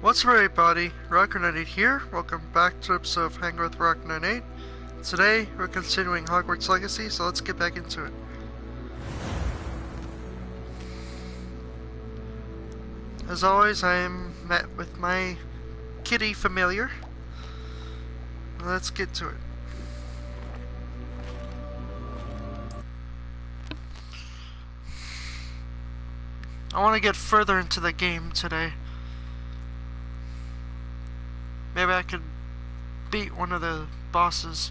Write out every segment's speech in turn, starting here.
What's up everybody, Rocker98 here. Welcome back to an episode of Hang with Rocker98. Today, we're continuing Hogwarts Legacy, so let's get back into it. As always, I am met with my kitty familiar. Let's get to it. I want to get further into the game today. Maybe I could beat one of the bosses.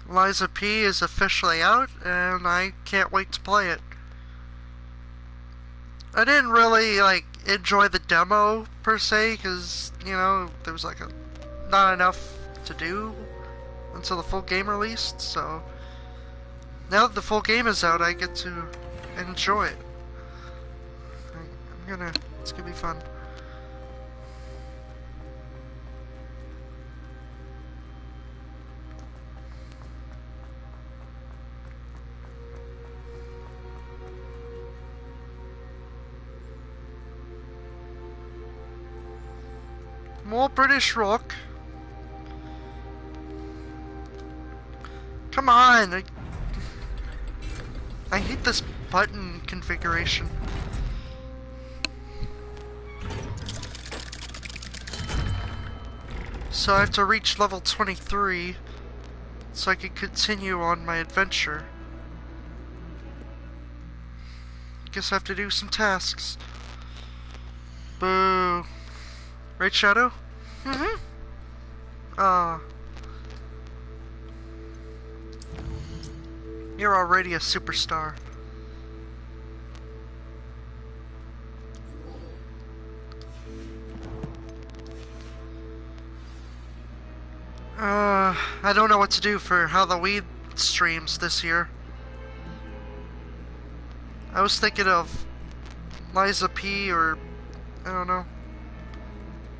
Liza P is officially out, and I can't wait to play it. I didn't really, enjoy the demo, per se, because, there was, not enough to do until the full game released, so now that the full game is out, I get to enjoy it. It's gonna be fun. More British rock. Come on! I hate this button configuration. So I have to reach level 23 so I can continue on my adventure. Guess I have to do some tasks. Boo. Right, Shadow? Mm-hmm. You're already a superstar. I don't know what to do for Halloween streams this year. I was thinking of Liza P or, I don't know,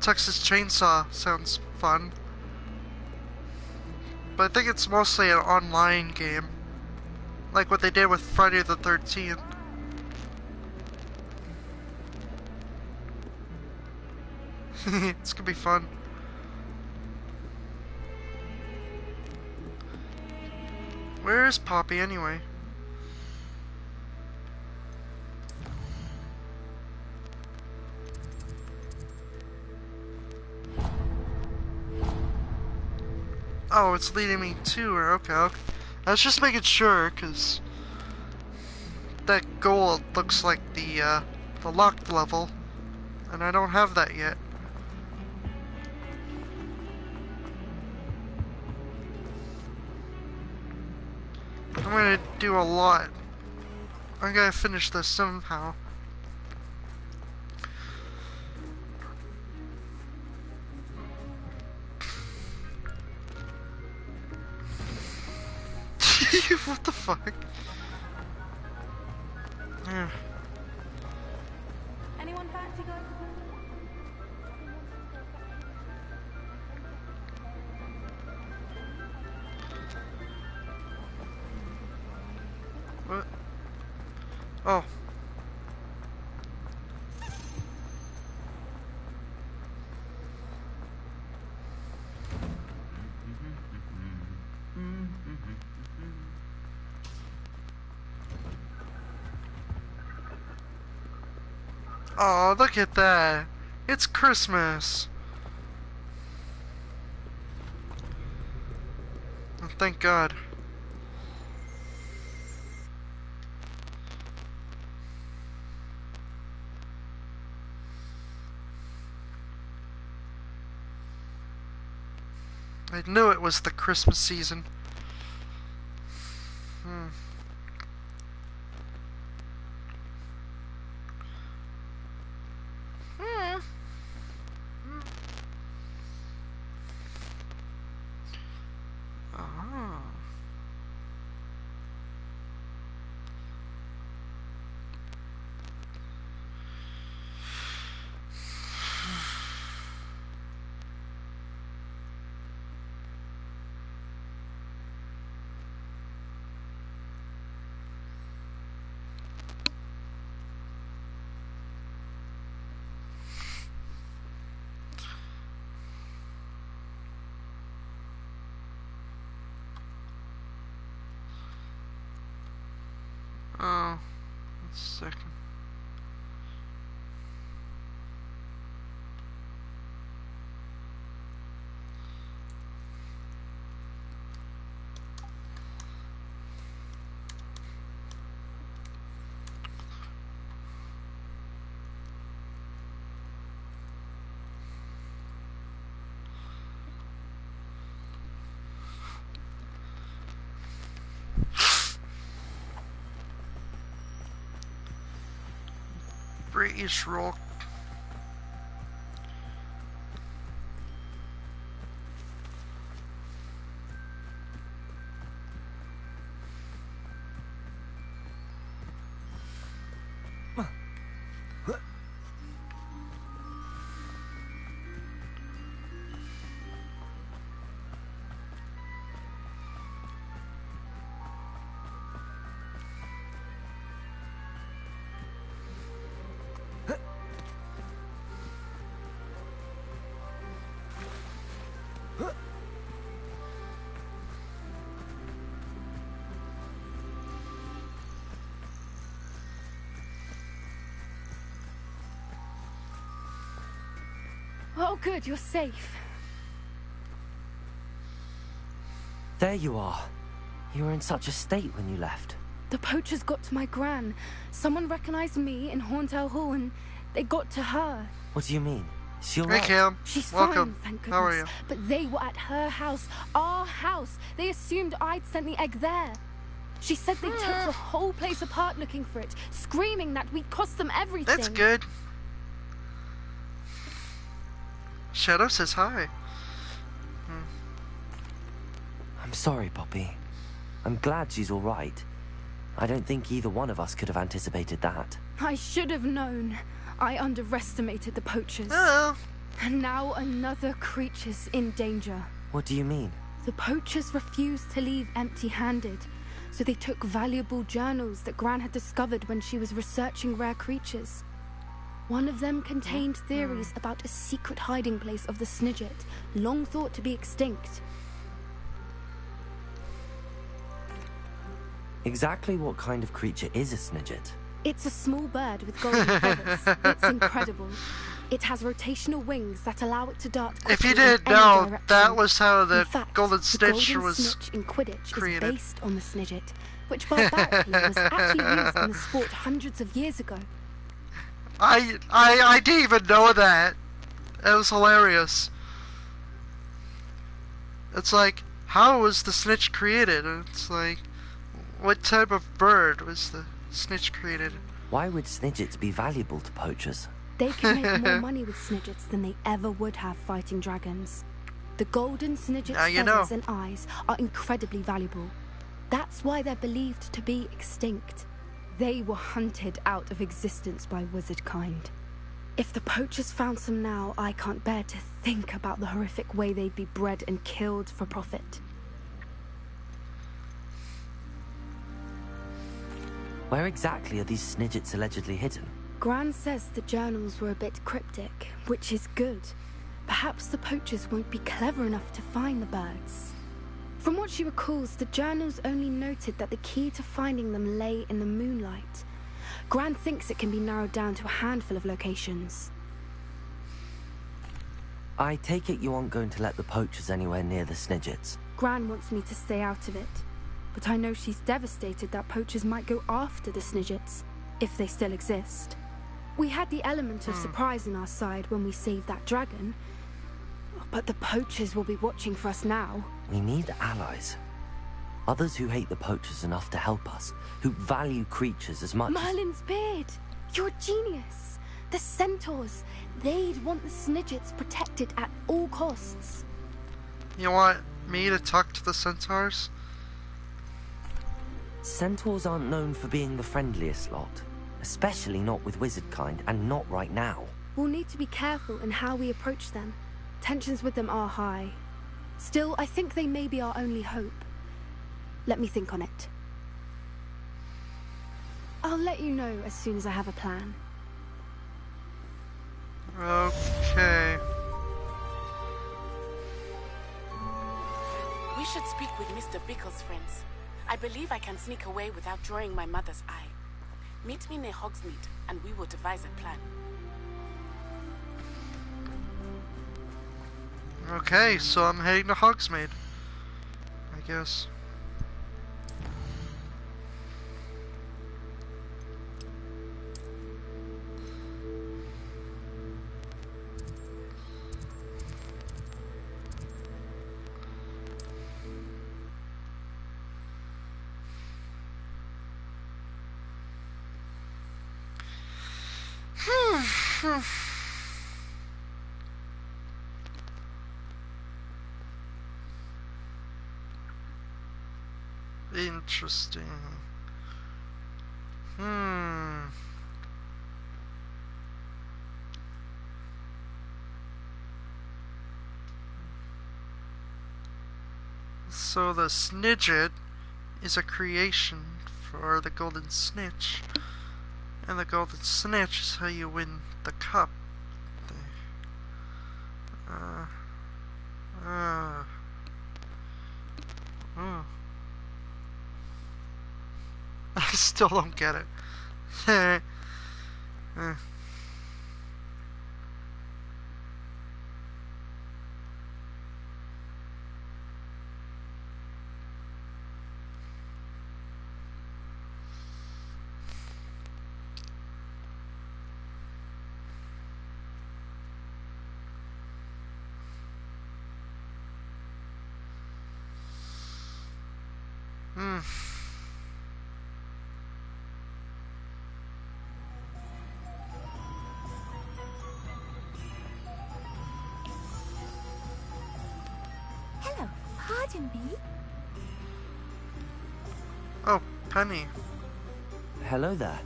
Texas Chainsaw sounds fun. But I think it's mostly an online game. Like what they did with Friday the 13th. It's gonna be fun. Where is Poppy anyway? Oh, it's leading me to her. Okay. I was just making sure, because that goal looks like the locked level, and I don't have that yet. I'm gonna do a lot. I gotta finish this somehow. What the fuck? Yeah. Anyone fancy going to What? Oh. Oh, look at that. It's Christmas. Oh, thank God. I knew it was the Christmas season. Second. British rock. Oh, good, you're safe. There you are. You were in such a state when you left. The poachers got to my gran. Someone recognized me in Hauntel Hall and they got to her. What do you mean? Is she Hey, alright? Cam. She's Welcome. fine, thank goodness. How are you? But they were at her house, our house. They assumed I'd sent the egg there. She said they took the whole place apart looking for it, screaming that we'd cost them everything. That's good. Shadow says hi. I'm sorry, Poppy. I'm glad she's alright. I don't think either one of us could have anticipated that. I should have known. I underestimated the poachers. Oh. And now another creature's in danger. What do you mean? The poachers refused to leave empty-handed, so they took valuable journals that Gran had discovered when she was researching rare creatures. One of them contained theories about a secret hiding place of the Snidget, long thought to be extinct. Exactly what kind of creature is a Snidget? It's a small bird with golden feathers. It's incredible. It has rotational wings that allow it to dart quickly If you in didn't any know, direction. that was how the In fact, golden the snitch golden was snitch in Quidditch created. is based on the Snidget, which barbarically was actually used in the sport hundreds of years ago. I didn't even know that. It was hilarious. It's like, how was the snitch created? And it's like, what type of bird was the snitch created? Why would Snidgets be valuable to poachers? They can make more money with Snidgets than they ever would have fighting dragons. The golden Snidget's Now you feathers know. and eyes are incredibly valuable. That's why they're believed to be extinct. They were hunted out of existence by wizard kind. If the poachers found some now, I can't bear to think about the horrific way they'd be bred and killed for profit. Where exactly are these Snidgets allegedly hidden? Gran says the journals were a bit cryptic, which is good. Perhaps the poachers won't be clever enough to find the birds. From what she recalls, the journals only noted that the key to finding them lay in the moonlight. Gran thinks it can be narrowed down to a handful of locations. I take it you aren't going to let the poachers anywhere near the Snidgets. Gran wants me to stay out of it, but I know she's devastated that poachers might go after the Snidgets, if they still exist. We had the element of surprise on our side when we saved that dragon, but the poachers will be watching for us now. We need allies. Others who hate the poachers enough to help us, who value creatures as much as... Merlin's beard! You're a genius! The centaurs! They'd want the Snidgets protected at all costs. You want me to talk to the centaurs? Centaurs aren't known for being the friendliest lot. Especially not with wizard kind, and not right now. We'll need to be careful in how we approach them. Tensions with them are high. Still, I think they may be our only hope. Let me think on it. I'll let you know as soon as I have a plan. Okay. We should speak with Mr. Bickle's friends. I believe I can sneak away without drawing my mother's eye. Meet me near Hogsmeade, and we will devise a plan. Okay, so I'm heading to Hogsmeade, I guess. Interesting. So the Snidget is a creation for the Golden Snitch. And the Golden Snitch is how you win the cup. I still don't get it. Hello, pardon me. Oh, Penny. Hello there.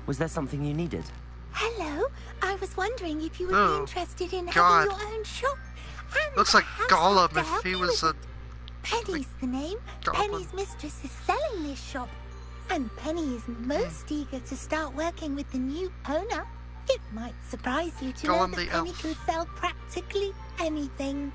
Was there something you needed? Hello, I was wondering if you would Oh, be interested in God. having your own shop. And Looks like perhaps Gollum to if help he you was with a... it. Penny's the name. Goblin. Penny's mistress is selling this shop. And Penny is most eager to start working with the new owner. It might surprise you to know Gollum that the Penny elf. can sell practically anything.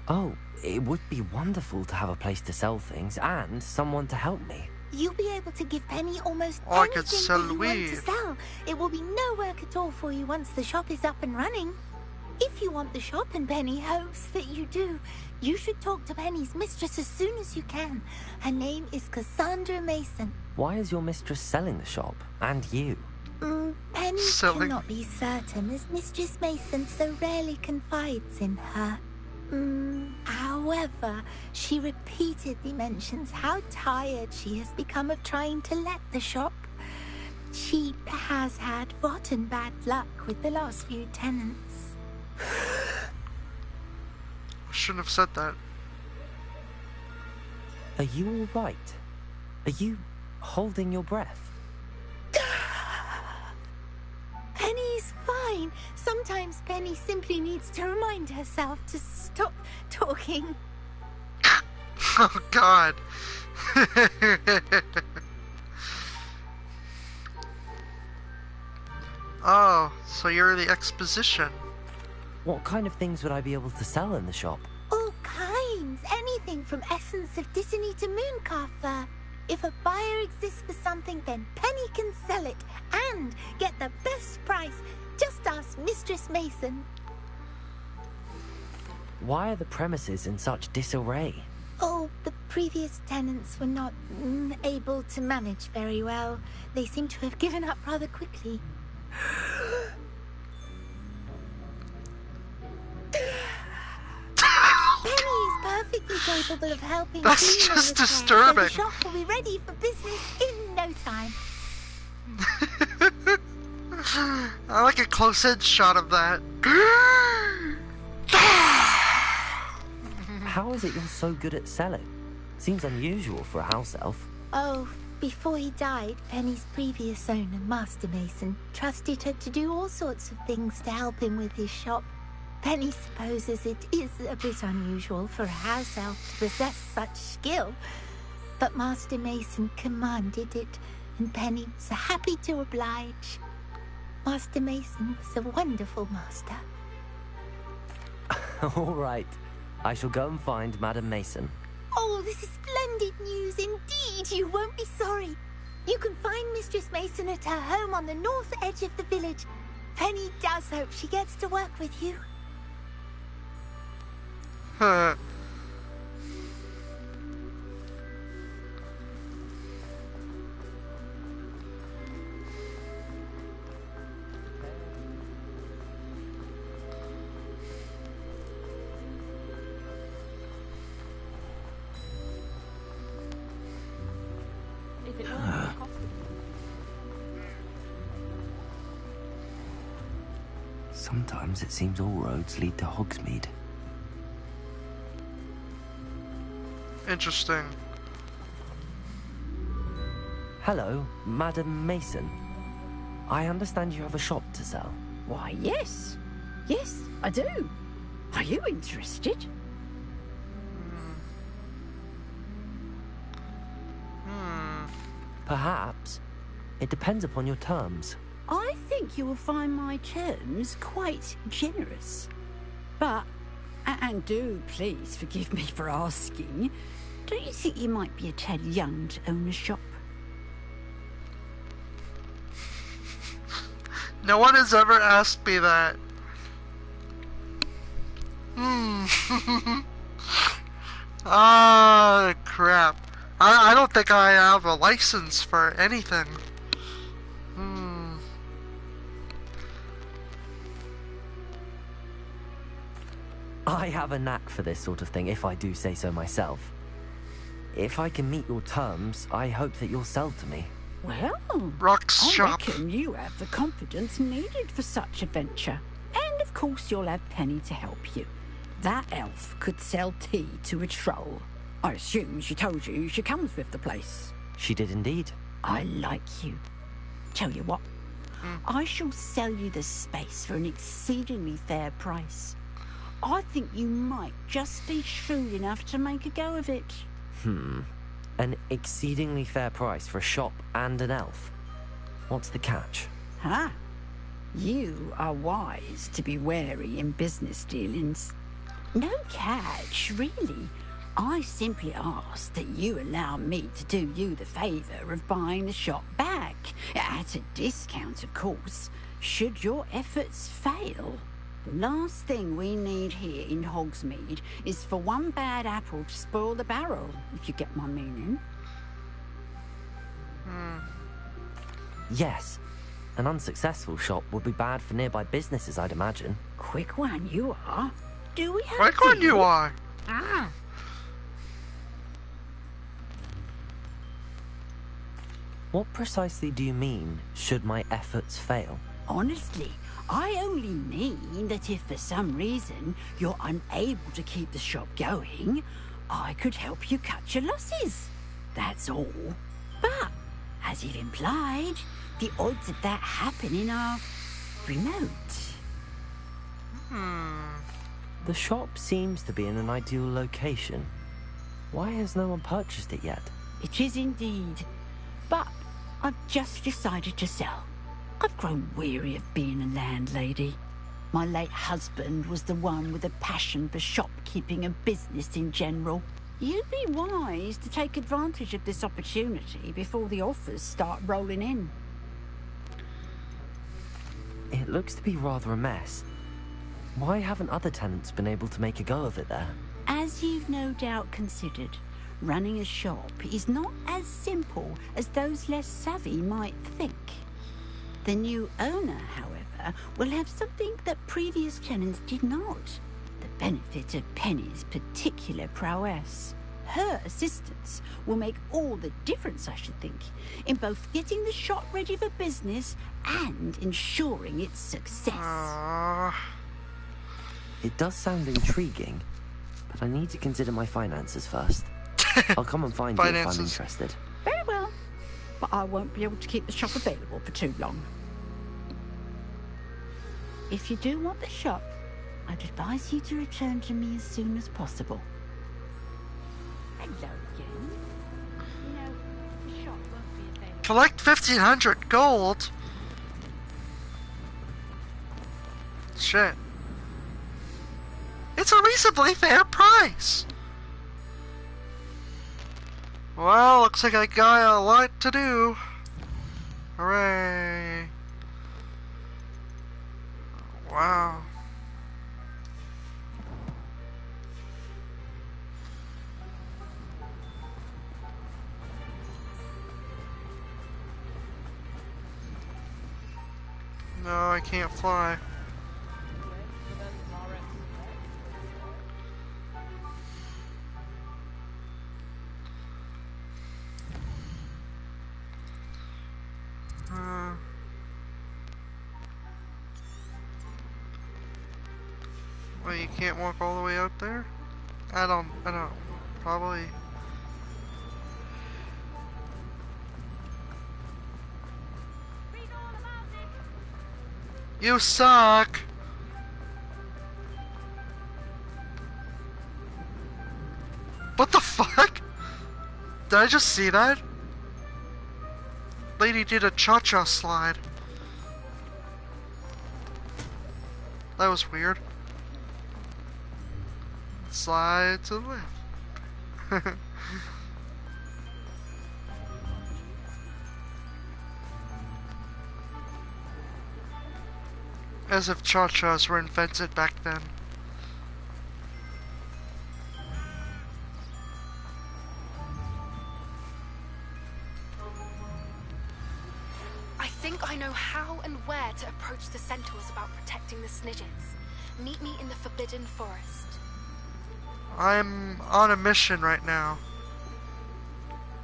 Oh, it would be wonderful to have a place to sell things and someone to help me. You'll be able to give Penny almost Oh, I anything could sell that you want weed. to sell. It will be no work at all for you once the shop is up and running. If you want the shop, and Penny hopes that you do, you should talk to Penny's mistress as soon as you can. Her name is Cassandra Mason. Why is your mistress selling the shop? And you? Penny Selling. cannot be certain, as Mistress Mason so rarely confides in her. However, she repeatedly mentions how tired she has become of trying to let the shop. She has had rotten bad luck with the last few tenants. I shouldn't have said that. Are you all right? Are you holding your breath? Penny's fine. Sometimes Penny simply needs to remind herself to stop talking. Oh, God. Oh, so you're the exposition. What kind of things would I be able to sell in the shop? All kinds. Anything from essence of Disney to Mooncalf fur. If a buyer exists for something, then Penny can sell it and get the best price. Just ask Mistress Mason. Why are the premises in such disarray? Oh, the previous tenants were not able to manage very well. They seem to have given up rather quickly. Penny is perfectly capable of helping That's clean just and repair, disturbing. So the shop will be ready for business in no time. I like a close-in shot of that. How is it you're so good at selling? Seems unusual for a house elf. Oh, before he died, Penny's previous owner, Master Mason, trusted her to do all sorts of things to help him with his shop. Penny supposes it is a bit unusual for a house elf to possess such skill, but Master Mason commanded it, and Penny was happy to oblige. Master Mason was a wonderful master. All right. I shall go and find Madam Mason. Oh, this is splendid news indeed. You won't be sorry. You can find Mistress Mason at her home on the north edge of the village. Penny does hope she gets to work with you. Huh. Sometimes it seems all roads lead to Hogsmeade. Interesting. Hello, Madam Mason. I understand you have a shop to sell. Why, yes. Yes, I do. Are you interested? Perhaps. It depends upon your terms. I think you will find my terms quite generous. But, and do please forgive me for asking, do you think you might be a tad young to own a shop? No one has ever asked me that. Ah, crap. I don't think I have a license for anything. I have a knack for this sort of thing, if I do say so myself. If I can meet your terms, I hope that you'll sell to me. Well, Rock's I shop. reckon you have the confidence needed for such a venture. And of course you'll have Penny to help you. That elf could sell tea to a troll. I assume she told you she comes with the place. She did indeed. I like you. Tell you what, I shall sell you the space for an exceedingly fair price. I think you might just be shrewd enough to make a go of it. An exceedingly fair price for a shop and an elf. What's the catch? Huh? You are wise to be wary in business dealings. No catch, really. I simply ask that you allow me to do you the favour of buying the shop back. At a discount, of course, should your efforts fail. The last thing we need here in Hogsmeade is for one bad apple to spoil the barrel, if you get my meaning. Yes. An unsuccessful shop would be bad for nearby businesses, I'd imagine. Quick one you are. Do we have Quick one tea? you are. What precisely do you mean, should my efforts fail? Honestly, I only mean that if for some reason you're unable to keep the shop going, I could help you cut your losses. That's all. But, as you've implied, the odds of that happening are remote. The shop seems to be in an ideal location. Why has no one purchased it yet? It is indeed. But I've just decided to sell. I've grown weary of being a landlady. My late husband was the one with a passion for shopkeeping and business in general. You'd be wise to take advantage of this opportunity before the offers start rolling in. It looks to be rather a mess. Why haven't other tenants been able to make a go of it there? As you've no doubt considered, running a shop is not as simple as those less savvy might think. The new owner, however, will have something that previous tenants did not. The benefit of Penny's particular prowess. Her assistance will make all the difference, I should think, in both getting the shop ready for business and ensuring its success. It does sound intriguing, but I need to consider my finances first. I'll come and find you if I'm Finances. interested. Very well, but I won't be able to keep the shop available for too long. If you do want the shop, I'd advise you to return to me as soon as possible. Hello again. You know, the shop won't be available. Collect 1,500 gold. Shit. It's a reasonably fair price. Well, looks like I got a lot to do. Hooray. Wow. No, I can't fly. Well, you can't walk all the way out there? I don't, probably. You suck! What the fuck? Did I just see that? Lady did a cha-cha slide. That was weird. Slide to the left. As if cha-chas were invented back then. I think I know how and where to approach the centaurs about protecting the Snidgets. Meet me in the Forbidden Forest. I'm on a mission right now.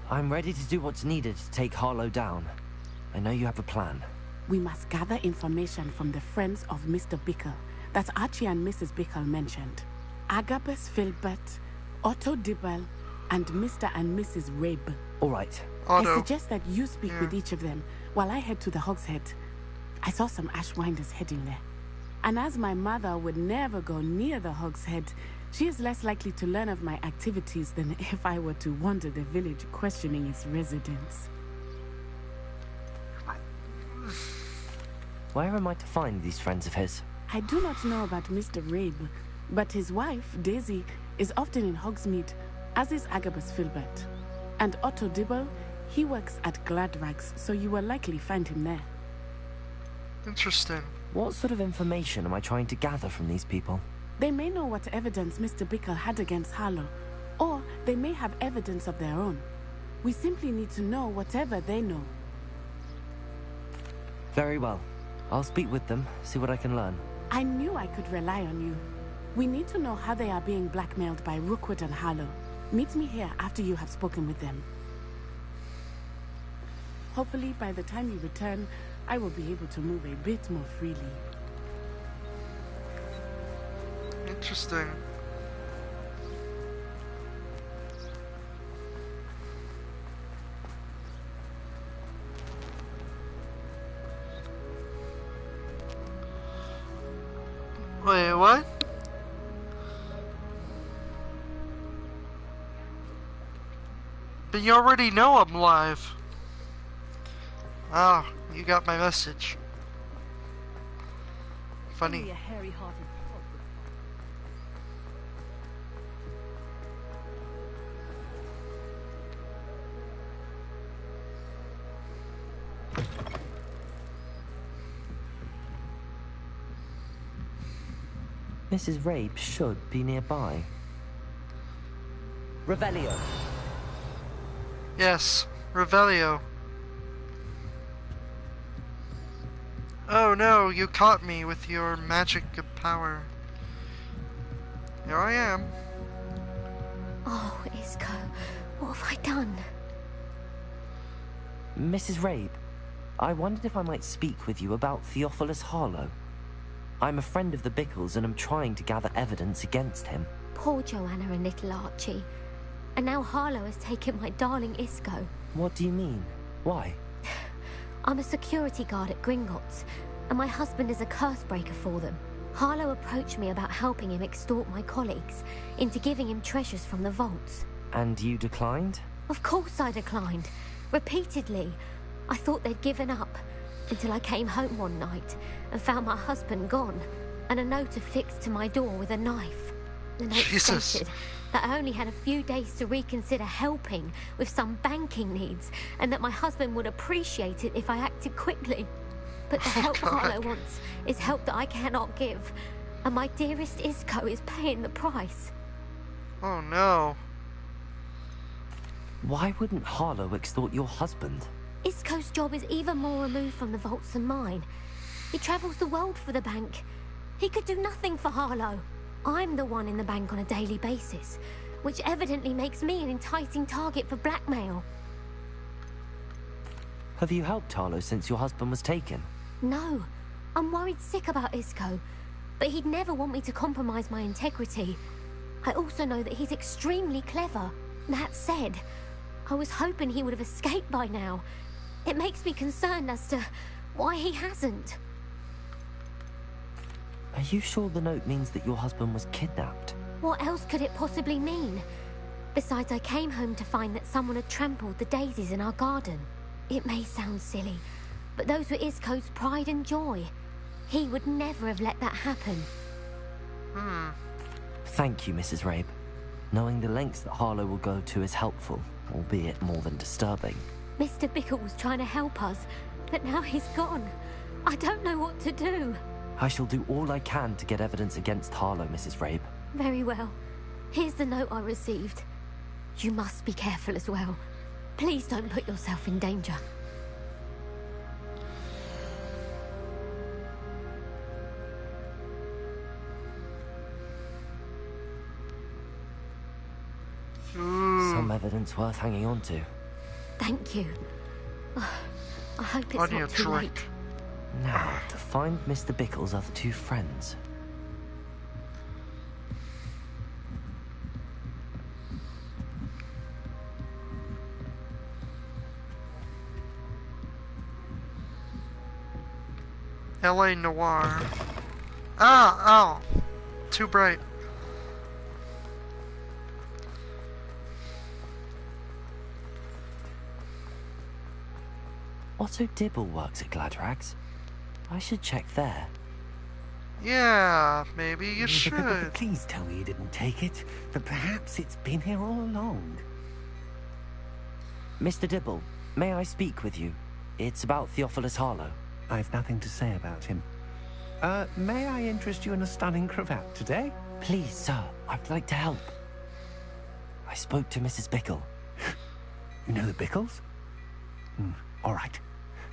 I'm ready to do what's needed to take Harlow down. I know you have a plan. We must gather information from the friends of Mr. Bickle that Archie and Mrs. Bickle mentioned. Agabus Filbert, Otto Dibble, and Mr. and Mrs. Rabe. All right. Otto. I suggest that you speak with each of them while I head to the Hogshead. I saw some Ashwinders heading there. And as my mother would never go near the Hogshead, she is less likely to learn of my activities than if I were to wander the village questioning its residents. Where am I to find these friends of his? I do not know about Mr. Rabe, but his wife, Daisy, is often in Hogsmeade, as is Agabus Filbert. And Otto Dibble, he works at Gladrags, so you will likely find him there. Interesting. What sort of information am I trying to gather from these people? They may know what evidence Mr. Bickle had against Harlow, or they may have evidence of their own. We simply need to know whatever they know. Very well. I'll speak with them, see what I can learn. I knew I could rely on you. We need to know how they are being blackmailed by Rookwood and Harlow. Meet me here after you have spoken with them. Hopefully, by the time you return, I will be able to move a bit more freely. Interesting. Wait, what? But you already know I'm live. Ah, you got my message. Funny. Mrs. Rabe should be nearby. Revelio. Yes, Revelio. Oh no, you caught me with your magic of power. Here I am. Oh, Isco, what have I done? Mrs. Rabe, I wondered if I might speak with you about Theophilus Harlow. I'm a friend of the Bickles and am trying to gather evidence against him. Poor Joanna and little Archie. And now Harlow has taken my darling Isco. What do you mean? Why? I'm a security guard at Gringotts, and my husband is a curse breaker for them. Harlow approached me about helping him extort my colleagues into giving him treasures from the vaults. And you declined? Of course I declined. Repeatedly. I thought they'd given up, until I came home one night and found my husband gone, and a note affixed to my door with a knife. The note Jesus. stated, that I only had a few days to reconsider helping with some banking needs, and that my husband would appreciate it if I acted quickly. But the help Harlow wants is help that I cannot give, and my dearest Isco is paying the price. Oh no. Why wouldn't Harlow extort your husband? Isco's job is even more removed from the vaults than mine. He travels the world for the bank. He could do nothing for Harlow. I'm the one in the bank on a daily basis, which evidently makes me an enticing target for blackmail. Have you helped Harlow since your husband was taken? No. I'm worried sick about Isco, but he'd never want me to compromise my integrity. I also know that he's extremely clever. That said, I was hoping he would have escaped by now. It makes me concerned as to why he hasn't. Are you sure the note means that your husband was kidnapped? What else could it possibly mean? Besides, I came home to find that someone had trampled the daisies in our garden. It may sound silly, but those were Isco's pride and joy. He would never have let that happen. Thank you, Mrs. Rabe. Knowing the lengths that Harlow will go to is helpful, albeit more than disturbing. Mr. Bickle was trying to help us, but now he's gone. I don't know what to do. I shall do all I can to get evidence against Harlow, Mrs. Rabe. Very well. Here's the note I received. You must be careful as well. Please don't put yourself in danger. Some evidence worth hanging on to. Thank you. I hope it's I need a not too drink. late. Now, to find Mr. Bickle's other two friends. LA Noir. Ah, oh. Too bright. Otto Dibble works at Gladrags. I should check there. Yeah, maybe you should. Please tell me you didn't take it, but perhaps it's been here all along. Mr. Dibble, may I speak with you? It's about Theophilus Harlow. I've nothing to say about him. May I interest you in a stunning cravat today? Please, sir, I'd like to help. I spoke to Mrs. Bickle. You know the Bickles? All right.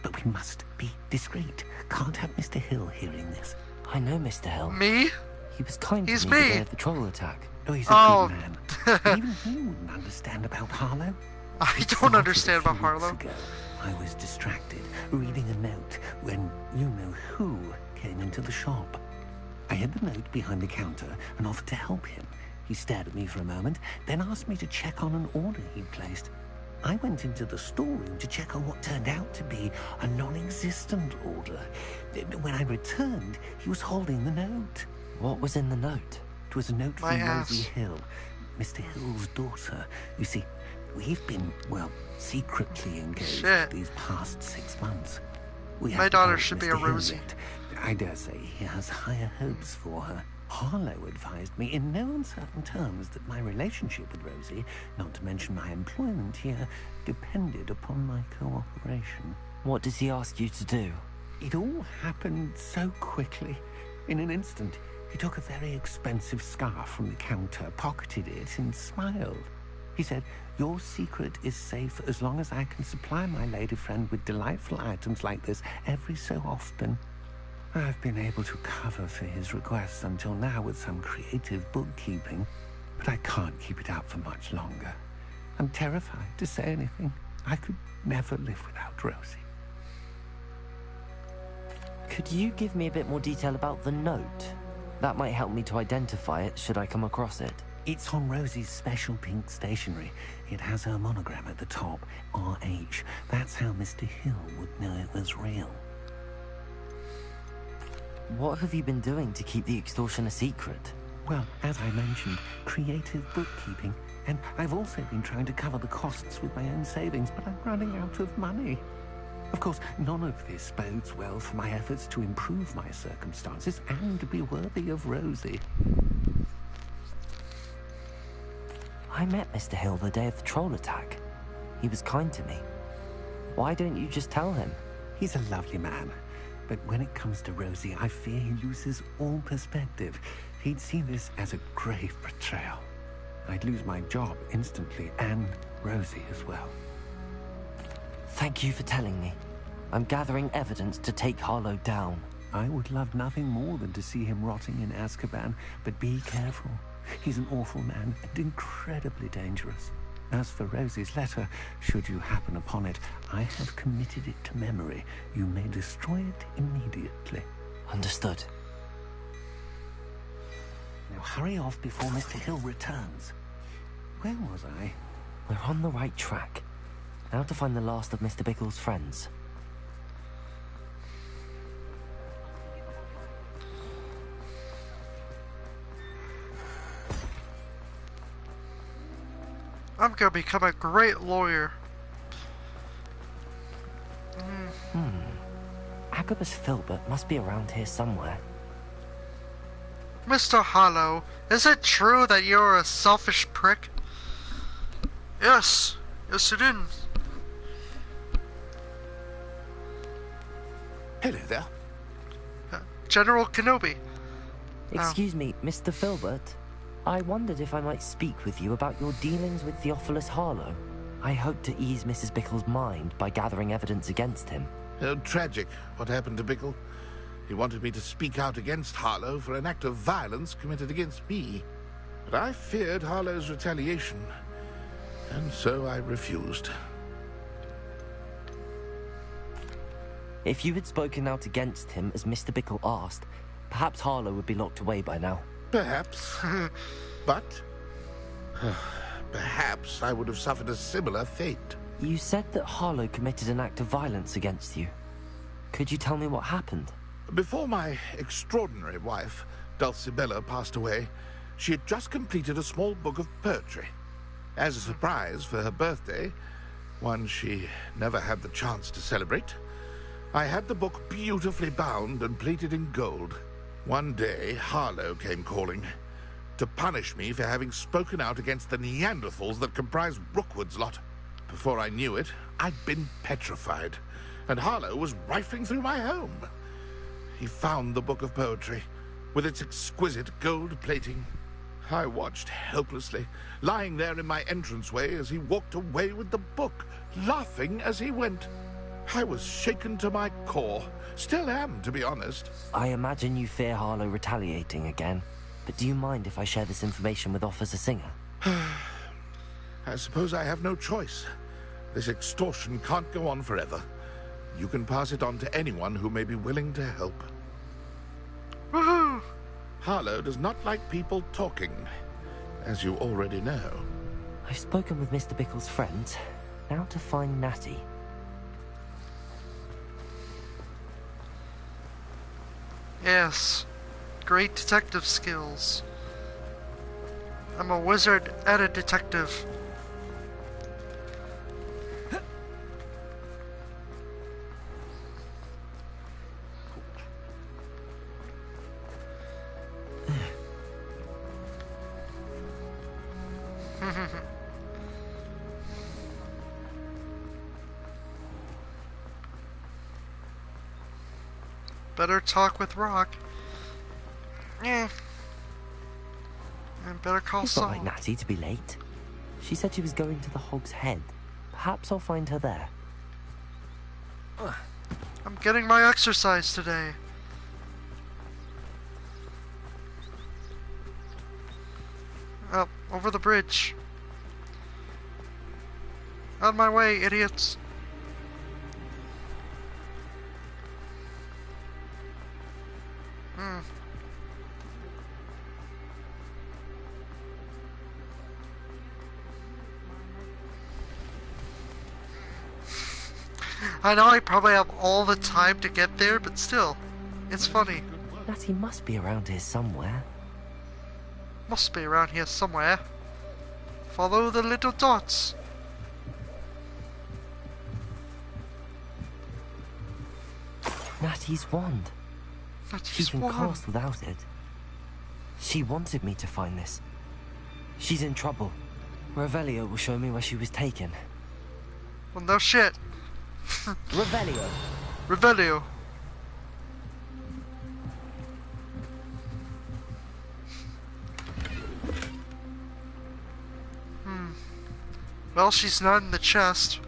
But we must be discreet. Can't have Mr. Hill hearing this. I know Mr. Hill. Me? He was kind He's to me the me. day of the troll attack. Oh, he's a Oh. good man. Even he wouldn't understand about Harlow. I It don't started understand a few about Harlow. weeks ago. I was distracted, reading a note, when you-know-who came into the shop. I hid the note behind the counter and offered to help him. He stared at me for a moment, then asked me to check on an order he'd placed. I went into the storeroom to check on what turned out to be a non-existent order. When I returned, he was holding the note. What was in the note? It was a note My from ass. Rosie Hill, Mr. Hill's daughter. You see, we've been, well, secretly engaged Shit. these past 6 months. We My haven't daughter told should be Mr. a Hill Rosie. yet. I dare say he has higher hopes for her. Harlow advised me in no uncertain terms that my relationship with Rosie, not to mention my employment here, depended upon my cooperation. What does he ask you to do? It all happened so quickly. In an instant, he took a very expensive scarf from the counter, pocketed it, and smiled. He said, "Your secret is safe as long as I can supply my lady friend with delightful items like this every so often." I've been able to cover for his requests until now with some creative bookkeeping, but I can't keep it up for much longer. I'm terrified to say anything. I could never live without Rosie. Could you give me a bit more detail about the note? That might help me to identify it should I come across it. It's on Rosie's special pink stationery. It has her monogram at the top, RH. That's how Mr. Hill would know it was real. What have you been doing to keep the extortion a secret? Well, as I mentioned, creative bookkeeping. And I've also been trying to cover the costs with my own savings, but I'm running out of money. Of course, none of this bodes well for my efforts to improve my circumstances and be worthy of Rosie. I met Mr. Hill the day of the troll attack. He was kind to me. Why don't you just tell him? He's a lovely man. But when it comes to Rosie, I fear he loses all perspective. He'd see this as a grave betrayal. I'd lose my job instantly, and Rosie as well. Thank you for telling me. I'm gathering evidence to take Harlow down. I would love nothing more than to see him rotting in Azkaban, but be careful. He's an awful man and incredibly dangerous. As for Rosie's letter, should you happen upon it, I have committed it to memory. You may destroy it immediately. Understood. Now hurry off before Mr. Hill returns. Where was I? We're on the right track. Now to find the last of Mr. Bickle's friends. I'm gonna become a great lawyer. Agabus Filbert must be around here somewhere. Mr. Harlow, is it true that you're a selfish prick? Yes. Yes, it is. Hello there. General Kenobi. Excuse me, Mr. Filbert. I wondered if I might speak with you about your dealings with Theophilus Harlow. I hope to ease Mrs. Bickle's mind by gathering evidence against him. Oh, tragic what happened to Bickle. He wanted me to speak out against Harlow for an act of violence committed against me. But I feared Harlow's retaliation, and so I refused. If you had spoken out against him as Mr. Bickle asked, perhaps Harlow would be locked away by now. Perhaps. But perhaps I would have suffered a similar fate. You said that Harlow committed an act of violence against you. Could you tell me what happened? Before my extraordinary wife, Dulcibella, passed away, she had just completed a small book of poetry. As a surprise for her birthday, one she never had the chance to celebrate, I had the book beautifully bound and plated in gold. One day, Harlow came calling to punish me for having spoken out against the Neanderthals that comprise Rookwood's lot. Before I knew it, I'd been petrified, and Harlow was rifling through my home. He found the book of poetry, with its exquisite gold plating. I watched helplessly, lying there in my entranceway as he walked away with the book, laughing as he went. I was shaken to my core. Still am, to be honest. I imagine you fear Harlow retaliating again, but do you mind if I share this information with Officer Singer? I suppose I have no choice. This extortion can't go on forever. You can pass it on to anyone who may be willing to help. Woohoo! Harlow does not like people talking, as you already know. I've spoken with Mr. Bickle's friends. Now to find Natty. Yes. Great detective skills. I'm a wizard and a detective. Better talk with Rock. Yeah. And better call It's Saul. not like Natty to be late. She said she was going to the Hog's Head. Perhaps I'll find her there. I'm getting my exercise today. Up, over the bridge. On my way, idiots. I know I probably have all the time to get there, but still, it's funny. Natty must be around here somewhere. Must be around here somewhere. Follow the little dots. Natty's wand. She Natty's can wand. cast without it. She wanted me to find this. She's in trouble. Revelio will show me where she was taken. Well, no shit. Revelio. Revelio. Well, she's not in the chest.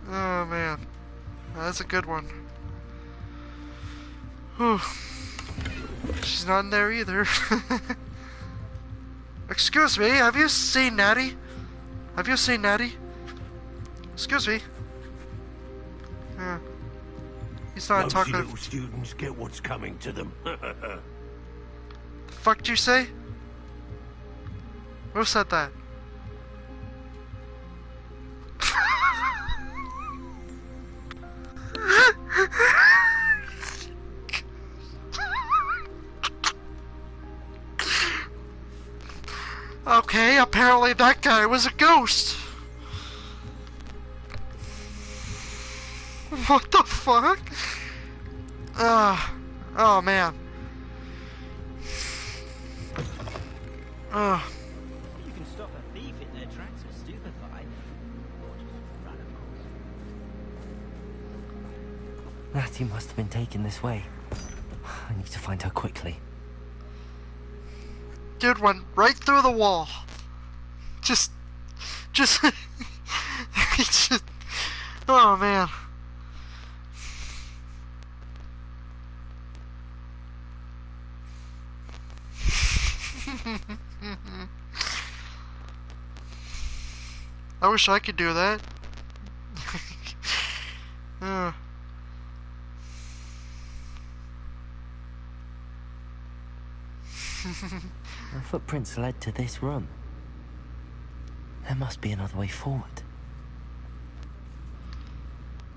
Oh man, that's a good one. Whew. She's not in there either. Excuse me, have you seen Natty? Have you seen Natty? Excuse me. Yeah. He's not Nosy talking. little students get what's coming to them. The fuck did you say? Who said that? Okay, apparently that guy was a ghost. What the fuck? Oh man. You can stop a thief in their tracks or stupefy, or just run them off. Natty must have been taken this way. I need to find her quickly. Dude went right through the wall. Just, he just, oh man. I wish I could do that. Her footprints led to this room. There must be another way forward.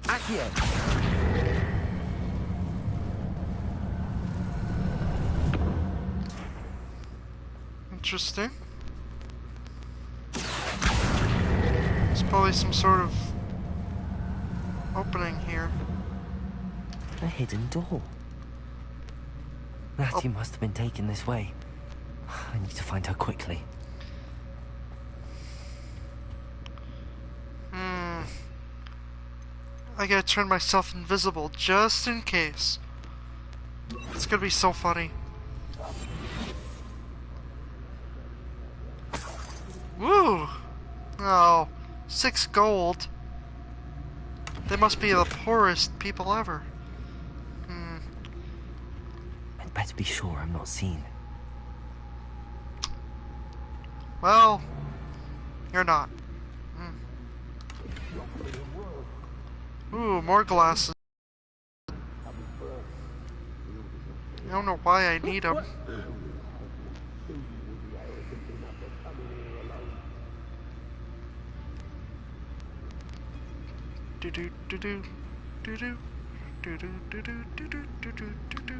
Accio! Interesting. There's probably some sort of opening here. A hidden door. Natty must have been taken this way. I need to find her quickly. I gotta turn myself invisible just in case. It's gonna be so funny. Woo! Oh, 6 gold. They must be the poorest people ever. I'd better be sure I'm not seen. Well, you're not. Ooh, more glasses. I don't know why I need them. Do do do do do do do do do do do do do do do.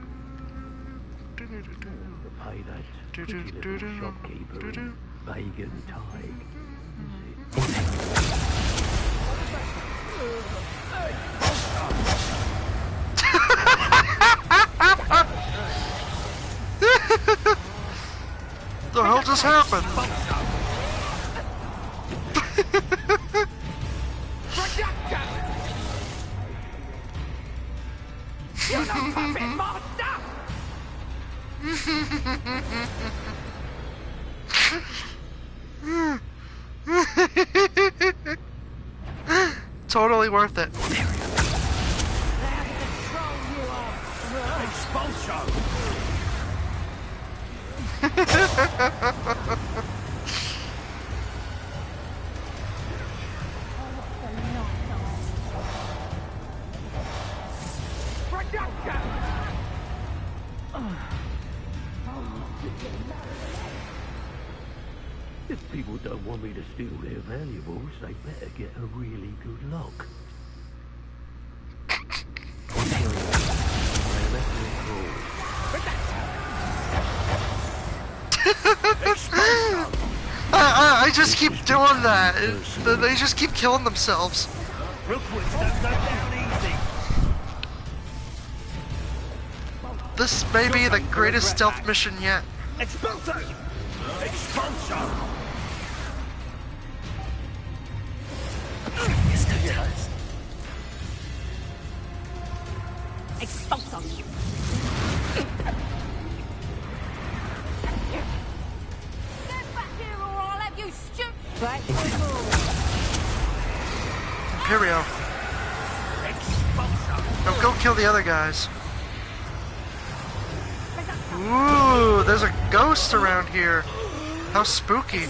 Pay that pretty little shopkeeper in Vegan Tide. The hell just happened? You're not puppet master! Totally worth it. Expulsion! If people don't want me to steal their valuables, they better get a really good look. I just keep doing that. They just keep killing themselves. This may be the greatest stealth mission yet. Expulso! Expulso! Get back here or I'll have you stupid. Right. Imperio. Expulso! No, go kill the other guys. Ooh, there's a ghost around here. How spooky.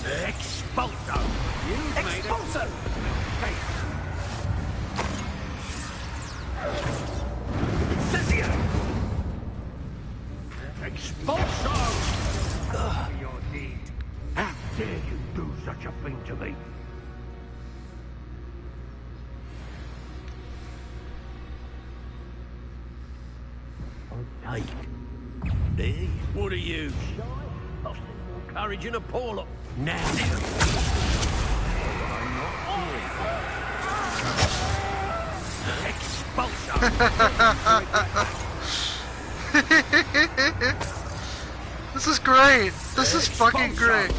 Expulso! Expulso! Hey. Cynthia! Expulso! Your deed. How dare you do such a thing to me? Okay. Hey, what are you? Shy? I've seen more courage in a Paul. Now. Expulso! This is great. This is fucking great.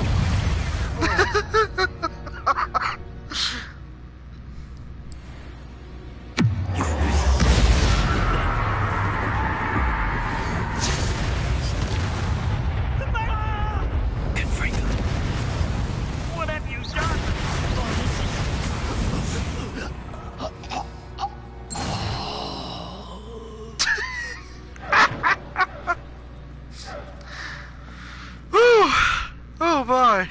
What have you done? Whew. Oh boy.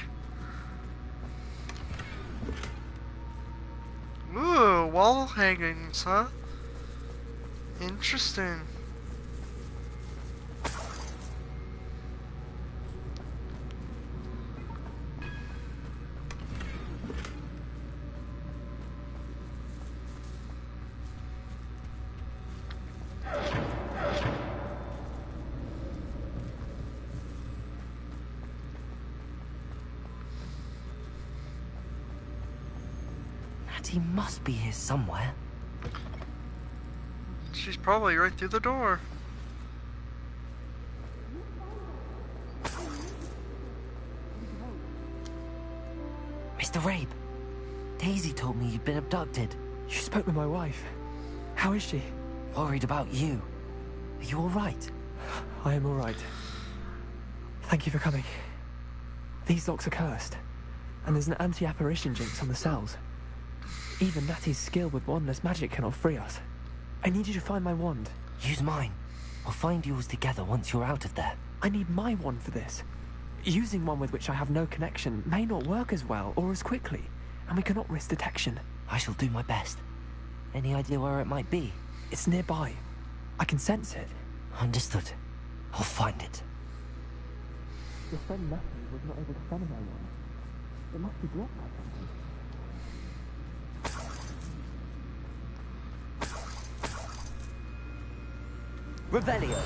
Ooh, wall hangings, huh? Interesting. He must be here somewhere. She's probably right through the door. Mr. Rabe, Daisy told me you'd been abducted. You spoke with my wife. How is she? Worried about you. Are you all right? I am all right. Thank you for coming. These locks are cursed, and there's an anti-apparition jinx on the cells. Even Natty's skill with wandless magic cannot free us. I need you to find my wand. Use mine. We'll find yours together once you're out of there. I need my wand for this. Using one with which I have no connection may not work as well or as quickly, and we cannot risk detection. I shall do my best. Any idea where it might be? It's nearby. I can sense it. Understood. I'll find it. Your friend Natty was not able to summon my wand. It must be blocked by something. Revelio.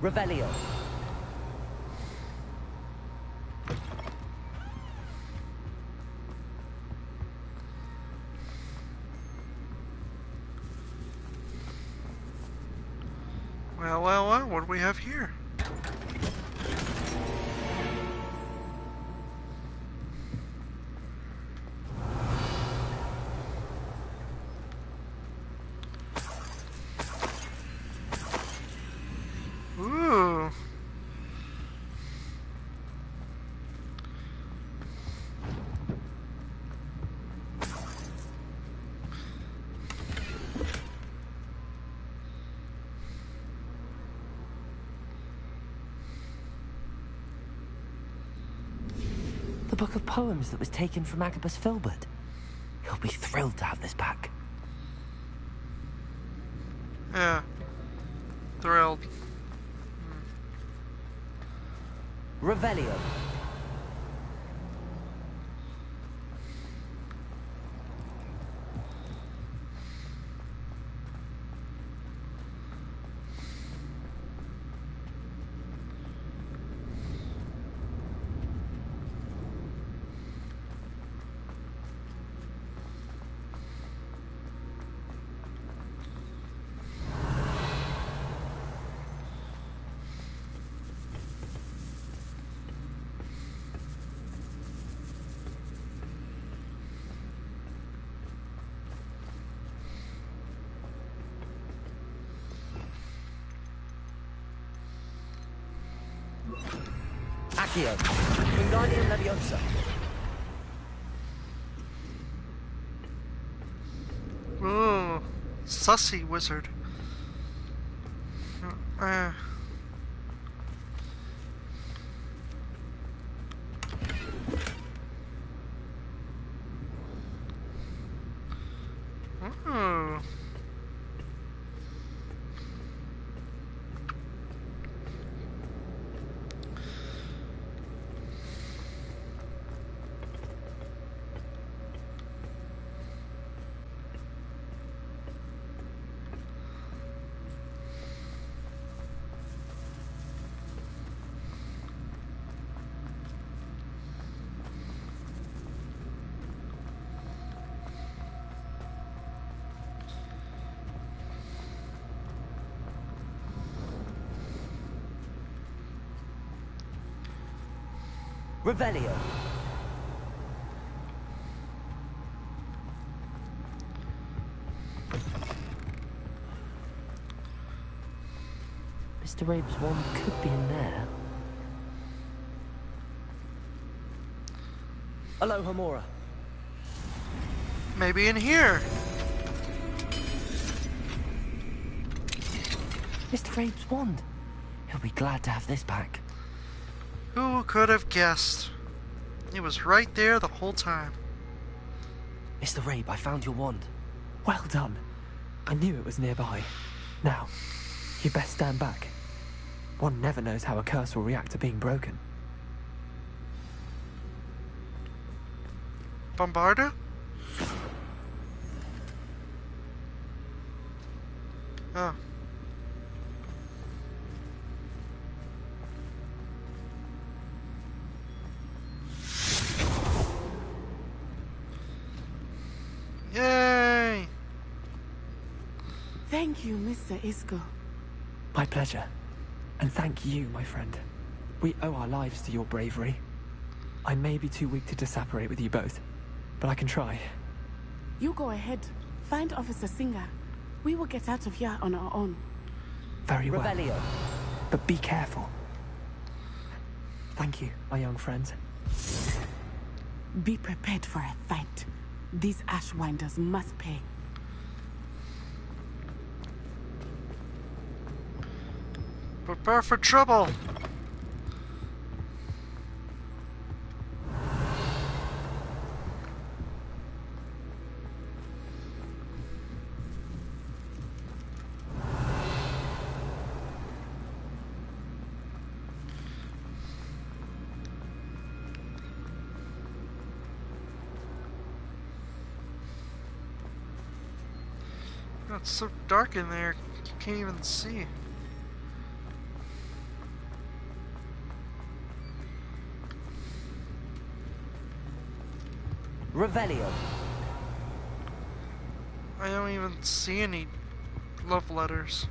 Revelio. what do we have here? Ooh. The book of poems that was taken from Agabus Filbert. He'll be thrilled to have this back. Yeah. Thrilled. Revelio. Accio. Wingardium Leviosa. Ooh. Sussy wizard. Uh. Ooh. Revelio. Mr. Rabe's wand could be in there. Hello, Hamora. Maybe in here. Mr. Rabe's wand. He'll be glad to have this back. Who could have guessed? It was right there the whole time. Mr. Rabe, I found your wand. Well done. I knew it was nearby. Now, you best stand back. One never knows how a curse will react to being broken. Bombarda? Oh. Yay! Thank you, Mr. Isco. My pleasure. And thank you, my friend. We owe our lives to your bravery. I may be too weak to disapparate with you both, but I can try. You go ahead. Find Officer Singer. We will get out of here on our own. Very well. Revelio. But be careful. Thank you, my young friends. Be prepared for a fight. These Ashwinders must pay. Prepare for trouble! Oh, it's so dark in there, you can't even see. Revelio. I don't even see any love letters.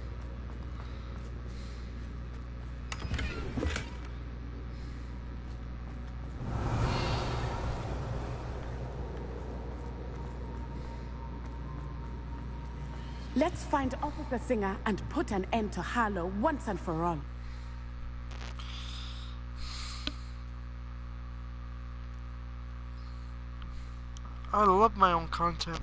Let's find Officer Singer and put an end to Harlow once and for all. I love my own content.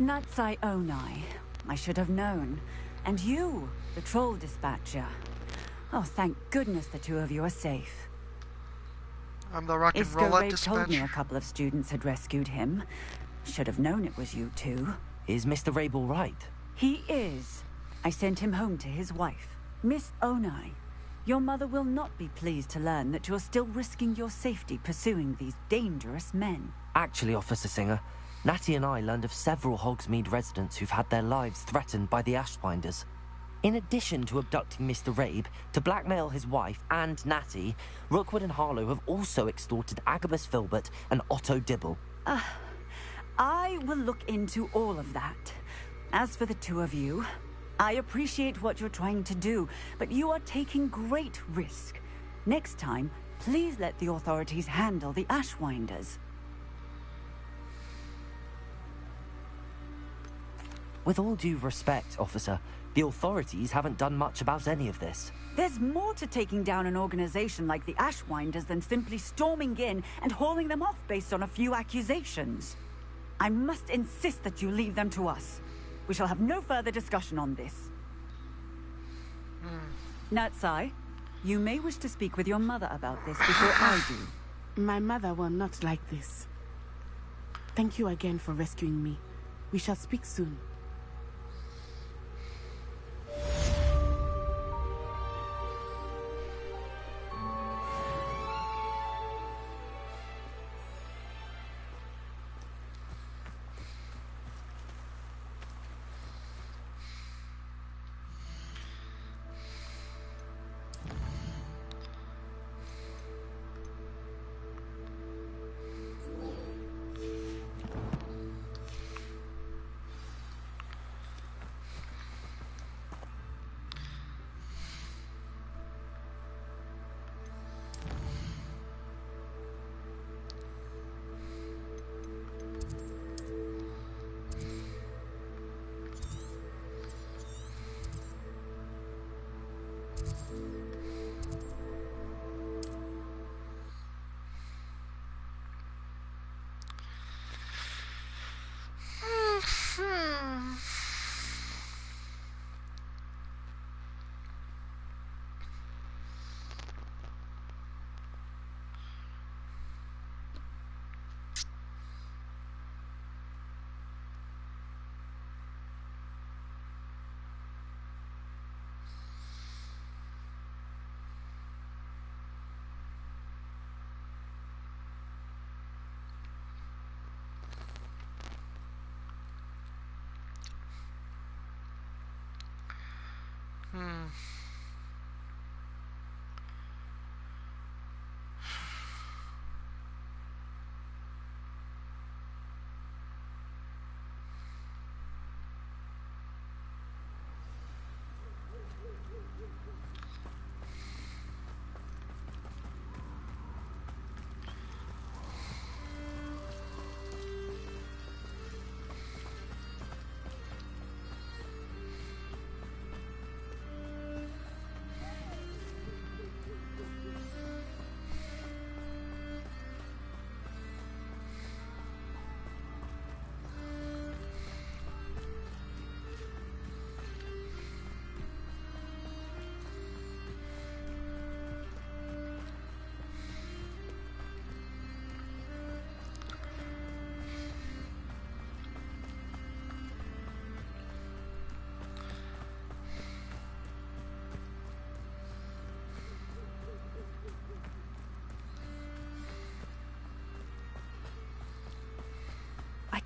Natsai Onai. I should have known. And you, the troll dispatcher. Oh, thank goodness the two of you are safe. I'm the rock and Isco roll Rabe dispatcher. told me a couple of students had rescued him. Should have known it was you two. Is Mr. Rabe all right? He is. I sent him home to his wife. Miss Onai, your mother will not be pleased to learn that you're still risking your safety pursuing these dangerous men. Actually, Officer Singer, Natty and I learned of several Hogsmeade residents who've had their lives threatened by the Ashwinders. In addition to abducting Mr. Rabe, to blackmail his wife and Natty, Rookwood and Harlow have also extorted Agabus Filbert and Otto Dibble. I will look into all of that. As for the two of you, I appreciate what you're trying to do, but you are taking great risk. Next time, please let the authorities handle the Ashwinders. With all due respect, officer, the authorities haven't done much about any of this. There's more to taking down an organization like the Ashwinders than simply storming in and hauling them off based on a few accusations. I must insist that you leave them to us. We shall have no further discussion on this. Natsai, you may wish to speak with your mother about this before I do. My mother will not like this. Thank you again for rescuing me. We shall speak soon.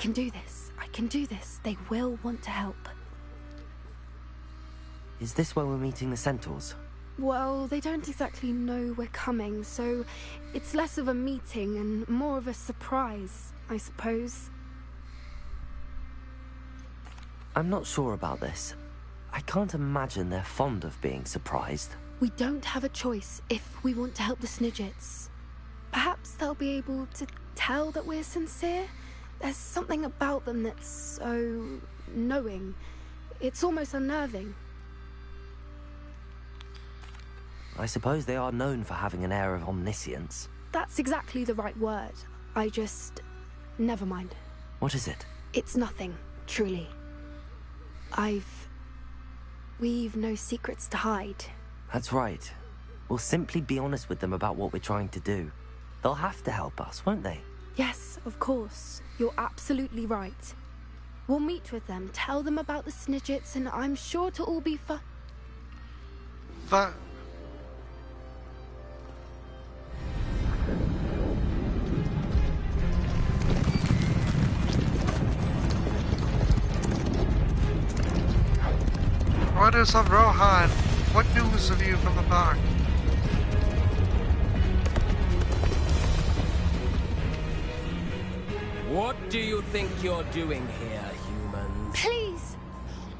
can do this. I can do this. They will want to help. Is this where we're meeting the centaurs? Well, they don't exactly know we're coming, so it's less of a meeting and more of a surprise, I suppose. I'm not sure about this. I can't imagine they're fond of being surprised. We don't have a choice if we want to help the Snidgets. Perhaps they'll be able to tell that we're sincere. There's something about them that's so knowing. It's almost unnerving. I suppose they are known for having an air of omniscience. That's exactly the right word. Never mind. What is it? It's nothing, truly. We've no secrets to hide. That's right. We'll simply be honest with them about what we're trying to do. They'll have to help us, won't they? Yes, of course. You're absolutely right. We'll meet with them, tell them about the Snidgets, and I'm sure to all be But... Orders of Rohan. What news have you from the park? What do you think you're doing here, humans? Please!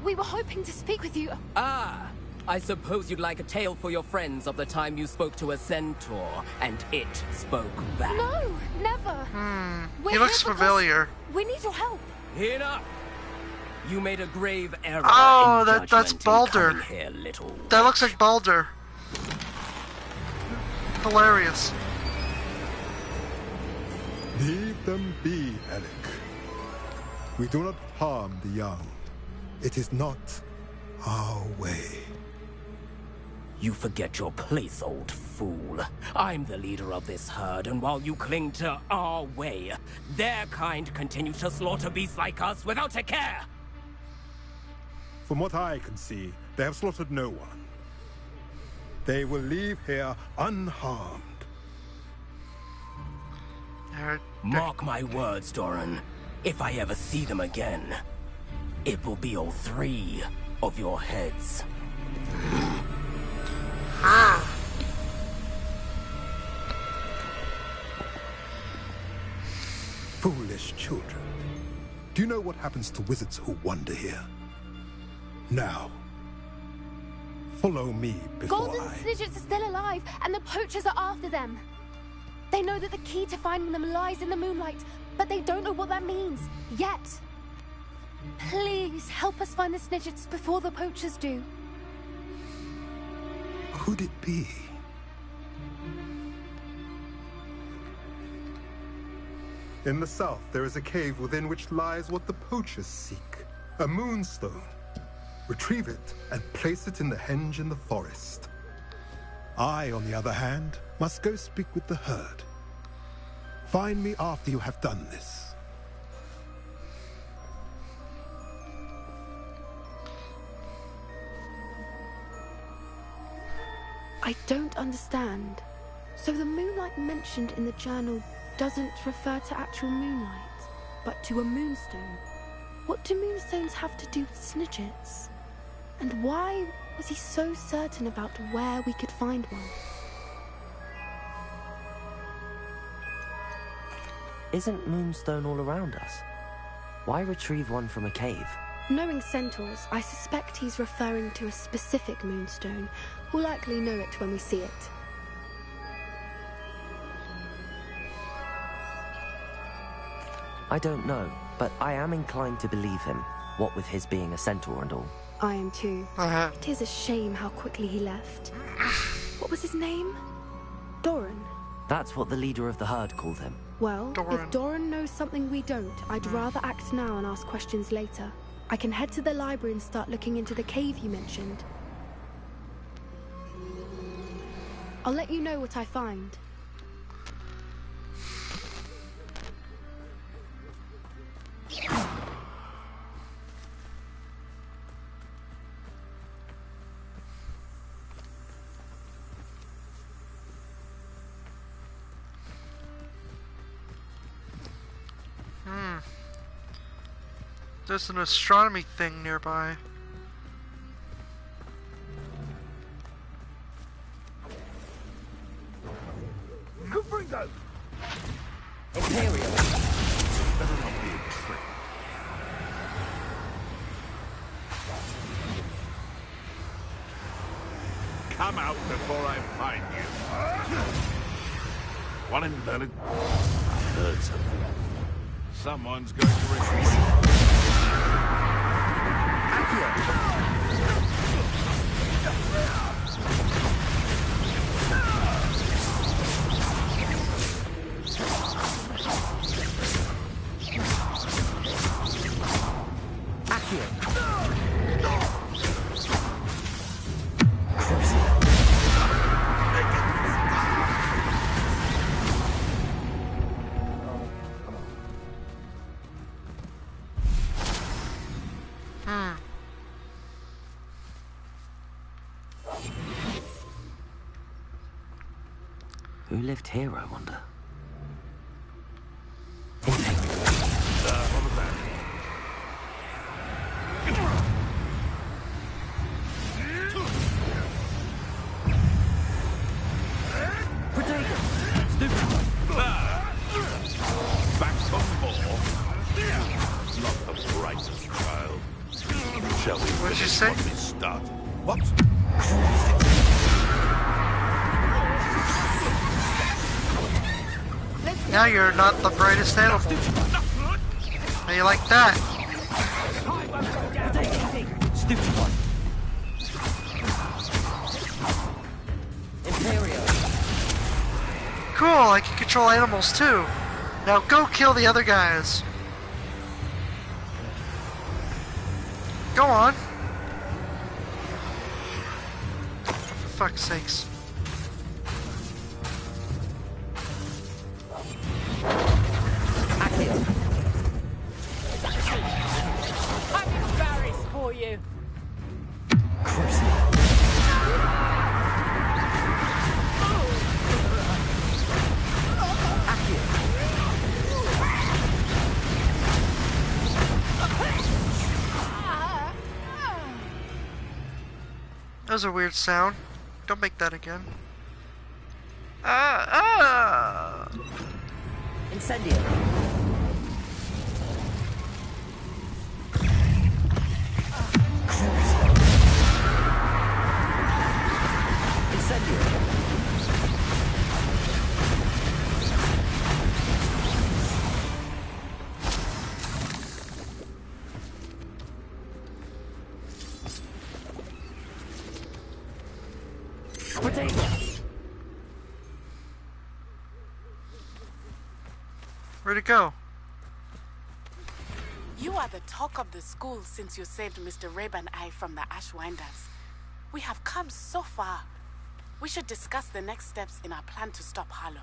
We were hoping to speak with you. Ah! I suppose you'd like a tale for your friends of the time you spoke to a centaur, and it spoke back. No! Never! He looks familiar. We need your help. Enough! You made a grave error Oh, in that's judgment in Balder. coming here, little That looks like Balder. Hilarious. Leave them be, Alec. We do not harm the young. It is not our way. You forget your place, old fool. I'm the leader of this herd, and while you cling to our way, their kind continue to slaughter beasts like us without a care. From what I can see, they have slaughtered no one. They will leave here unharmed. Mark my words, Doran. If I ever see them again, it will be all 3 of your heads. Foolish children. Do you know what happens to wizards who wander here? Now, follow me before Golden Snidgets are still alive, and the poachers are after them. They know that the key to finding them lies in the moonlight, but they don't know what that means, yet. Please, help us find the Snidgets before the poachers do. Could it be? In the south, there is a cave within which lies what the poachers seek. A moonstone. Retrieve it and place it in the henge in the forest. I, on the other hand, must go speak with the herd. Find me after you have done this. I don't understand. So the moonlight mentioned in the journal doesn't refer to actual moonlight, but to a moonstone. What do moonstones have to do with Snidgets? And why was he so certain about where we could find one? Isn't Moonstone all around us? Why retrieve one from a cave? Knowing centaurs, I suspect he's referring to a specific moonstone. We'll likely know it when we see it. I don't know, but I am inclined to believe him, what with his being a centaur and all. I am too. It is a shame how quickly he left. What was his name? Doran. That's what the leader of the herd called him. Well, if Doran knows something we don't, I'd rather act now and ask questions later. I can head to the library and start looking into the cave you mentioned. I'll let you know what I find. There's an astronomy thing nearby. Confringo! Imperial. Better not be a trick. Come out before I find you. One in Berlin. I heard something. Someone's going to retreat. Who lived here, I wonder? What was that? Back some more. Not the brightest child. Shall we What'd you finish say? what we started? What? Now you're not the brightest animal. How you like that? Stupid one. Imperial. Cool, I can control animals too. Now go kill the other guys. Go on. For fuck's sakes. I'm embarrassed for you. That was a weird sound. Don't make that again. Incendio. Incendio. Where'd it go? You are the talk of the school since you saved Mr. Rabe and I from the Ashwinders. We have come so far. We should discuss the next steps in our plan to stop Harlow.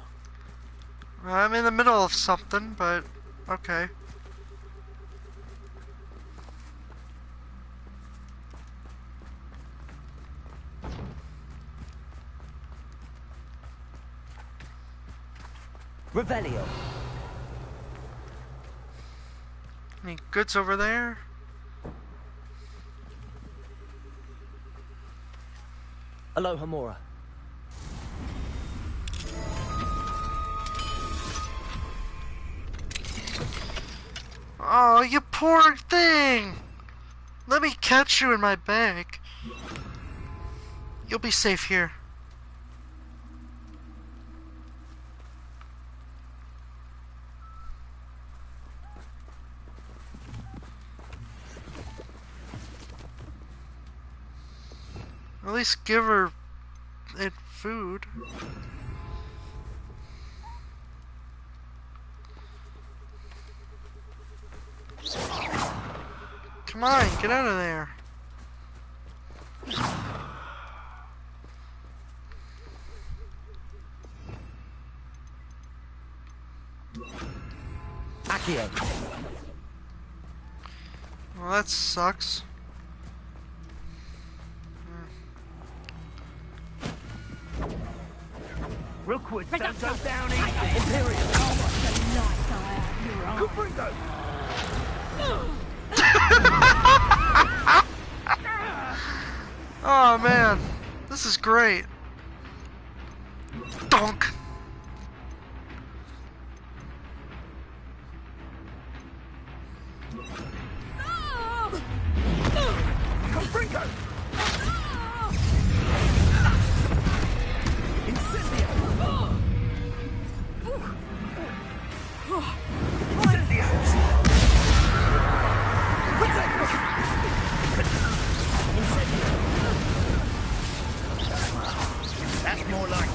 I'm in the middle of something, but okay. Revelio. Any goods over there? Aloha Mora. Oh, you poor thing! Let me catch you in my bag. You'll be safe here. At least give her it food. Come on, get out of there. Accio. Well, that sucks. Real quick, don't go down easy. Imperial. Confringo! Oh man, this is great. Donk. That's more like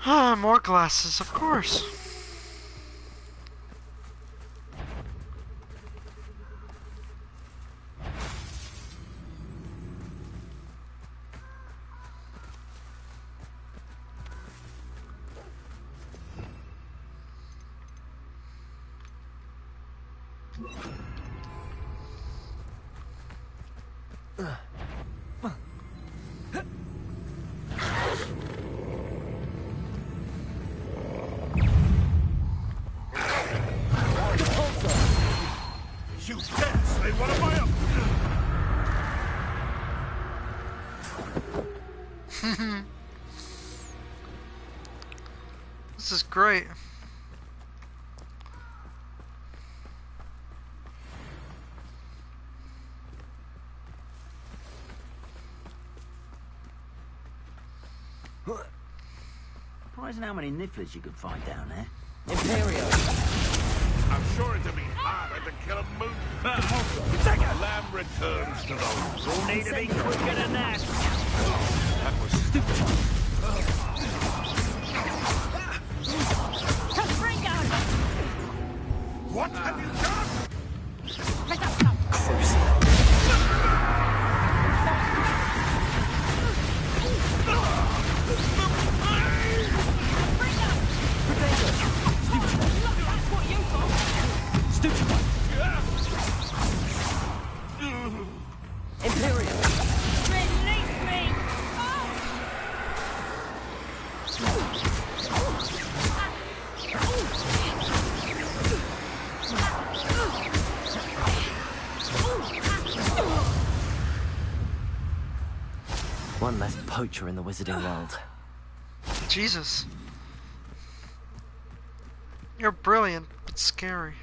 Ah, more glasses, of course. You dare say one of my own! This is great. Surprising how many nifflers you could find down there. Imperial. I'm sure it'd be harder to kill a moon. Lamb returns to those. You'll need to be quicker than that. That was stupid. What have you done? Imperial. Release me! One less poacher in the wizarding world. Jesus. You're brilliant, but scary.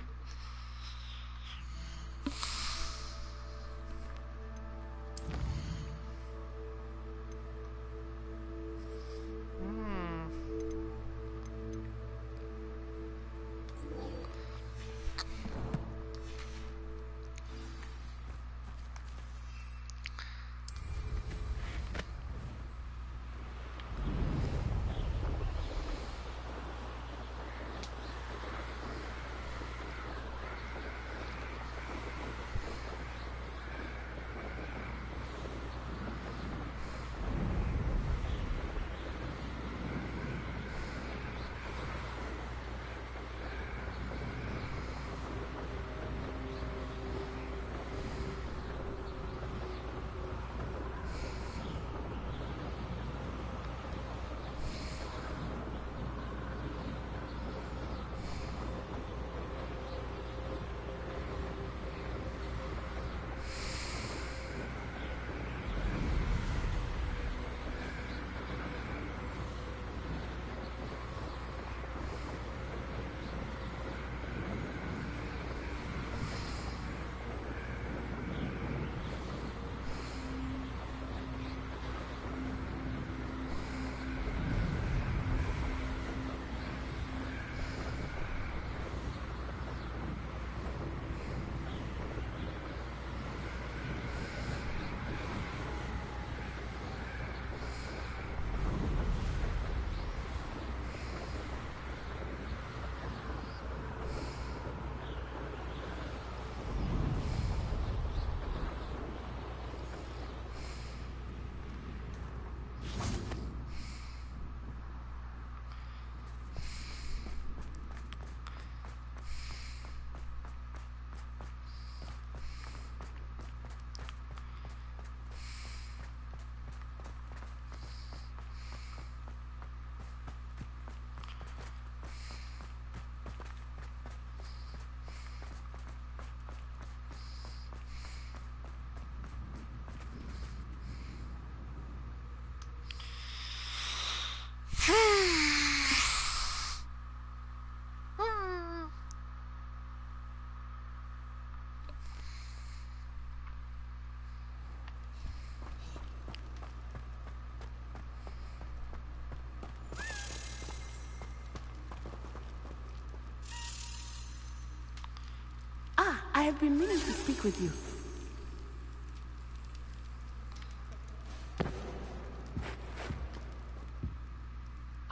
I have been meaning to speak with you.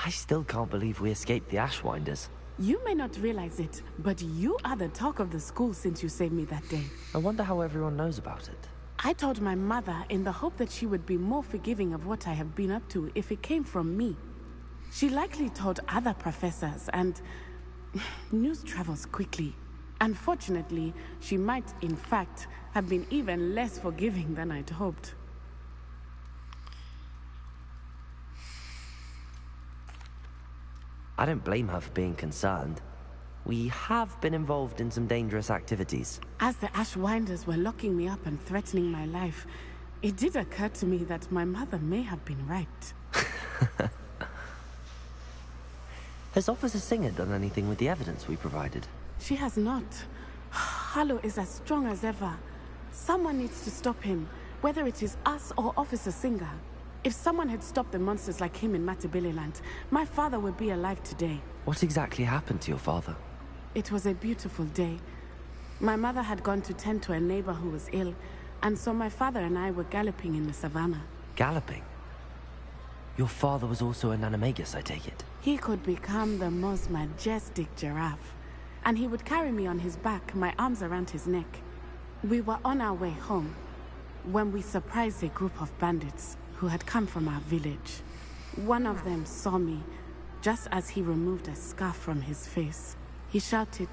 I still can't believe we escaped the Ashwinders. You may not realize it, but you are the talk of the school since you saved me that day. I wonder how everyone knows about it. I told my mother in the hope that she would be more forgiving of what I have been up to if it came from me. She likely told other professors, and news travels quickly. Unfortunately, she might, in fact, have been even less forgiving than I'd hoped. I don't blame her for being concerned. We have been involved in some dangerous activities. As the Ashwinders were locking me up and threatening my life, it did occur to me that my mother may have been right. Has Officer Singer done anything with the evidence we provided? She has not. Harlow is as strong as ever. Someone needs to stop him, whether it is us or Officer Singer. If someone had stopped the monsters like him in Matabeleland, my father would be alive today. What exactly happened to your father? It was a beautiful day. My mother had gone to tend to a neighbor who was ill, and so my father and I were galloping in the savannah. Galloping? Your father was also an animagus, I take it? He could become the most majestic giraffe, and he would carry me on his back, my arms around his neck. We were on our way home when we surprised a group of bandits who had come from our village. One of them saw me just as he removed a scarf from his face. He shouted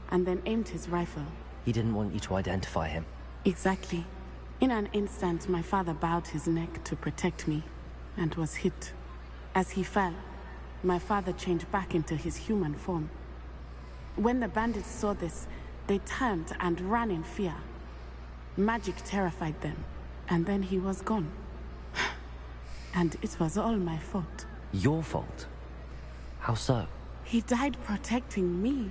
and then aimed his rifle. He didn't want you to identify him. Exactly. In an instant, my father bowed his neck to protect me and was hit. As he fell, my father changed back into his human form. When the bandits saw this, they turned and ran in fear. Magic terrified them, and then he was gone. And it was all my fault. Your fault? How so? He died protecting me.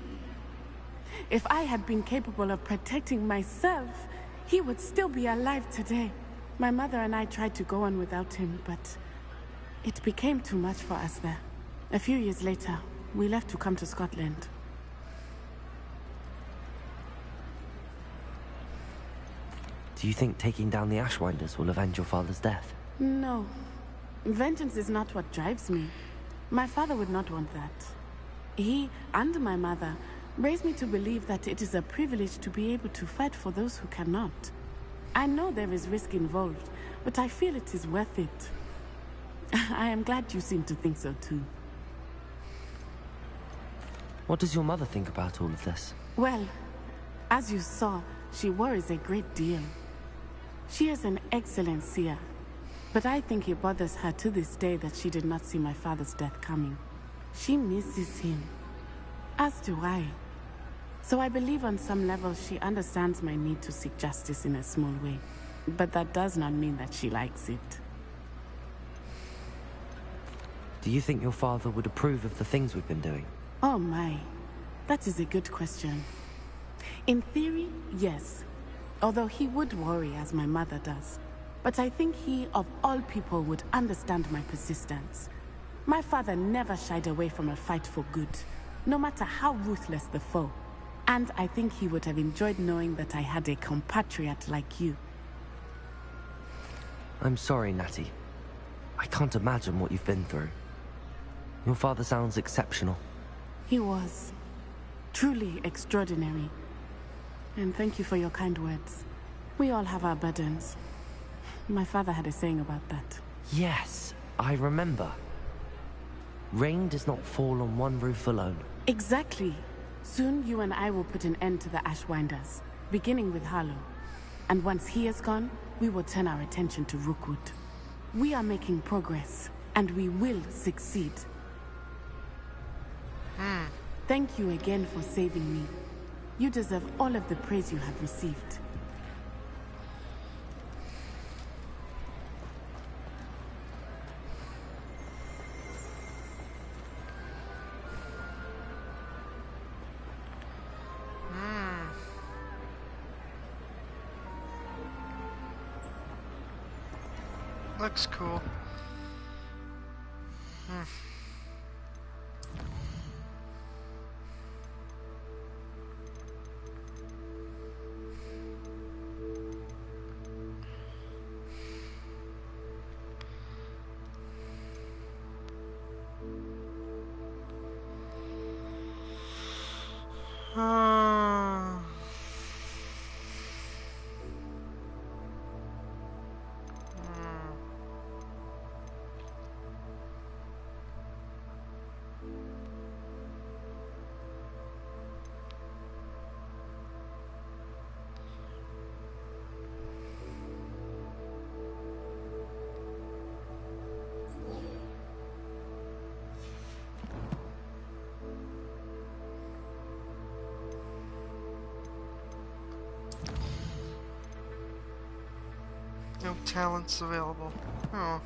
If I had been capable of protecting myself, he would still be alive today. My mother and I tried to go on without him, but it became too much for us there. A few years later, we left to come to Scotland. Do you think taking down the Ashwinders will avenge your father's death? No. Vengeance is not what drives me. My father would not want that. He and my mother raised me to believe that it is a privilege to be able to fight for those who cannot. I know there is risk involved, but I feel it is worth it. I am glad you seem to think so too. What does your mother think about all of this? Well, as you saw, she worries a great deal. She is an excellent seer, but I think it bothers her to this day that she did not see my father's death coming. She misses him, as do I. So I believe on some level she understands my need to seek justice in a small way. But that does not mean that she likes it. Do you think your father would approve of the things we've been doing? Oh my, that is a good question. In theory, yes. Although he would worry as my mother does. But I think he, of all people, would understand my persistence. My father never shied away from a fight for good, no matter how ruthless the foe. And I think he would have enjoyed knowing that I had a compatriot like you. I'm sorry, Natty. I can't imagine what you've been through. Your father sounds exceptional. He was. Truly extraordinary. And thank you for your kind words. We all have our burdens. My father had a saying about that. Yes, I remember. Rain does not fall on one roof alone. Exactly. Soon you and I will put an end to the Ashwinders, beginning with Harlow. And once he is gone, we will turn our attention to Rookwood. We are making progress, and we will succeed. Thank you again for saving me. You deserve all of the praise you have received. Looks cool. No talents available. Oh.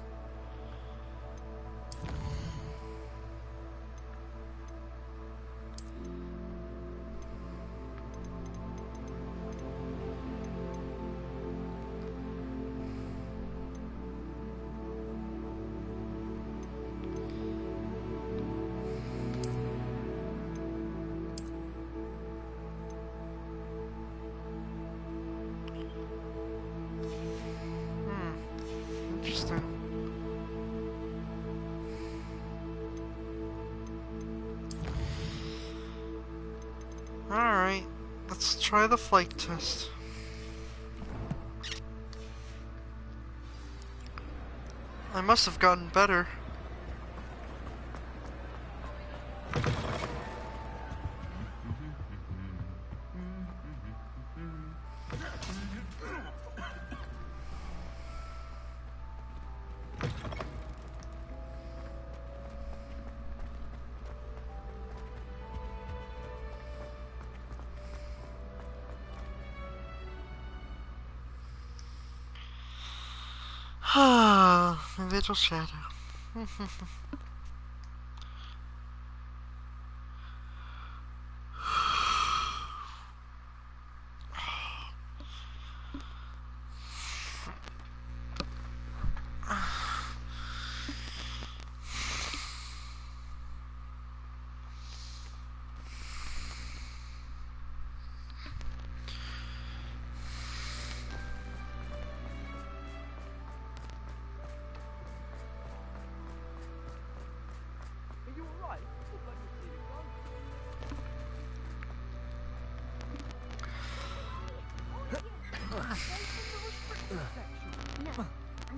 Interesting. Alright, let's try the flight test. I must have gotten better. Little shadow. No,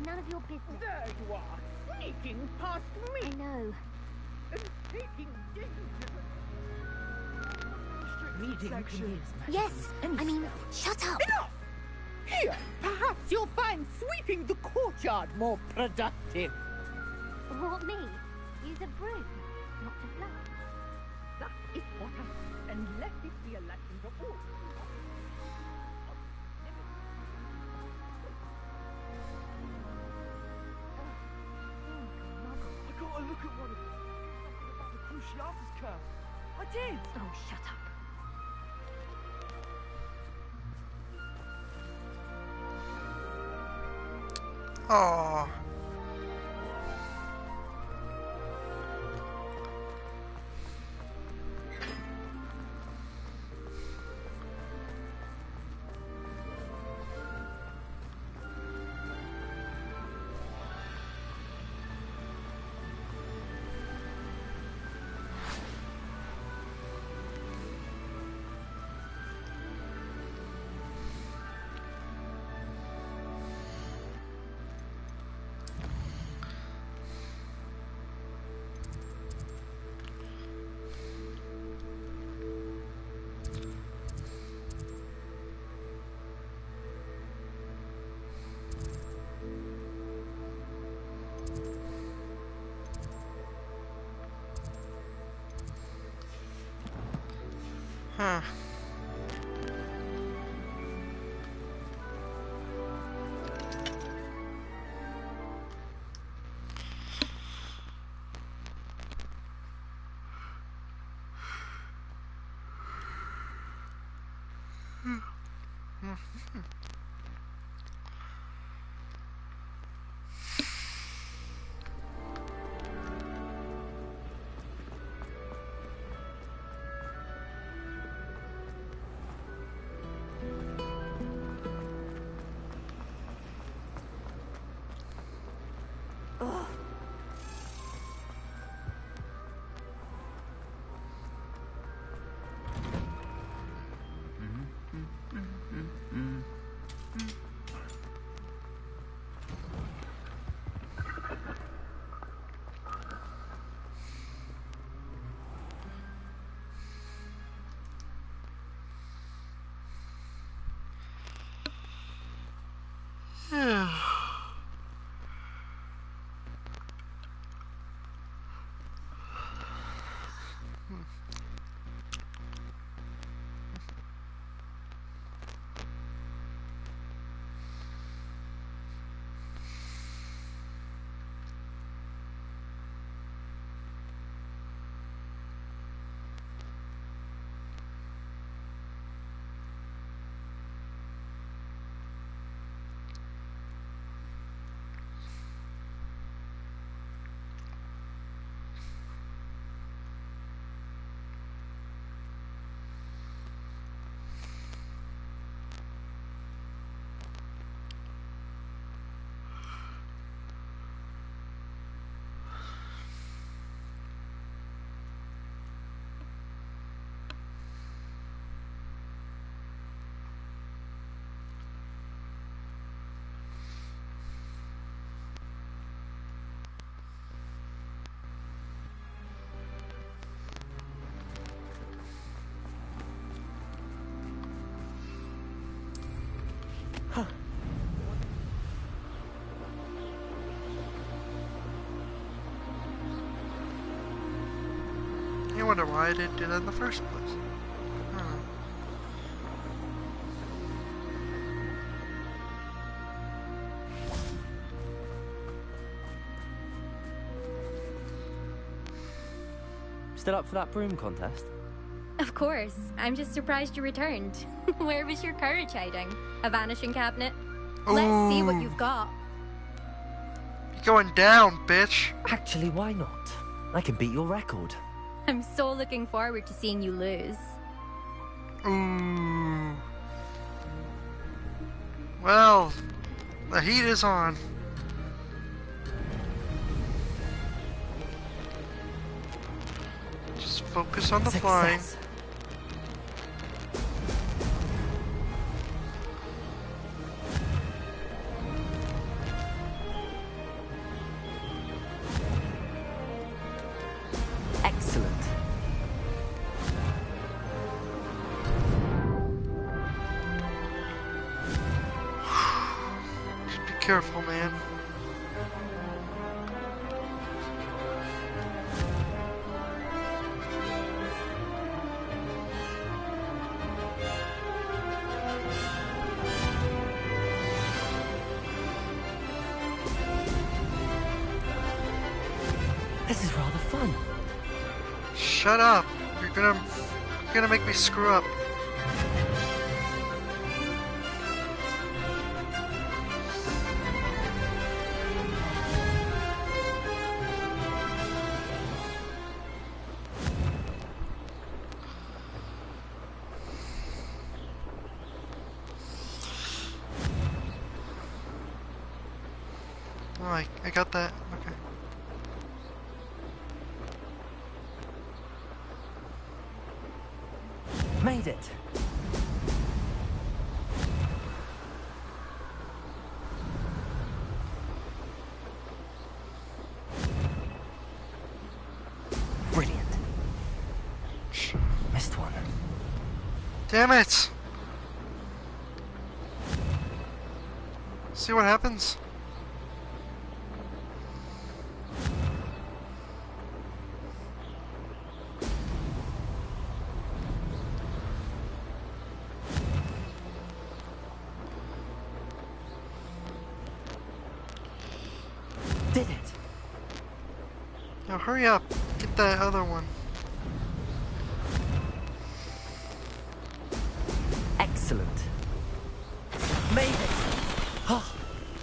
none of your business. There you are, sneaking past me. I know. And taking Reading Yes, I mean, shut up. Enough! Here, perhaps you'll find sweeping the courtyard more productive. What, me? Use a broom, not to fluff. That is what I... And let it be a lesson to all. I got a look at one of them. Something about the Cruciatus curse. I did! Oh, shut up. Aww. Huh. wonder why I didn't do that in the first place. Hmm. Still up for that broom contest? Of course. I'm just surprised you returned. Where was your courage hiding? A vanishing cabinet? Let's see what you've got. You're going down, bitch. Actually, why not? I can beat your record. I'm so looking forward to seeing you lose. Ooh. Well, the heat is on. Just focus on the flying. Excellent. Be careful, man. This is rather fun. Shut up. You're gonna make me screw up. Oh, I got that. Okay. Made it. Brilliant. Missed one. Damn it! See what happens? Did it. Now hurry up. Get that other one. Excellent. Made it. Oh,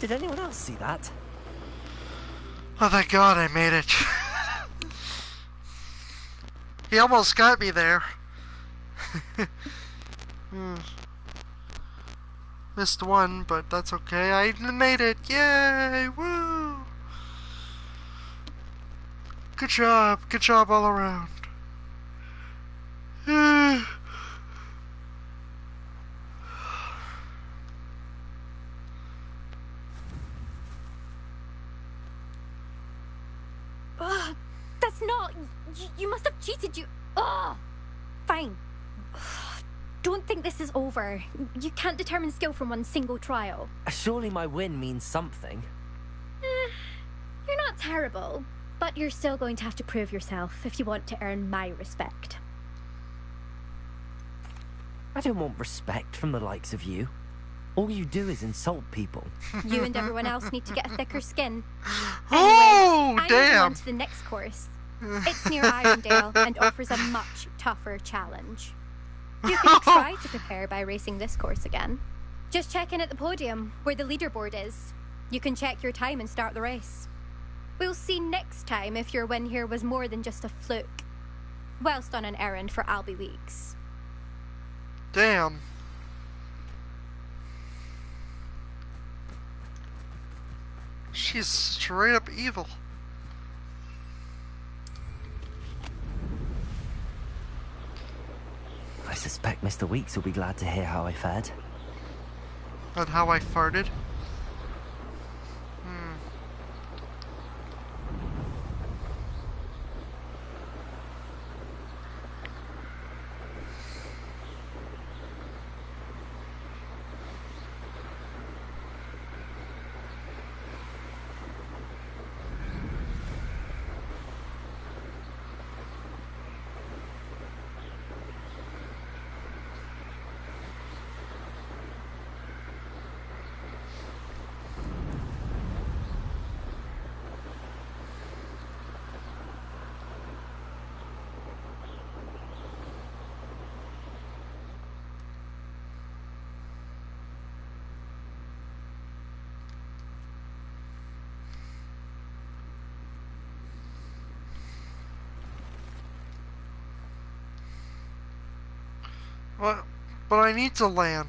did anyone else see that? Oh, thank God I made it. He almost got me there. Missed one, but that's okay. I made it. Yay! Woo! Good job. Good job all around. That's not... You must have cheated, you... Ugh! Fine. Don't think this is over. You can't determine skill from one single trial. Surely my win means something. You're not terrible, but you're still going to have to prove yourself if you want to earn my respect. I don't want respect from the likes of you. All you do is insult people. You and everyone else need to get a thicker skin. Anyway, Oh, I'm moving damn! on to the next course. It's near Irondale and offers a much tougher challenge. You can try to prepare by racing this course again. Just check in at the podium, where the leaderboard is. You can check your time and start the race. We'll see next time if your win here was more than just a fluke. Whilst on an errand for Albie Weeks. Damn. She's straight up evil. I suspect Mr. Weeks will be glad to hear how I fared. And how I farted. What? But I need to land.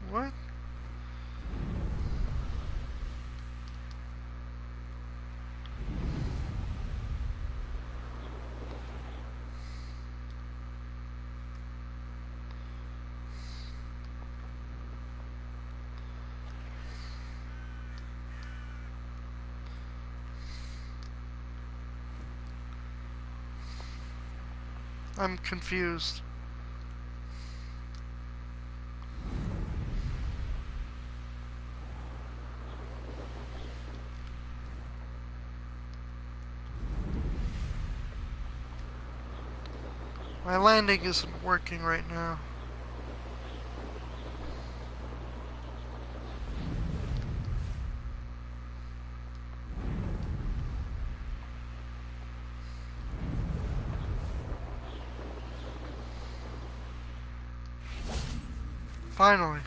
What? I'm confused. My landing isn't working right now. Finally.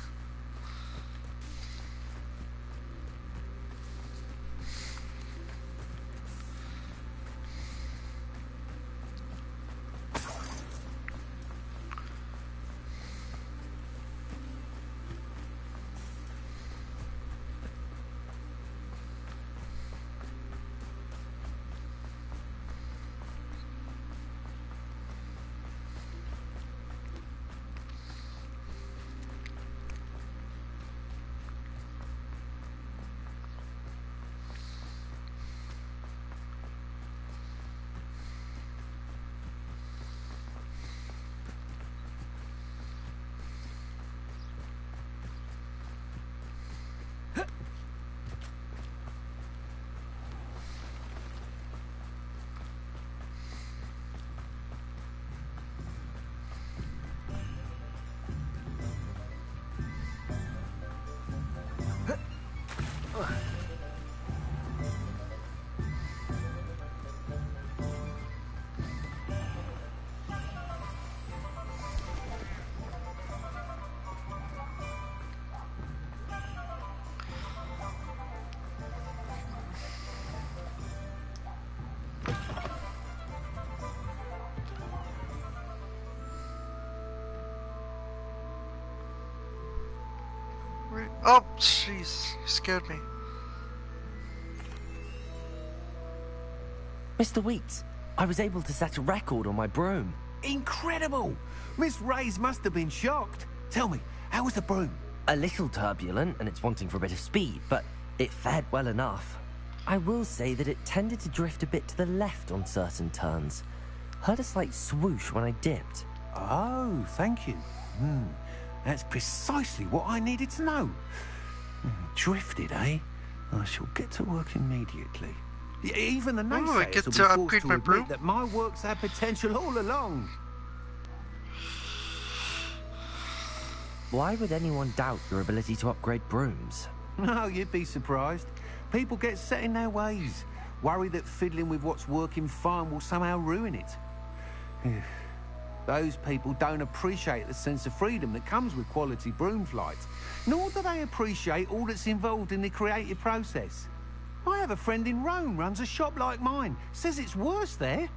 Oh, jeez, you scared me. Mr. Weeks, I was able to set a record on my broom. Incredible! Miss Reyes must have been shocked. Tell me, how was the broom? A little turbulent, and it's wanting for a bit of speed, but it fared well enough. I will say that it tended to drift a bit to the left on certain turns. Heard a slight swoosh when I dipped. Oh, thank you. That's precisely what I needed to know. Drifted, eh? I shall get to work immediately. Even the naysayers I get will to be upgrade forced to my admit broom? that my work's had potential all along. Why would anyone doubt your ability to upgrade brooms? No, you'd be surprised. People get set in their ways, worry that fiddling with what's working fine will somehow ruin it. Those people don't appreciate the sense of freedom that comes with quality broom flights, nor do they appreciate all that's involved in the creative process. I have a friend in Rome runs a shop like mine, says it's worse there.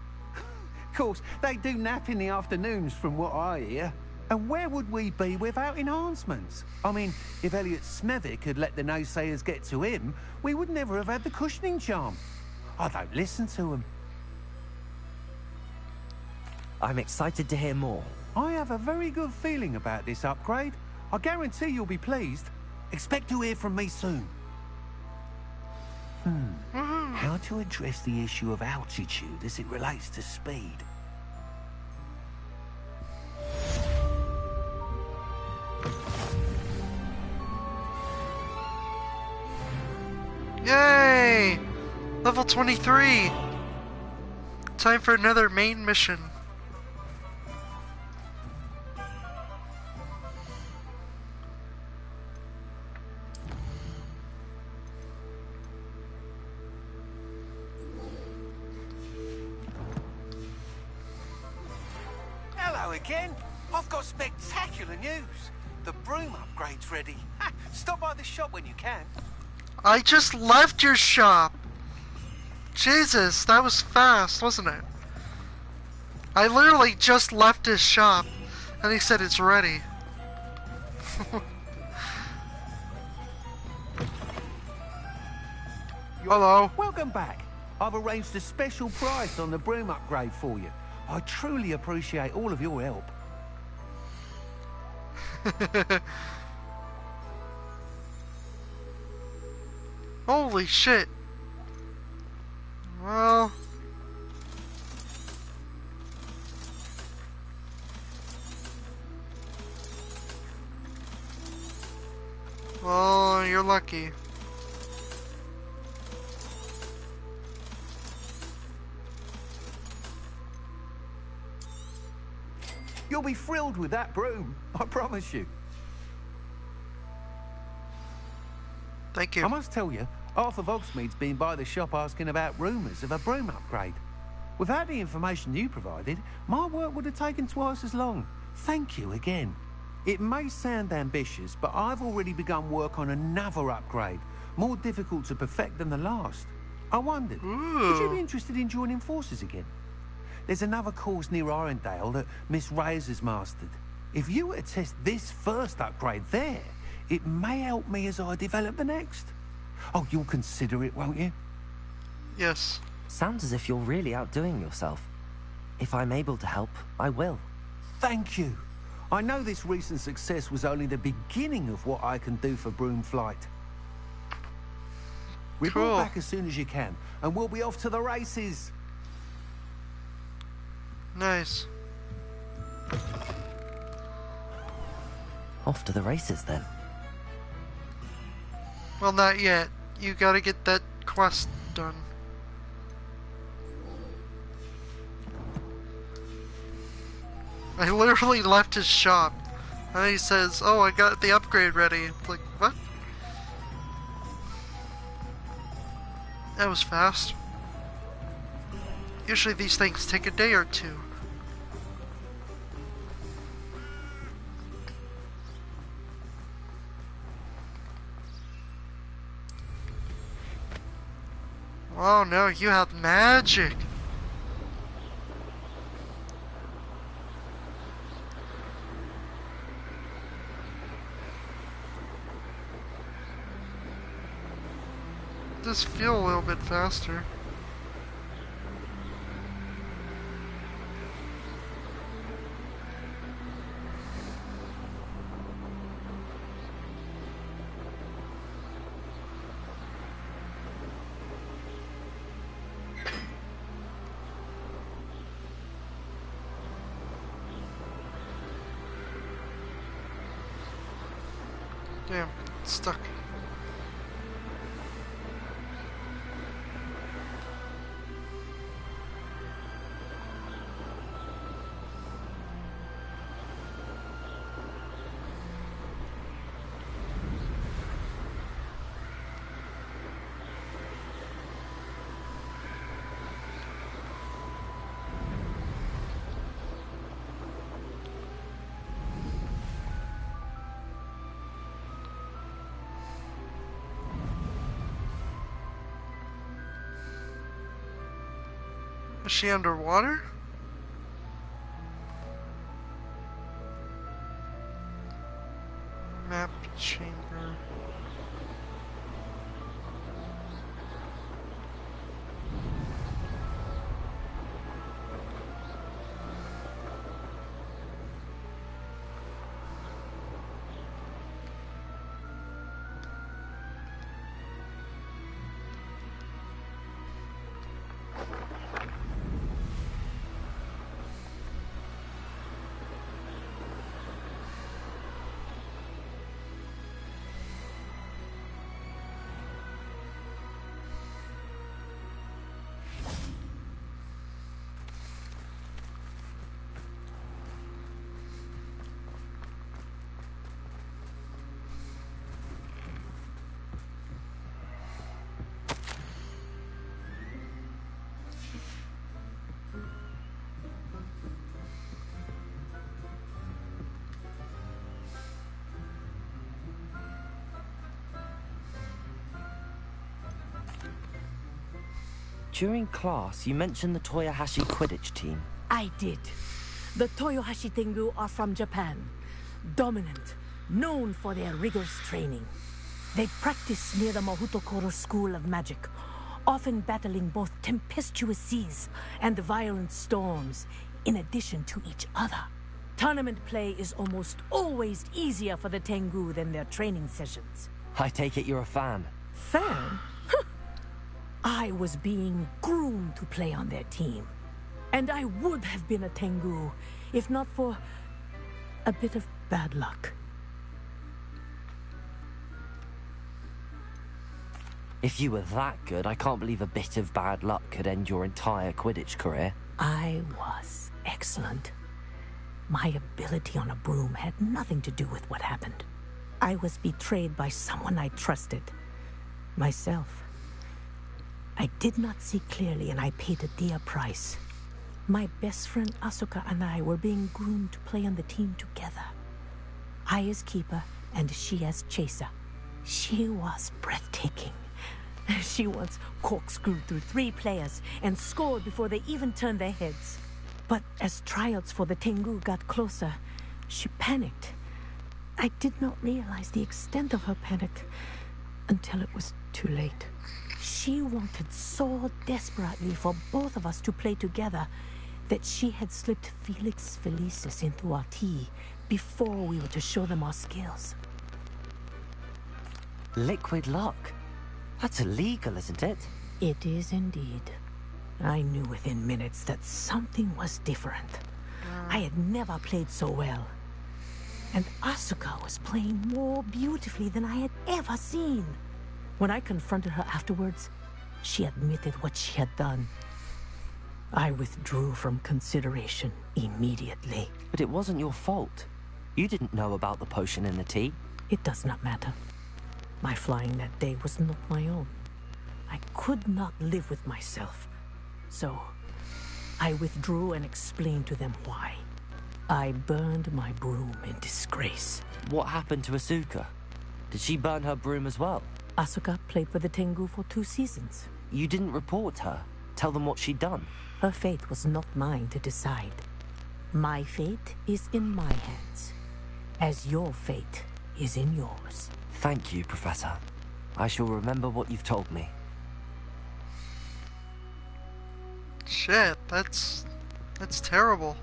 Of course, they do nap in the afternoons from what I hear. And where would we be without enhancements? I mean, if Elliot Smethwick had let the naysayers get to him, we would never have had the cushioning charm. I don't listen to them. I'm excited to hear more. I have a very good feeling about this upgrade. I guarantee you'll be pleased. Expect to hear from me soon. How to address the issue of altitude as it relates to speed? Yay! Level 23! Time for another main mission. again. I've got spectacular news. The broom upgrade's ready. Stop by the shop when you can. I just left your shop. Jesus, that was fast, wasn't it? I literally just left his shop, and he said it's ready. Hello. Welcome back. I've arranged a special price on the broom upgrade for you. I truly appreciate all of your help. Holy shit. Well... Well, you're lucky. You'll be thrilled with that broom, I promise you. Thank you. I must tell you, half of Hogsmeade's been by the shop asking about rumours of a broom upgrade. Without the information you provided, my work would have taken twice as long. Thank you again. It may sound ambitious, but I've already begun work on another upgrade, more difficult to perfect than the last. I wondered, would you be interested in joining forces again? There's another course near Arendelle that Miss Reyes has mastered. If you were to test this first upgrade there, it may help me as I develop the next. Oh, you'll consider it, won't you? Yes. Sounds as if you're really outdoing yourself. If I'm able to help, I will. Thank you. I know this recent success was only the beginning of what I can do for broom flight. Report back as soon as you can, and we'll be off to the races. Nice. Off to the races, then. Well, not yet. You gotta get that quest done. I literally left his shop. And he says, oh, I got the upgrade ready. It's like, what? That was fast. Usually these things take a day or two. Oh no, you have magic. Just feel a little bit faster. Damn, it's stuck. Is she underwater? Map chamber. During class, you mentioned the Toyohashi Quidditch team. I did. The Toyohashi Tengu are from Japan. Dominant, known for their rigorous training. They practice near the Mahutokoro School of Magic, often battling both tempestuous seas and violent storms, in addition to each other. Tournament play is almost always easier for the Tengu than their training sessions. I take it you're a fan. Fan? I was being groomed to play on their team. And I would have been a Tengu, if not for a bit of bad luck. If you were that good, I can't believe a bit of bad luck could end your entire Quidditch career. I was excellent. My ability on a broom had nothing to do with what happened. I was betrayed by someone I trusted. Myself. I did not see clearly, and I paid a dear price. My best friend Asuka and I were being groomed to play on the team together. I as keeper, and she as chaser. She was breathtaking. She once corkscrewed through 3 players and scored before they even turned their heads. But as tryouts for the Tengu got closer, she panicked. I did not realize the extent of her panic until it was too late. She wanted so desperately for both of us to play together that she had slipped Felix Felicis into our tea before we were to show them our skills. Liquid luck? That's illegal, isn't it? It is indeed. I knew within minutes that something was different. I had never played so well. And Asuka was playing more beautifully than I had ever seen. When I confronted her afterwards, she admitted what she had done. I withdrew from consideration immediately. But it wasn't your fault. You didn't know about the potion in the tea. It does not matter. My flying that day was not my own. I could not live with myself. So, I withdrew and explained to them why. I burned my broom in disgrace. What happened to Asuka? Did she burn her broom as well? Asuka played for the Tengu for 2 seasons. You didn't report her? Tell them what she'd done? Her fate was not mine to decide. My fate is in my hands, as your fate is in yours. Thank you, Professor. I shall remember what you've told me. Shit, that's terrible.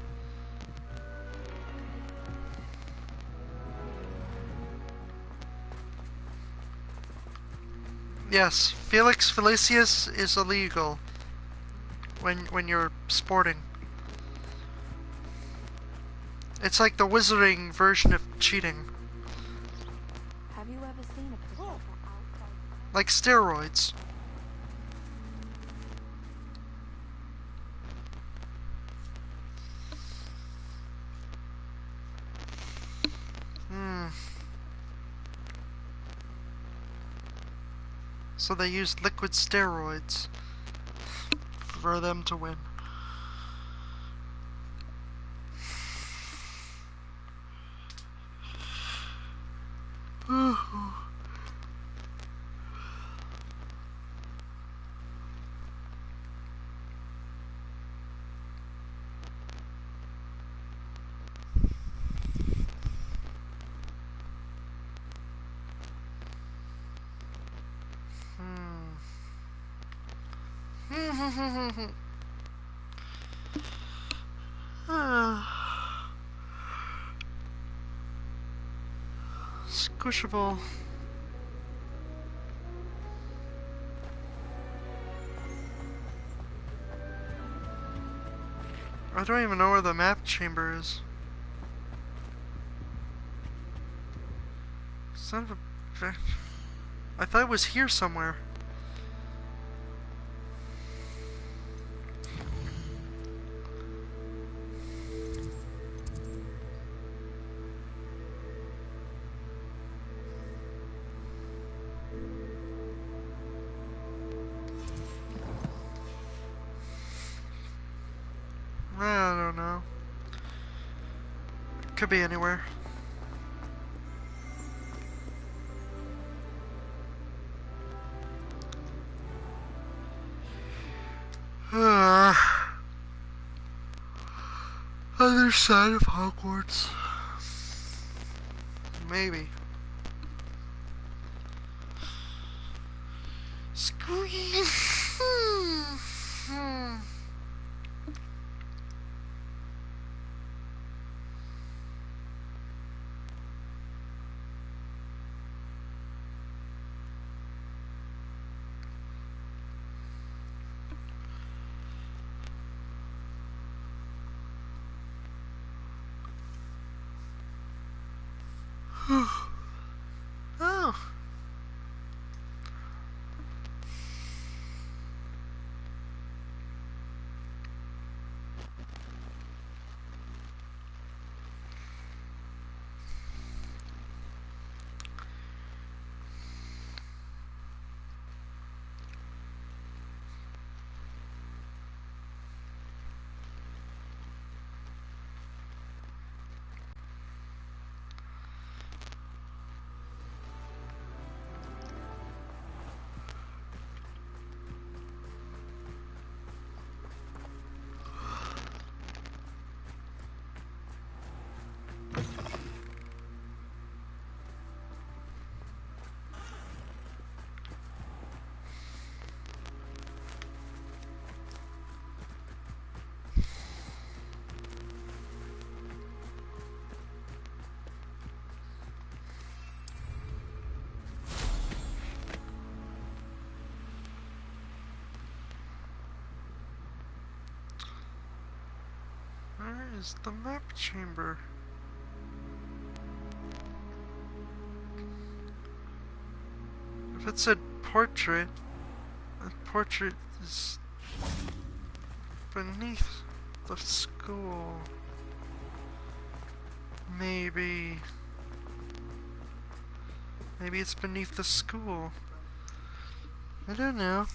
Yes, Felix Felicius is illegal when you're sporting. It's like the wizarding version of cheating. Have you ever seen a professor outside? Like steroids. So they used liquid steroids for them to win. Squishable. I don't even know where the map chamber is. Son of a... I thought it was here somewhere. I don't know. Could be anywhere. Other side of Hogwarts. Maybe. Scream. Oh. Where is the map chamber? If it said portrait, the portrait is beneath the school. Maybe it's beneath the school. I don't know.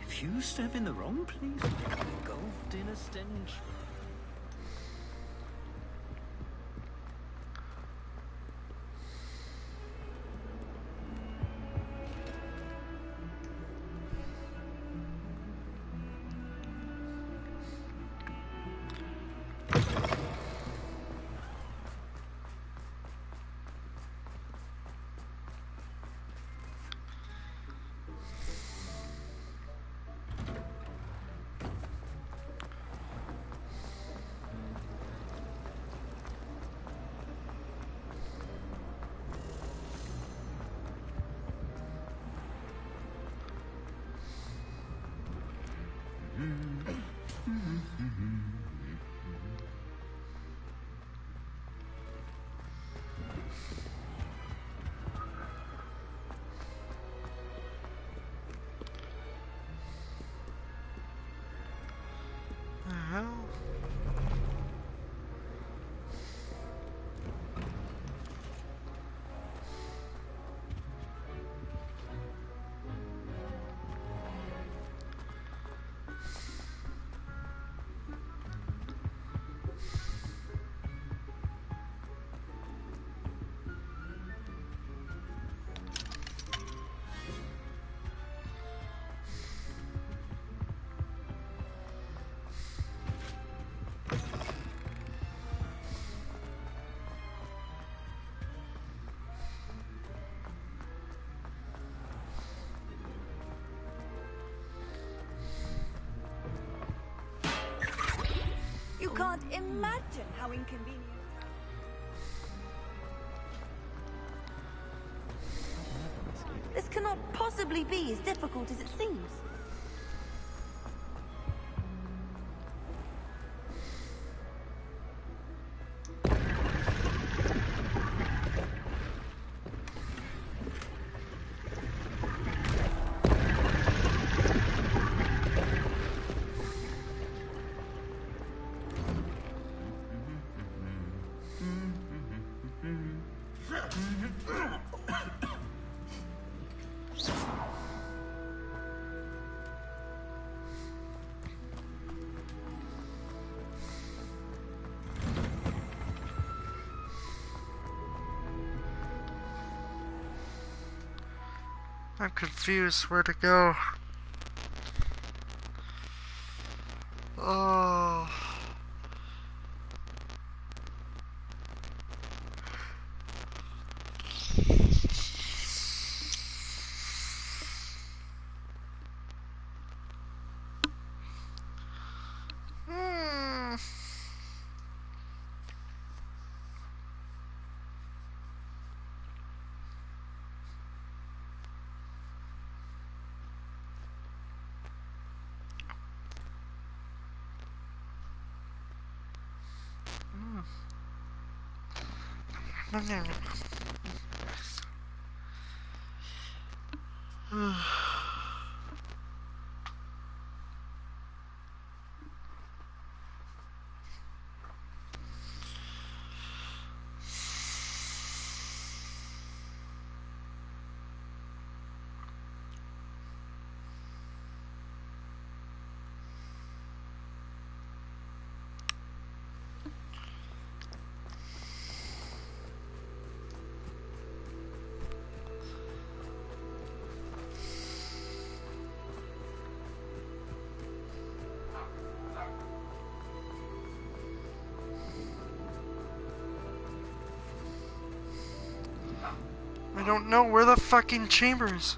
If you step in the wrong place, you'll become engulfed in a stench. You can't imagine how inconvenient. This cannot possibly be as difficult as it seems. I'm confused where to go. Oh. Hmm. I don't know where the fucking chamber is.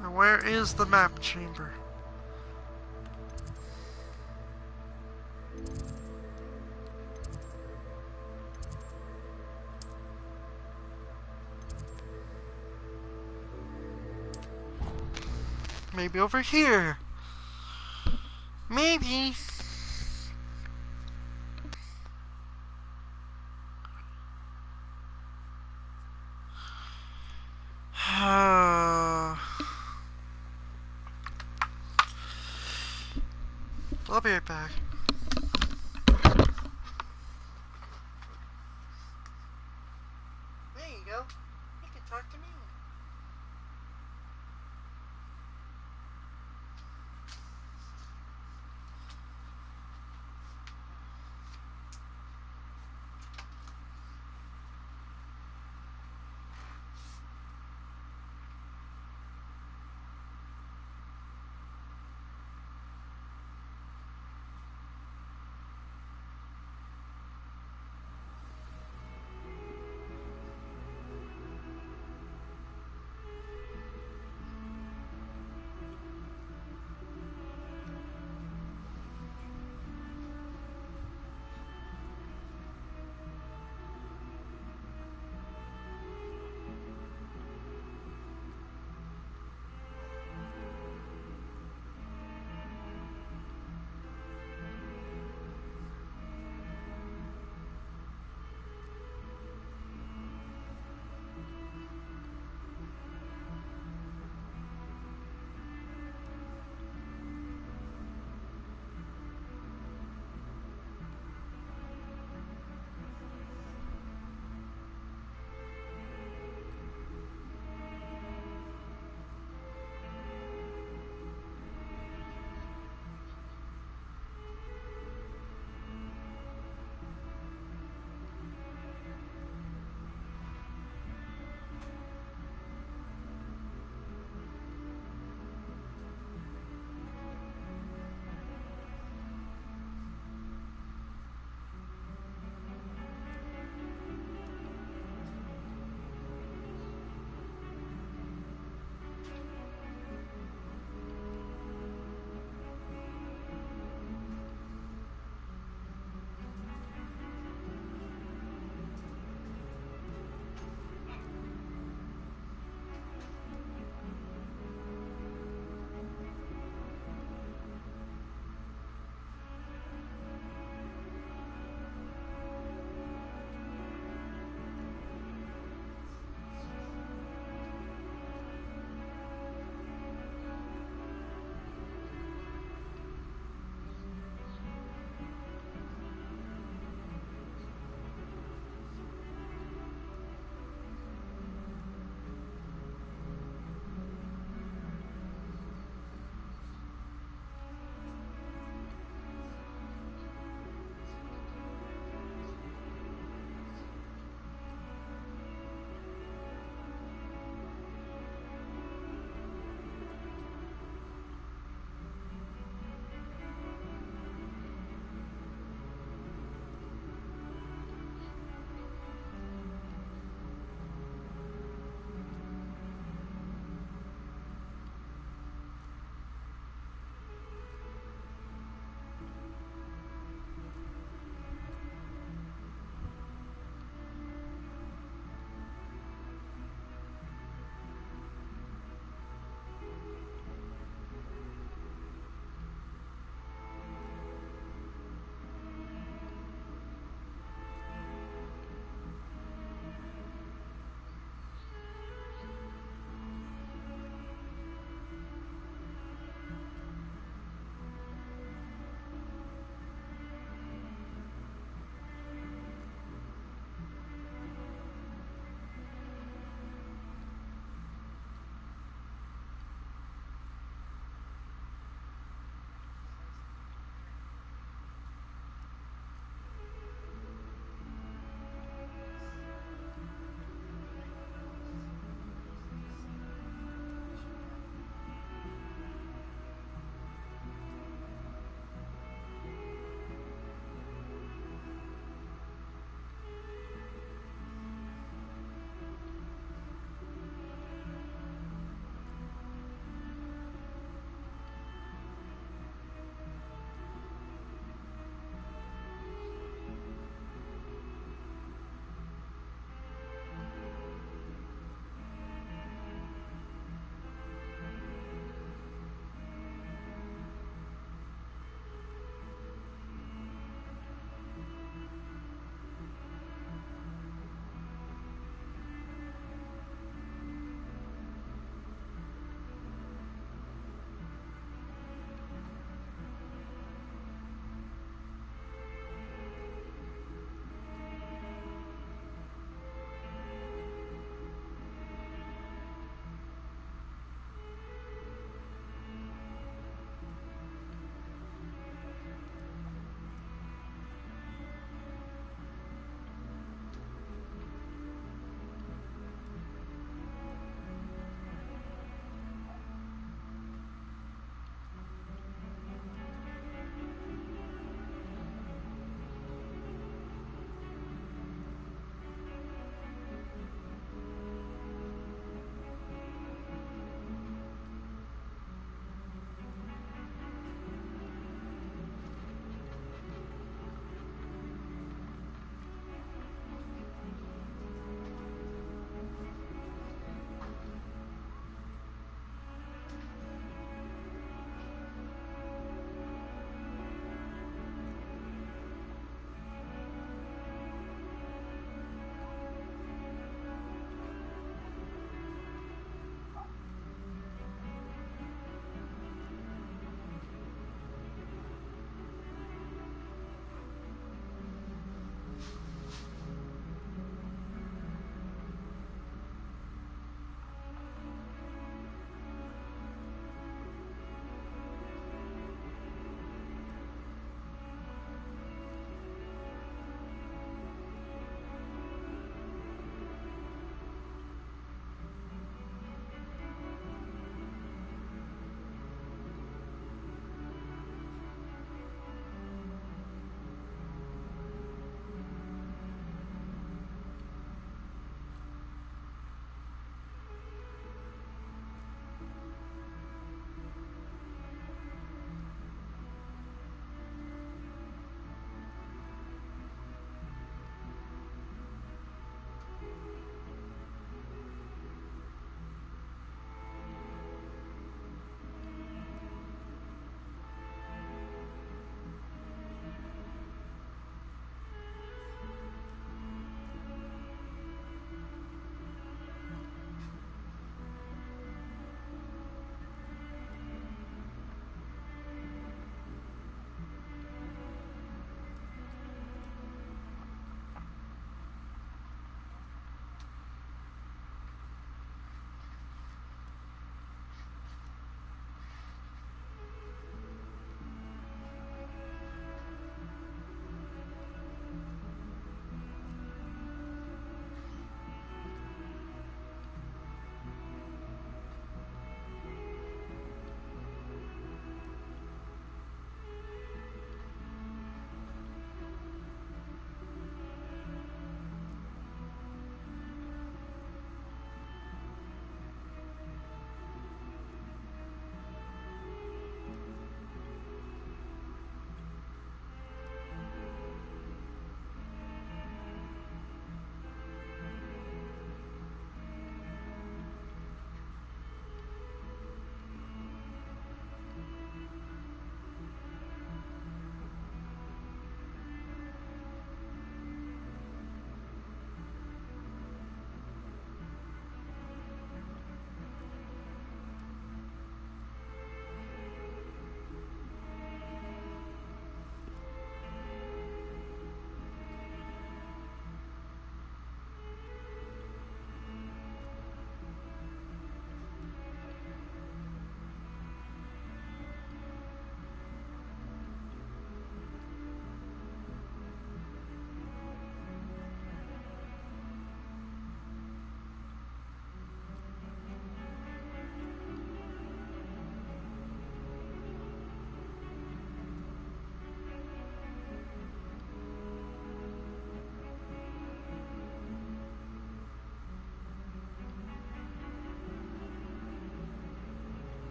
Now, where is the map chamber? Maybe over here. Maybe. I'll be right back. There you go. You can talk to me.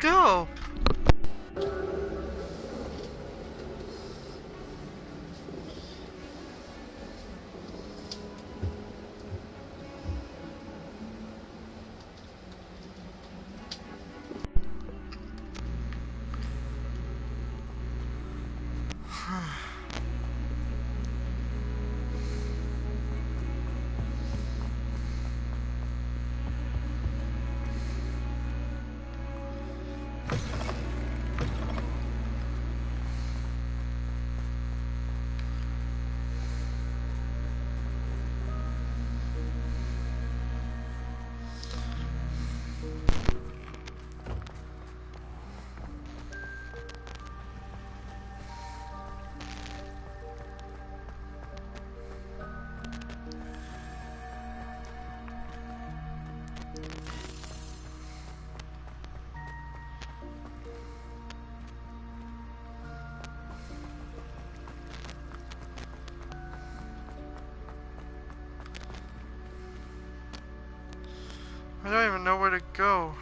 go? I don't even know where to go.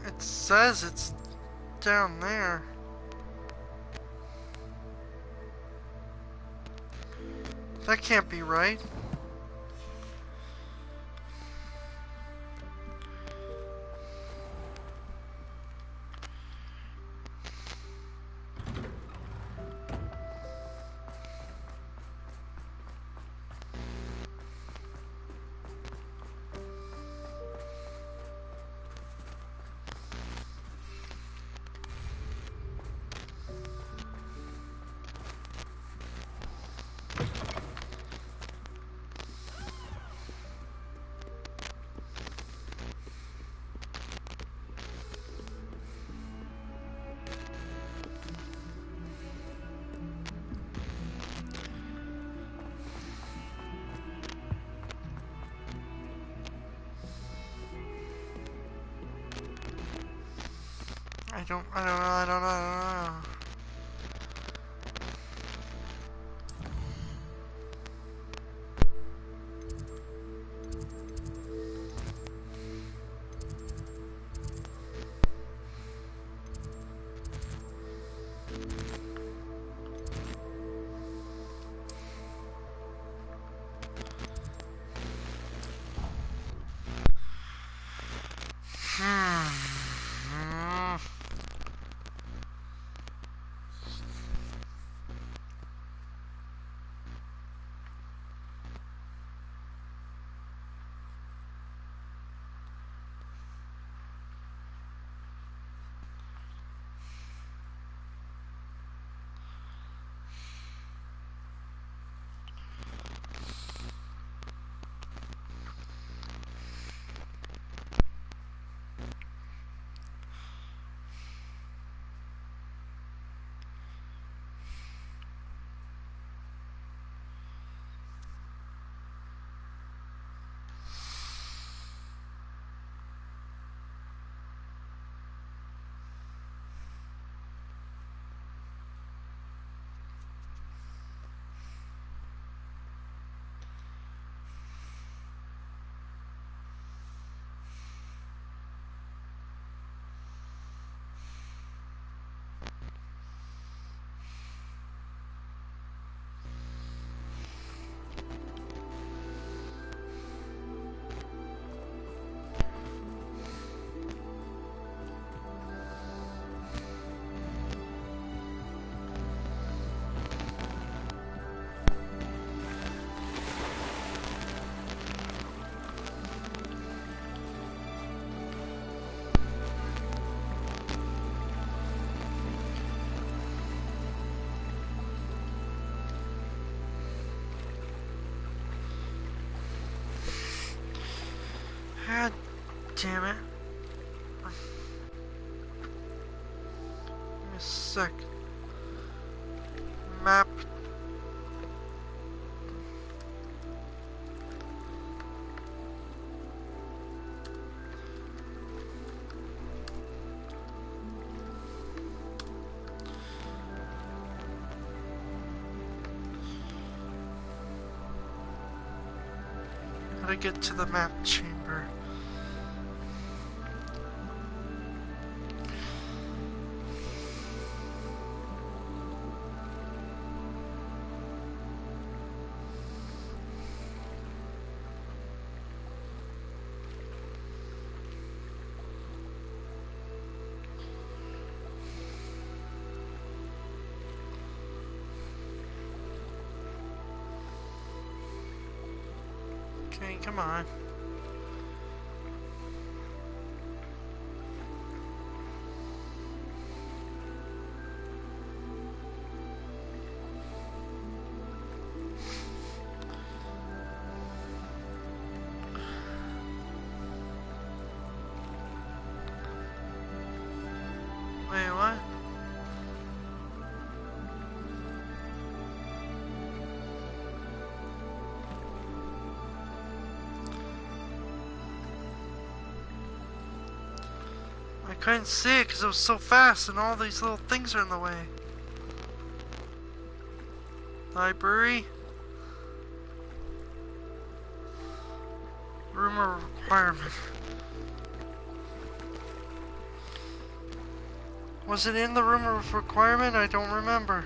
It says it's down there. That can't be right. I don't know. God damn it. Give me a sec. map. How to get to the map chamber? Okay, come on. Wait, what? I couldn't see it because it was so fast and all these little things are in the way. Library. Room of requirement. Was it in the room of requirement? I don't remember.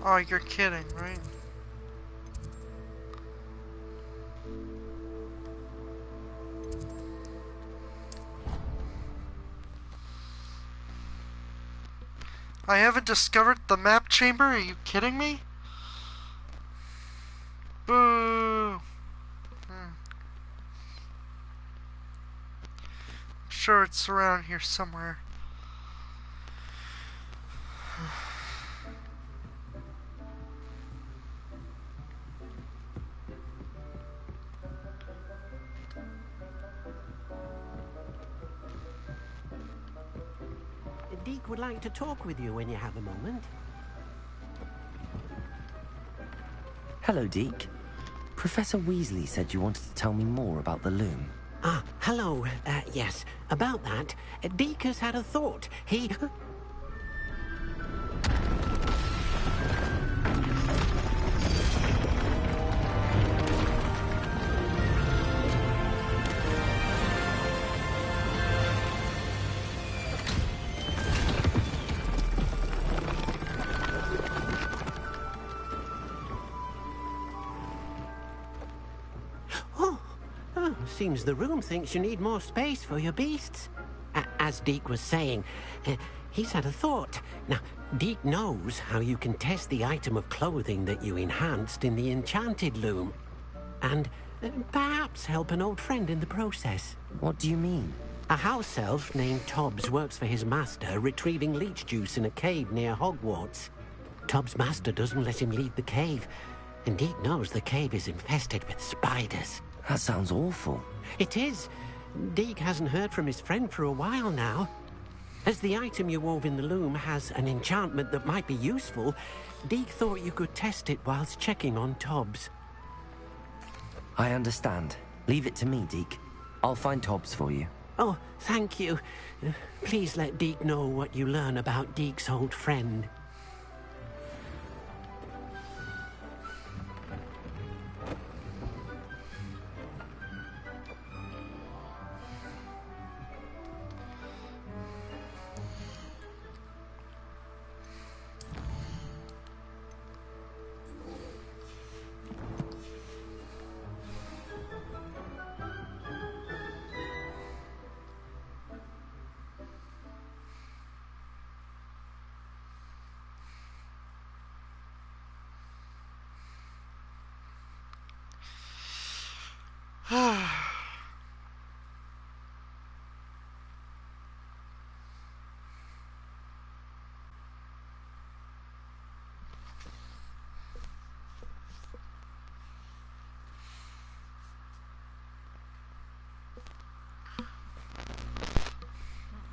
Oh, you're kidding, right? I haven't discovered the map chamber? Are you kidding me? Boo! I'm sure it's around here somewhere. Deke would like to talk with you when you have a moment. Hello, Deke. Professor Weasley said you wanted to tell me more about the loom. Ah, hello. Yes, about that. Deke has had a thought. He... Seems the room thinks you need more space for your beasts. As Deke was saying, he's had a thought. Now, Deke knows how you can test the item of clothing that you enhanced in the enchanted loom. And perhaps help an old friend in the process. What do you mean? A house elf named Tobbs works for his master, retrieving leech juice in a cave near Hogwarts. Tobbs' master doesn't let him leave the cave, and Deke knows the cave is infested with spiders. That sounds awful. It is. Deke hasn't heard from his friend for a while now. As the item you wove in the loom has an enchantment that might be useful, Deke thought you could test it whilst checking on Tobbs. I understand. Leave it to me, Deke. I'll find Tobbs for you. Oh, thank you. Please let Deke know what you learn about Deke's old friend.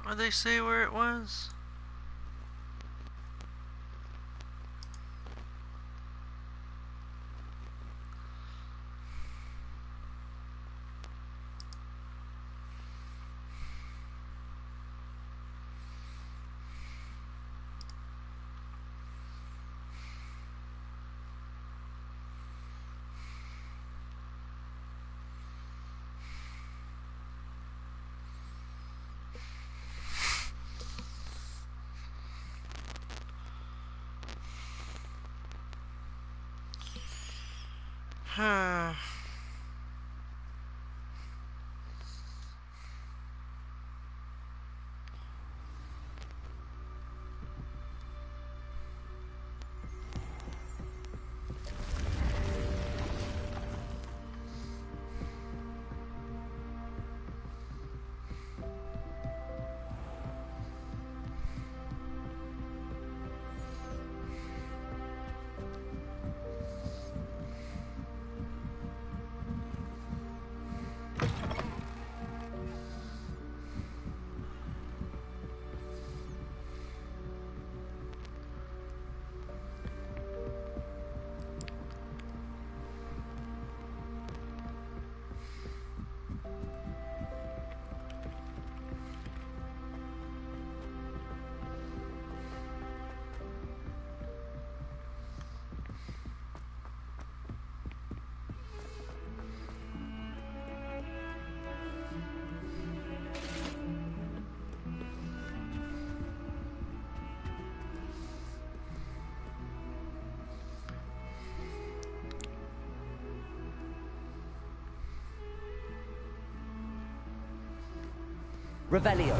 Or they say where it was? Revelio.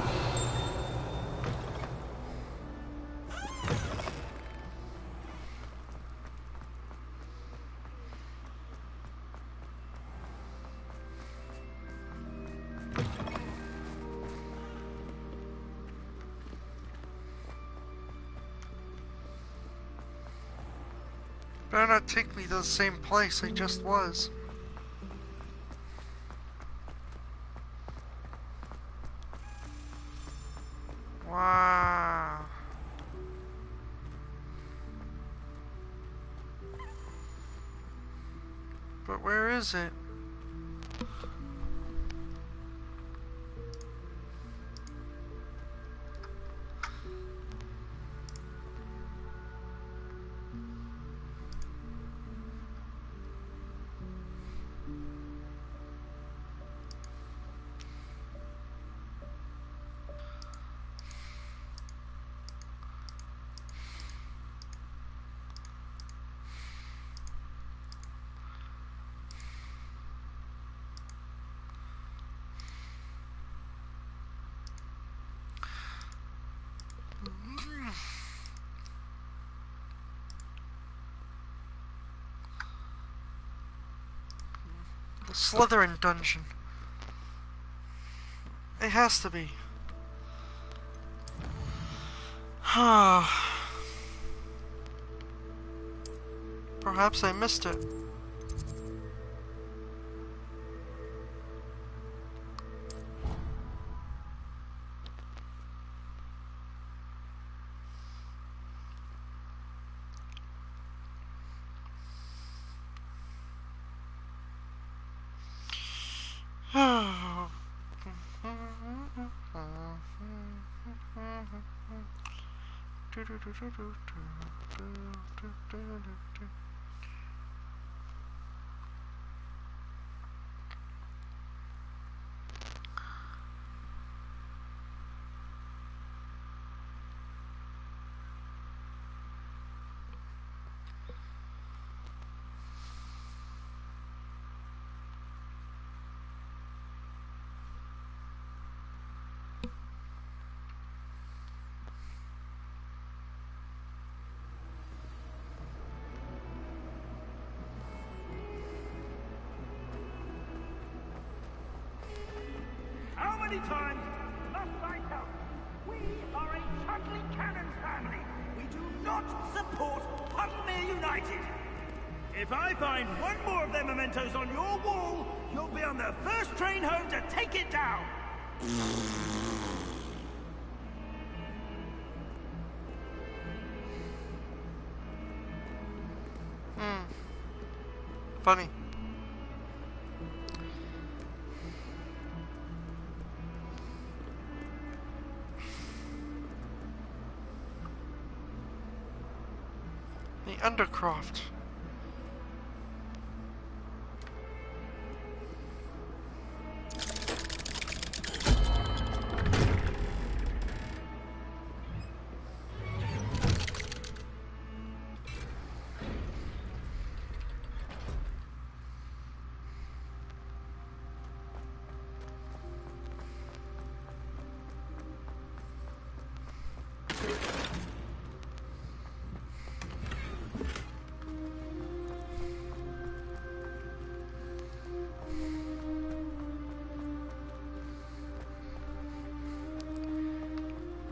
Better not take me to the same place I just was. Wow. But where is it? The Slytherin dungeon. It has to be. Perhaps I missed it. How many times must I tell you? We are a Chudley Cannon family. We do not support Puddlemere United. If I find one more of their mementos on your wall, you'll be on the first train home to take it down. funny. The Undercroft.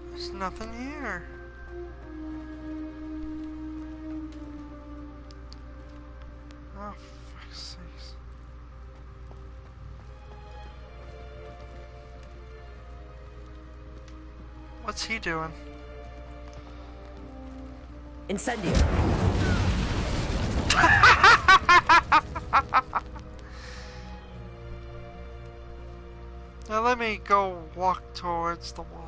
There's nothing here. Oh, fuck's sakes. What's he doing? Incendio. Now let me go walk towards the wall.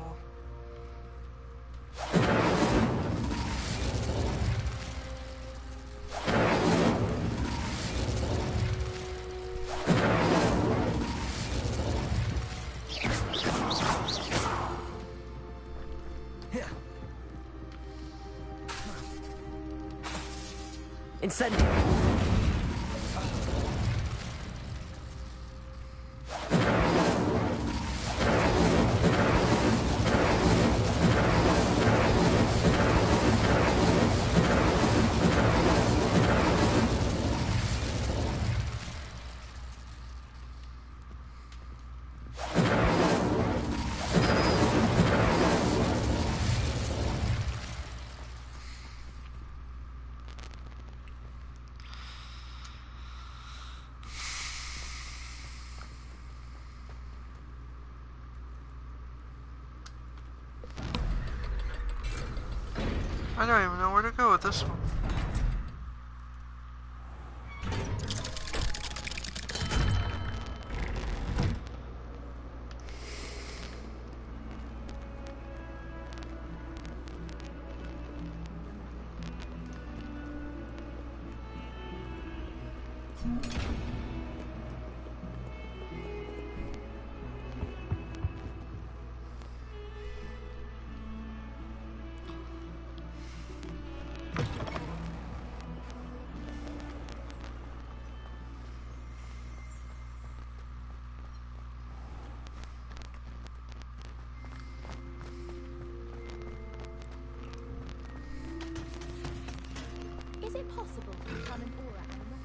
Incendio. I don't even know where to go with this one. Is it possible to become an aura animal?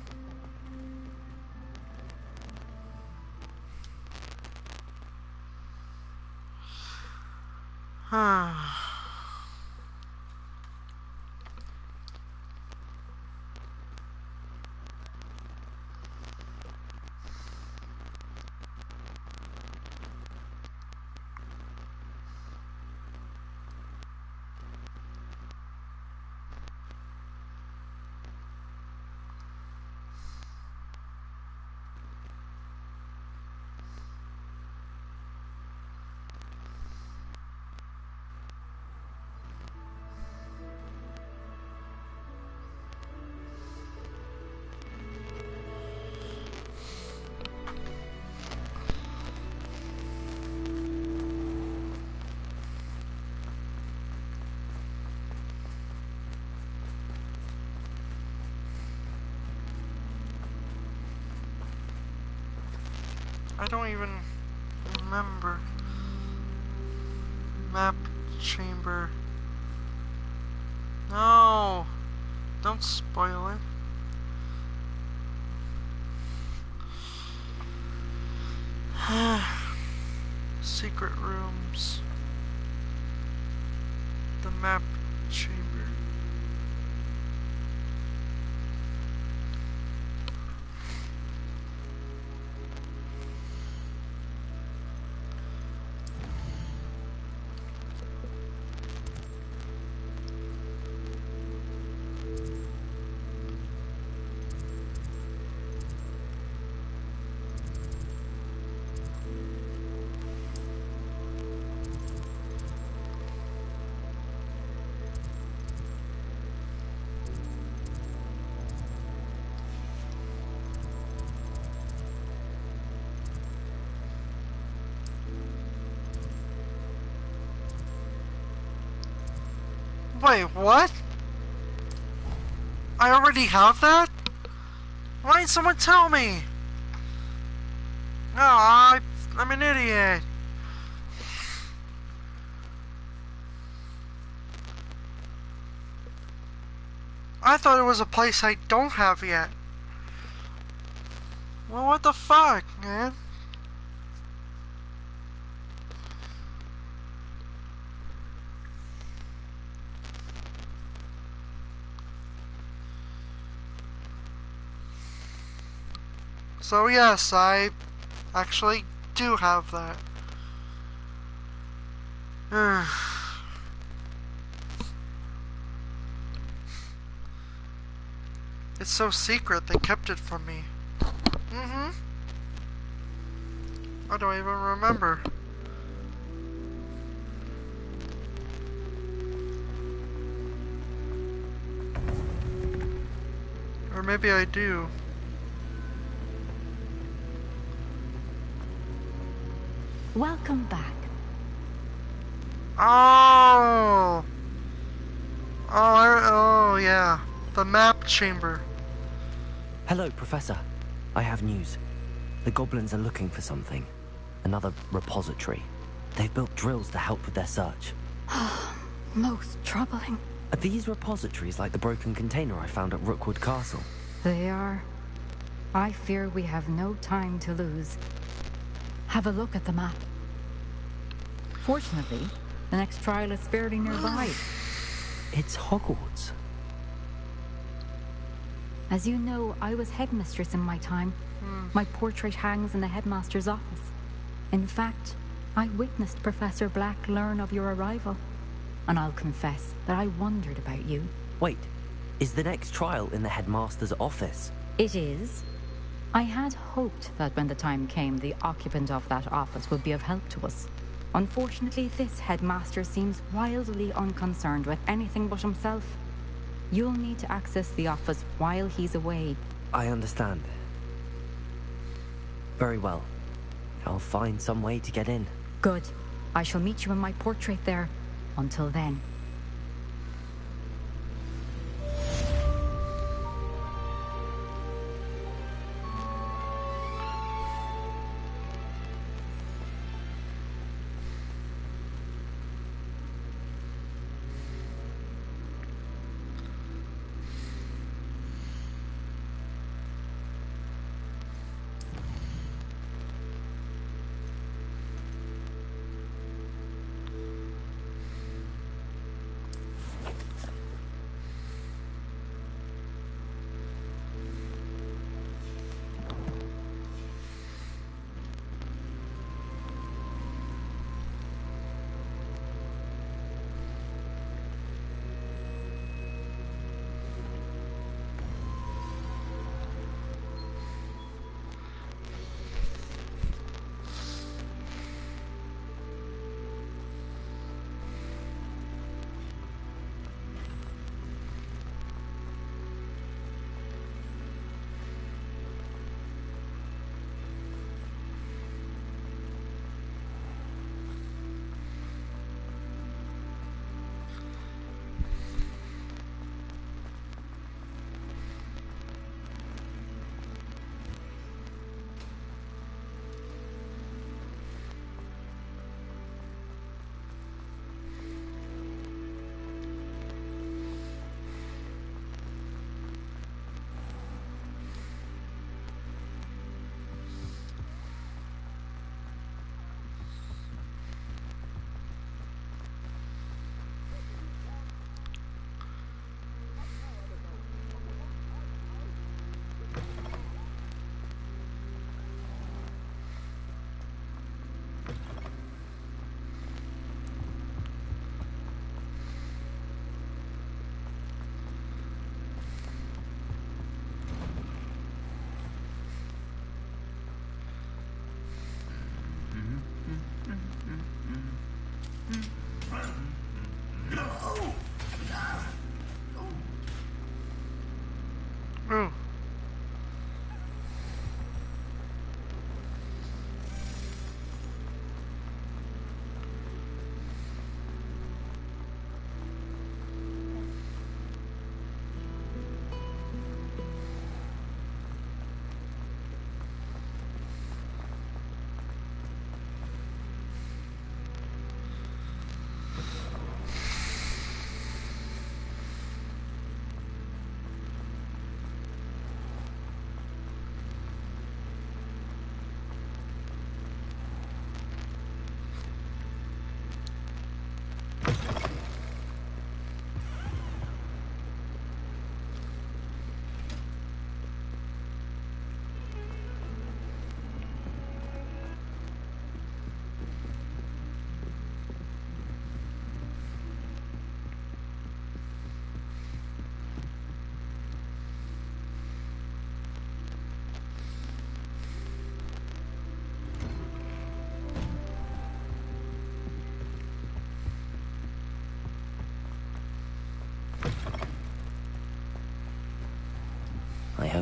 I don't even remember. Map chamber. No! Don't spoil it. Secret rooms. The map chamber. Wait, what? I already have that? Why didn't someone tell me? No, I'm an idiot. I thought it was a place I don't have yet. Well, what the fuck, man? So yes, I actually do have that. It's so secret they kept it from me. I don't even remember. Or maybe I do. Welcome back. Oh! Oh, yeah. The map chamber. Hello, Professor. I have news. The goblins are looking for something. Another repository. They've built drills to help with their search. Most troubling. Are these repositories like the broken container I found at Rookwood Castle? They are. I fear we have no time to lose. Have a look at the map. Fortunately, the next trial is fairly nearby. It's Hogwarts. As you know, I was headmistress in my time. My portrait hangs in the headmaster's office. In fact, I witnessed Professor Black learn of your arrival. And I'll confess that I wondered about you. Wait, is the next trial in the headmaster's office? It is. I had hoped that when the time came, the occupant of that office would be of help to us. Unfortunately, this headmaster seems wildly unconcerned with anything but himself. You'll need to access the office while he's away. I understand. Very well. I'll find some way to get in. Good. I shall meet you in my portrait there. Until then.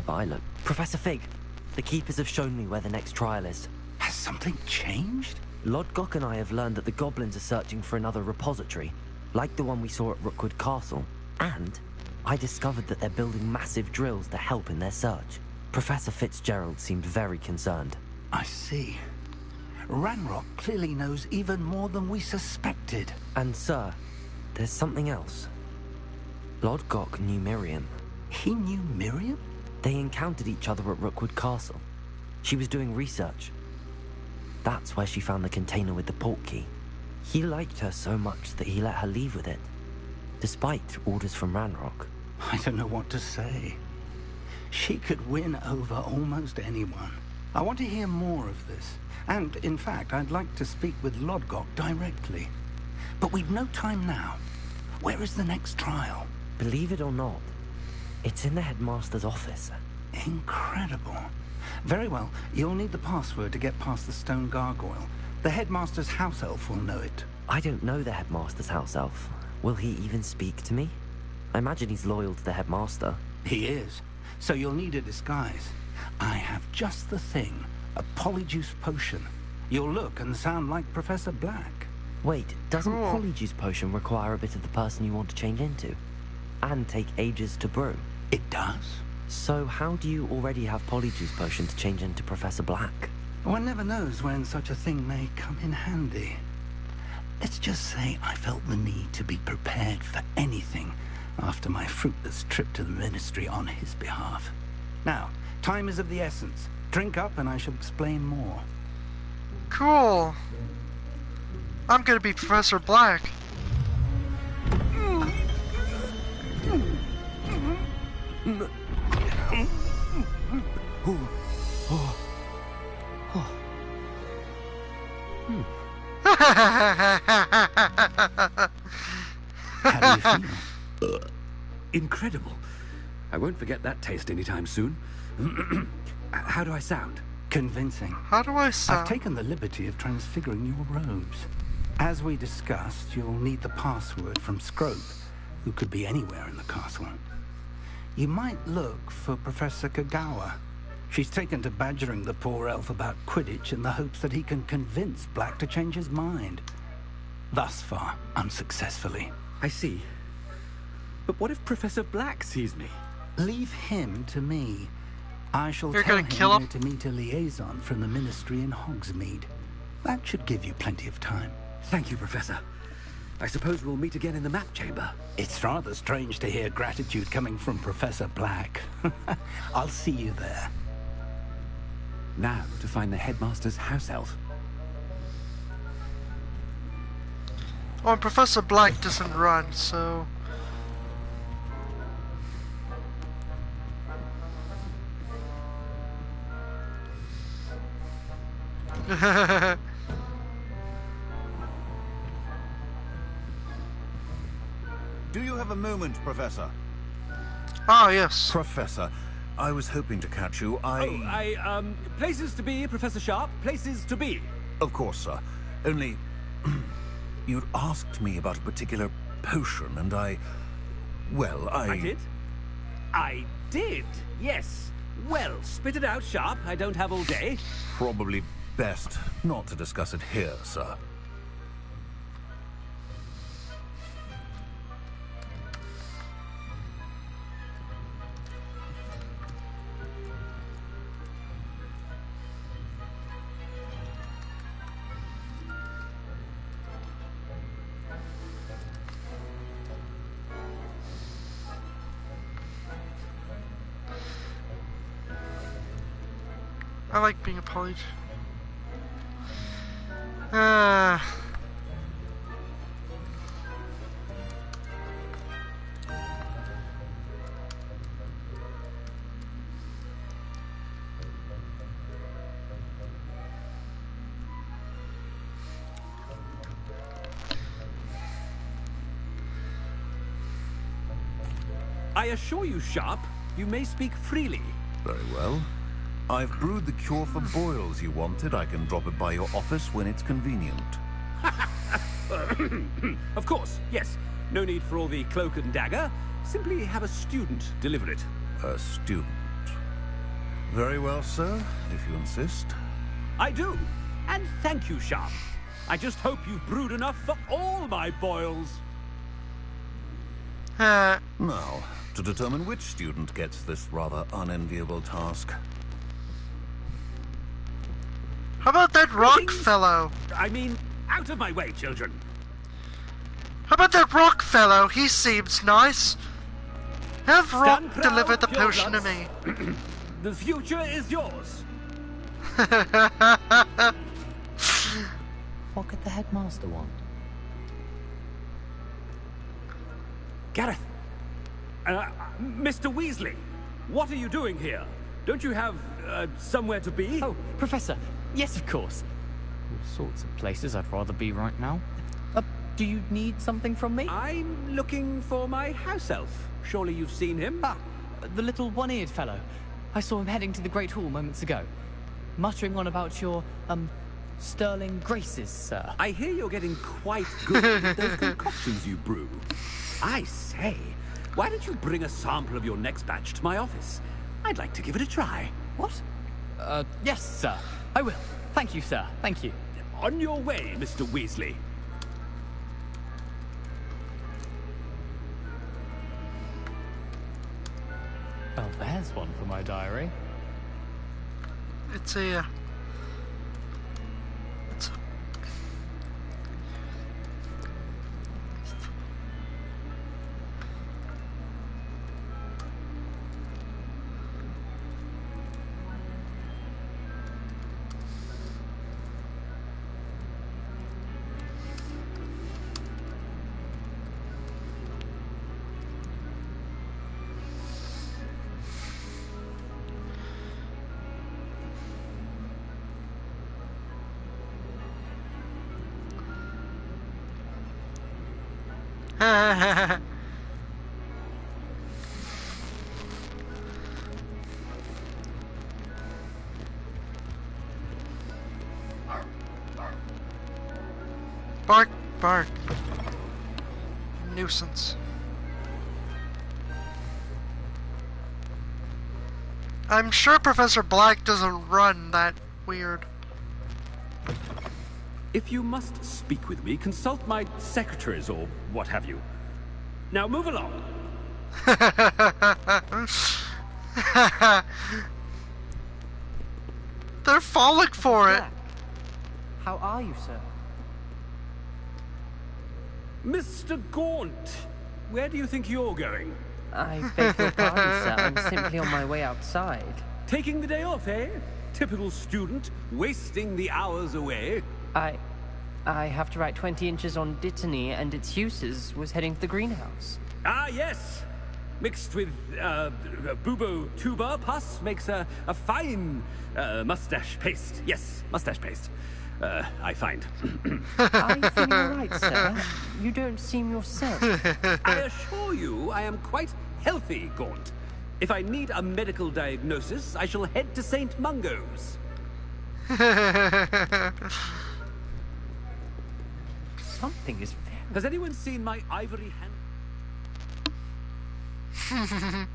but I look. Professor Fig, the Keepers have shown me where the next trial is. Has something changed? Lodgok and I have learned that the goblins are searching for another repository, like the one we saw at Rookwood Castle. And I discovered that they're building massive drills to help in their search. Professor Fitzgerald seemed very concerned. I see. Ranrock clearly knows even more than we suspected. And sir, there's something else. Lodgok knew Miriam. He knew Miriam? They encountered each other at Rookwood Castle. She was doing research. That's where she found the container with the port key. He liked her so much that he let her leave with it, despite orders from Ranrock. I don't know what to say. She could win over almost anyone. I want to hear more of this. And, in fact, I'd like to speak with Lodgok directly. But we've no time now. Where is the next trial? Believe it or not, it's in the headmaster's office. Incredible. Very well. You'll need the password to get past the stone gargoyle. The headmaster's house elf will know it. I don't know the headmaster's house elf. Will he even speak to me? I imagine he's loyal to the headmaster. He is. So you'll need a disguise. I have just the thing. A polyjuice potion. You'll look and sound like Professor Black. Wait, doesn't polyjuice potion require a bit of the person you want to change into? And take ages to brew? It does. So how do you already have polyjuice potion to change into Professor Black? One never knows when such a thing may come in handy. Let's just say I felt the need to be prepared for anything after my fruitless trip to the Ministry on his behalf. Now, time is of the essence. Drink up and I shall explain more. Cool. I'm gonna be Professor Black. How do you feel? Incredible. I won't forget that taste anytime soon. How do I sound? Convincing. How do I sound? I've taken the liberty of transfiguring your robes. As we discussed, you'll need the password from Scrope, who could be anywhere in the castle. You might look for Professor Kagawa. She's taken to badgering the poor elf about Quidditch in the hopes that he can convince Black to change his mind. Thus far, unsuccessfully. I see. But what if Professor Black sees me? Leave him to me. I shall You're tell gonna him kill him? where to meet a liaison from the Ministry in Hogsmeade. That should give you plenty of time. Thank you, Professor. I suppose we'll meet again in the map chamber. It's rather strange to hear gratitude coming from Professor Black. I'll see you there. Now to find the headmaster's house elf. Oh, and Professor Black doesn't run, so... Do you have a moment, Professor? Ah, yes. Professor, I was hoping to catch you. Places to be, Professor Sharp. Places to be. Of course, sir. Only... you'd asked me about a particular potion, and well, I did? I did, yes. Well, spit it out, Sharp. I don't have all day. Probably best not to discuss it here, sir. I like being a poly. I assure you, Sharp, you may speak freely. Very well. I've brewed the cure for boils you wanted. I can drop it by your office when it's convenient. Of course, yes. No need for all the cloak and dagger. Simply have a student deliver it. A student? Very well, sir, if you insist. I do. And thank you, Sharp. I just hope you've brewed enough for all my boils. Now, to determine which student gets this rather unenviable task. How about that rock fellow? I mean, out of my way, children. How about that rock fellow? He seems nice. Have Rock Stand proud, deliver the pure potion to bloods. me. The future is yours. What could the headmaster want? Gareth. Mr. Weasley, what are you doing here? Don't you have somewhere to be? Oh, Professor. Yes, of course. All sorts of places I'd rather be right now. Do you need something from me? I'm looking for my house elf. Surely you've seen him? Ah, the little one-eared fellow. I saw him heading to the Great Hall moments ago, muttering on about your, sterling graces, sir. I hear you're getting quite good at those concoctions you brew. I say, why don't you bring a sample of your next batch to my office? I'd like to give it a try. What? Yes, sir. I will. Thank you, sir. Thank you. On your way, Mr. Weasley. Well, there's one for my diary. It's a... Bark, bark. Nuisance. I'm sure Professor Black doesn't run that weird. If you must speak with me, consult my secretaries or what have you. Now move along. They're falling for it. How are you, sir? Mr. Gaunt, where do you think you're going? I beg your pardon, sir. I'm simply on my way outside. Taking the day off, eh? Typical student, wasting the hours away. I have to write 20 inches on Dittany and its uses. Was heading to the greenhouse. Ah, yes. Mixed with bubo tuber pus makes a fine mustache paste. Yes, mustache paste. I find. Are you feeling all right, sir? You don't seem yourself. I assure you I am quite healthy, Gaunt. If I need a medical diagnosis, I shall head to St. Mungo's. Something is very... Has anyone seen my ivory hand?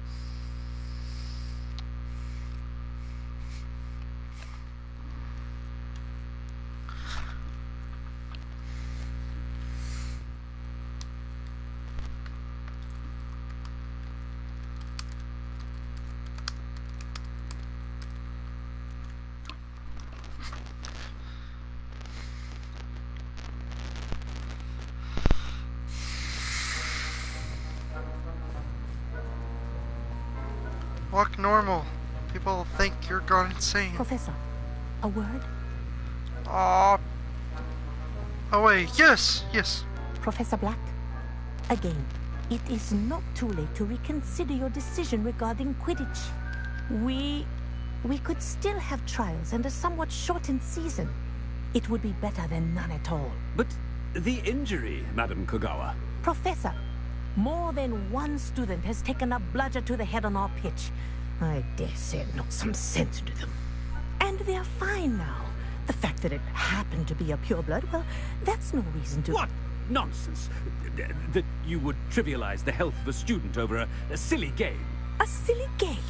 Walk normal. People think you're gone insane. Professor, a word? Oh wait, yes, yes. Professor Black, again, it is not too late to reconsider your decision regarding Quidditch. We could still have trials and a somewhat shortened season. It would be better than none at all. But the injury, Madam Kogawa. Professor, more than one student has taken a bludger to the head on our pitch. I dare say it knocked some sense into them. And they're fine now. The fact that it happened to be a pureblood, well, that's no reason to... What nonsense! That you would trivialize the health of a student over a silly game. A silly game?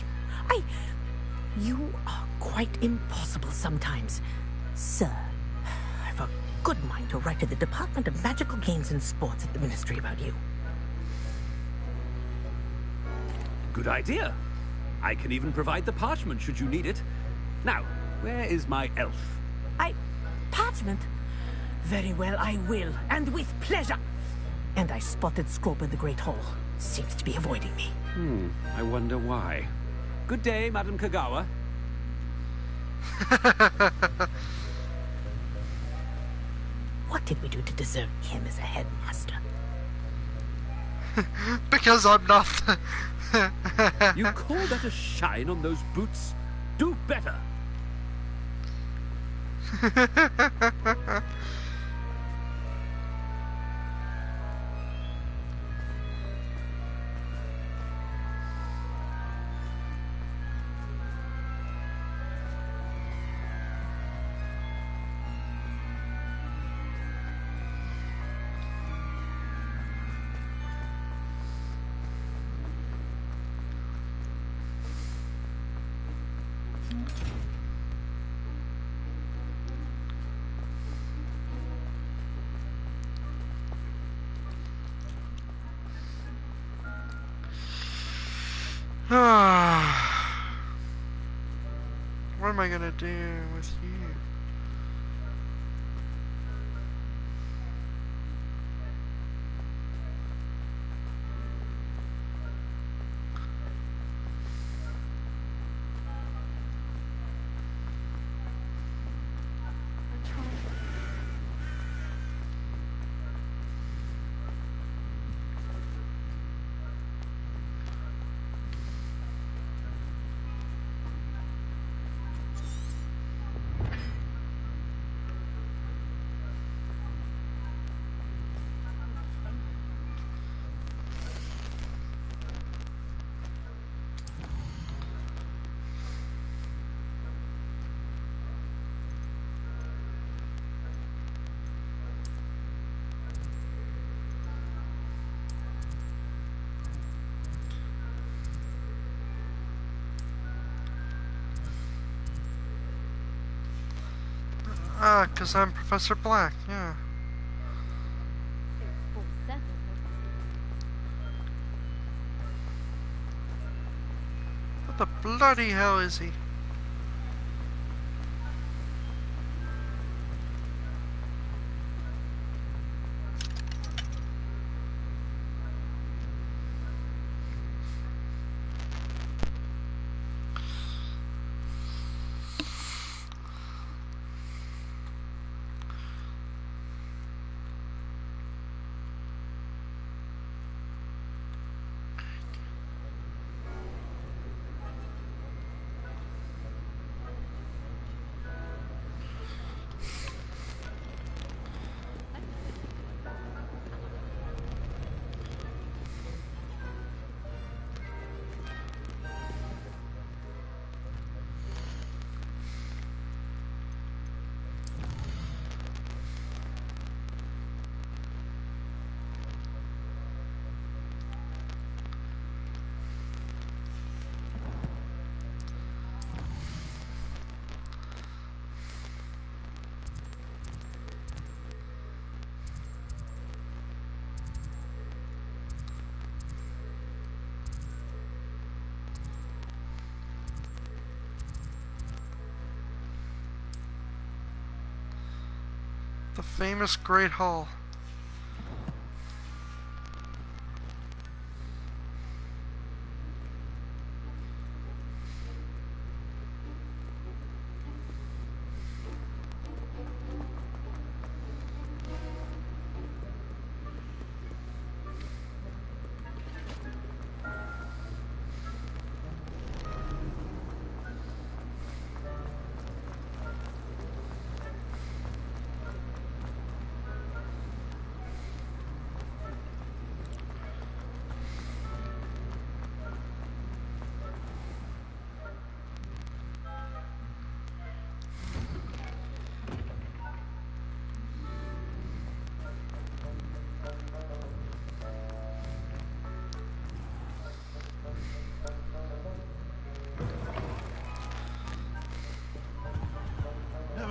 You are quite impossible sometimes. Sir, I've a good mind to write to the Department of Magical Games and Sports at the Ministry about you. Good idea. I can even provide the parchment should you need it. Now, where is my elf? Parchment? Very well, I will, and with pleasure. And I spotted Scrope in the Great Hall. Seems to be avoiding me. I wonder why. Good day, Madam Kagawa. What did we do to deserve him as a headmaster? Because I'm not. You call that a shine on those boots? Do better. What am I gonna do with you? Ah, 'cause I'm Professor Black, yeah. What the bloody hell is he? The famous Great Hall.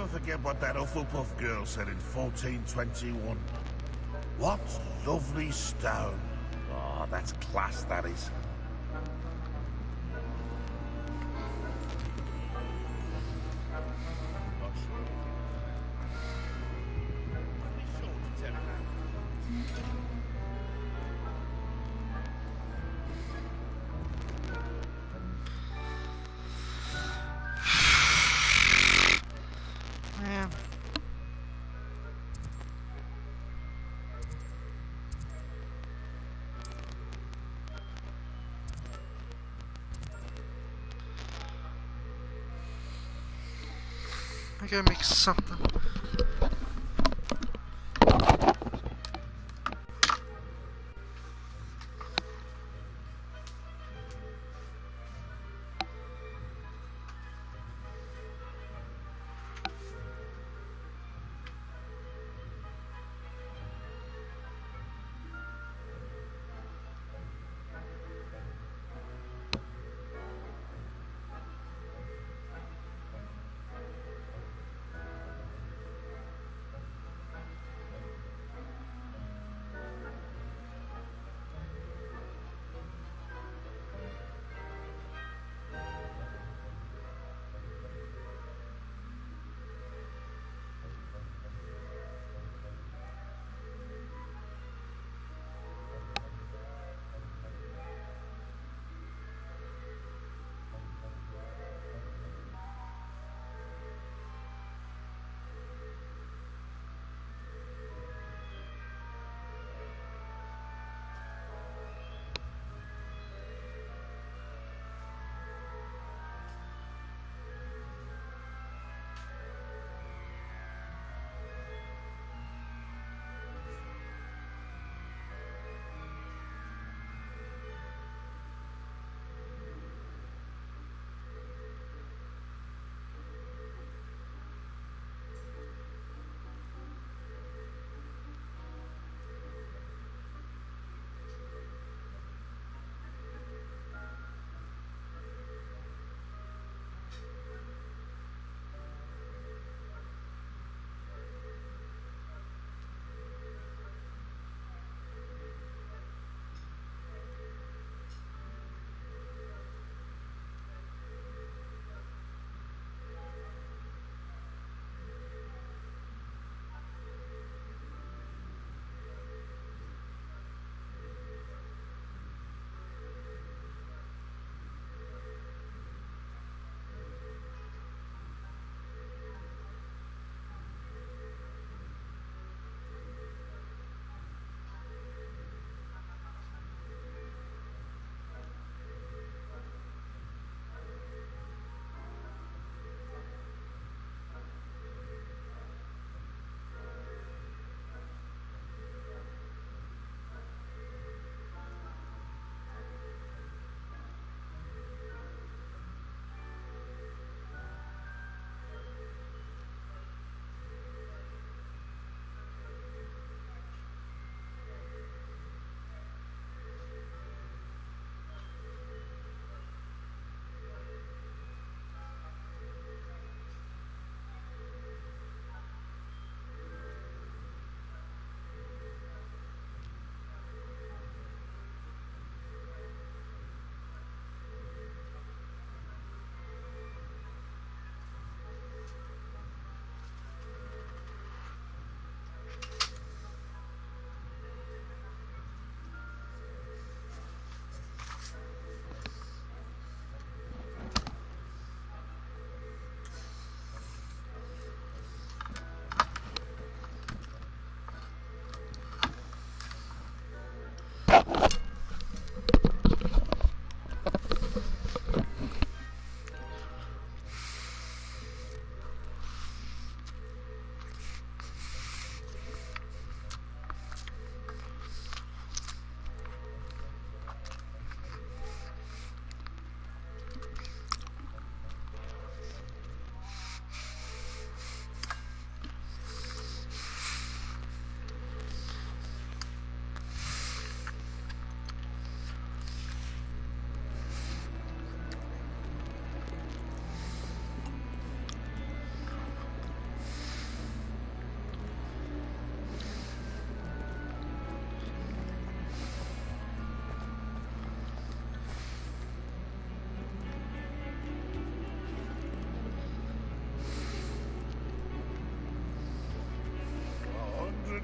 never forget what that Hufflepuff girl said in 1421. What lovely stone. Oh, that's class, that is. Man. I gotta make something.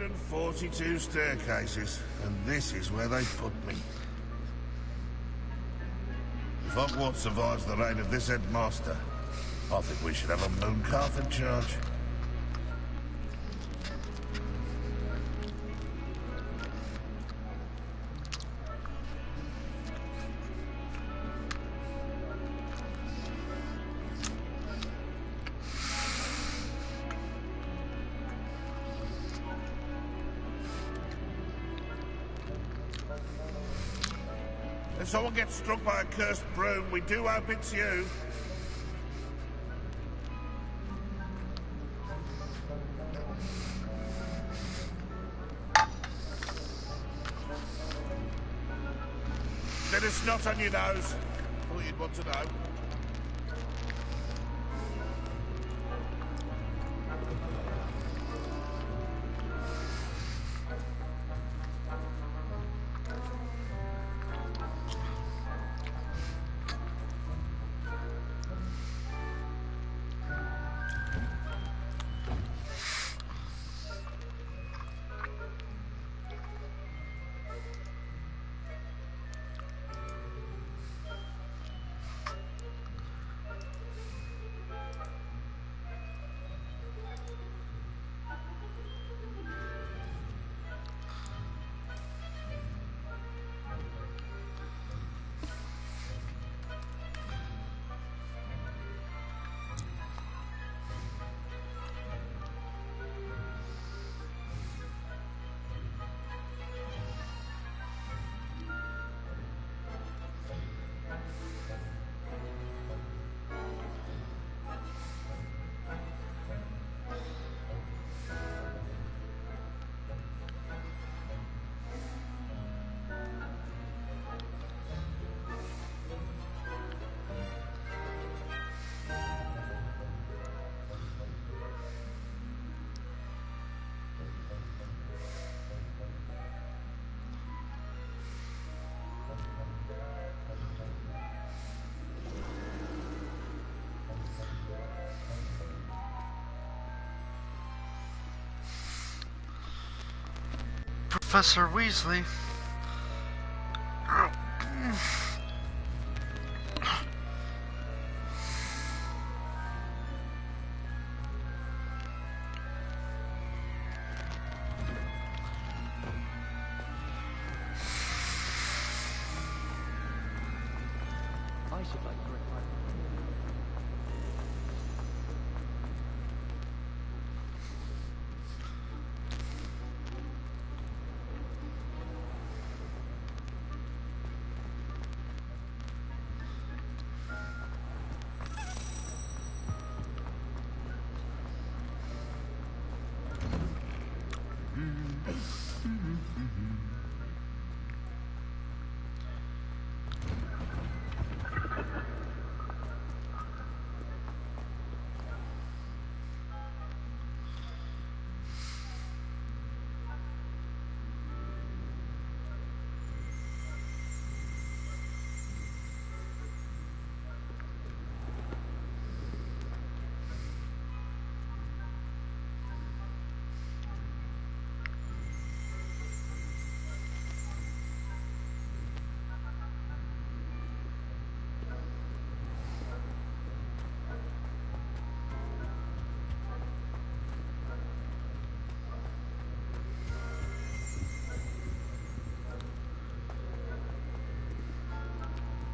142 staircases, and this is where they put me. If Hogwarts survives the reign of this headmaster, I think we should have a mooncalf in charge. If someone gets struck by a cursed broom, we do hope it's you. Bit of snot on your nose. Thought you'd want to know. Professor Weasley. I should like Great White.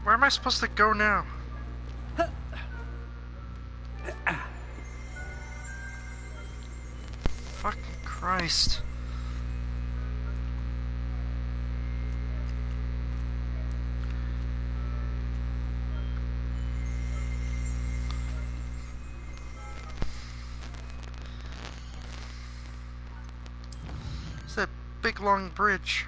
Where am I supposed to go now? Fucking Christ. It's that big long bridge.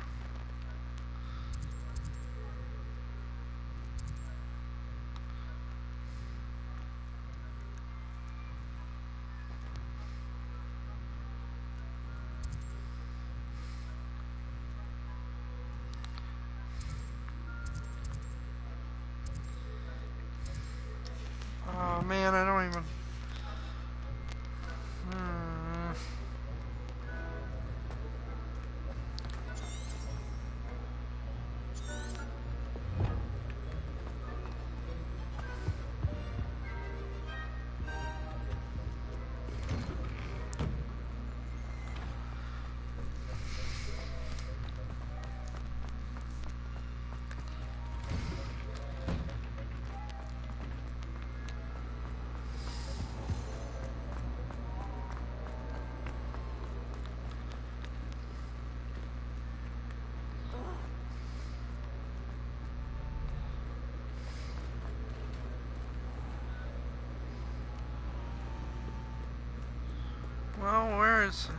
Oh man, I don't even... Well, where is it?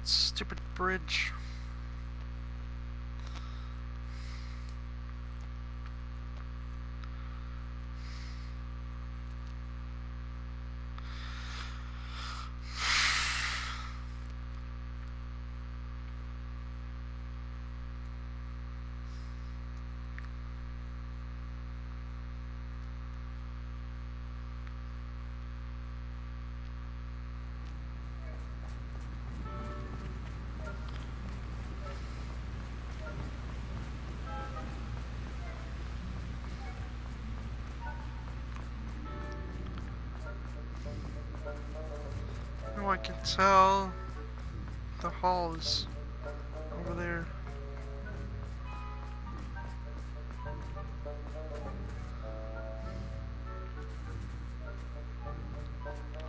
Stupid bridge. I can tell the hall is over there.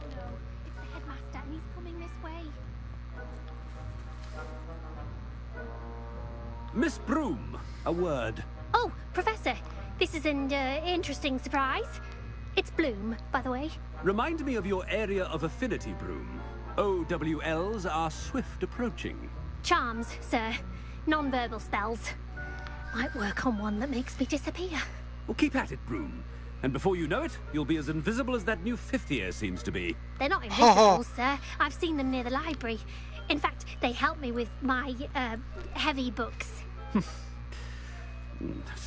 No, it's the headmaster and he's coming this way. Miss Broom, a word. Oh, Professor, this is an interesting surprise. It's Bloom, by the way. Remind me of your area of affinity, Broom. OWLs are swift approaching. Charms, sir. Non-verbal spells. Might work on one that makes me disappear. Well, keep at it, Broom. And before you know it, you'll be as invisible as that new fifth year seems to be. They're not invisible, sir. I've seen them near the library. In fact, they help me with my, heavy books.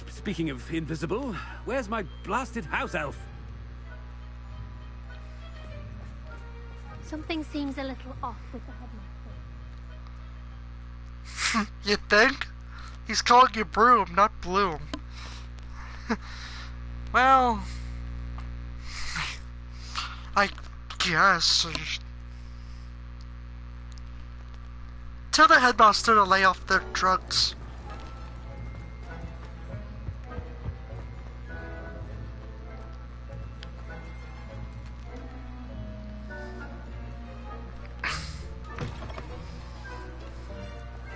Speaking of invisible, where's my blasted house elf? Something seems a little off with the headmaster. You think? He's calling you Broom, not Bloom. Well, I guess. Tell the headmaster to lay off their drugs.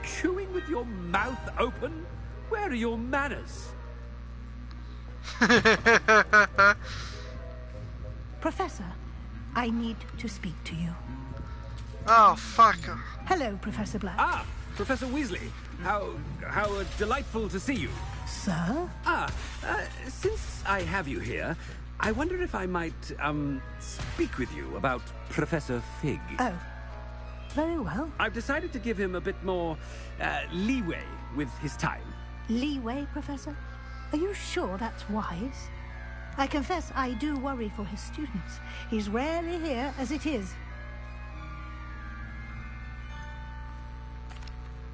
Chewing with your mouth open? Where are your manners? Professor, I need to speak to you. Oh, fuck. Hello, Professor Black. Ah, Professor Weasley. How delightful to see you. Sir? Since I have you here, I wonder if I might, speak with you about Professor Fig. Oh, very well. I've decided to give him a bit more, leeway with his time. Leeway, Professor? Are you sure that's wise? I confess I do worry for his students. He's rarely here as it is.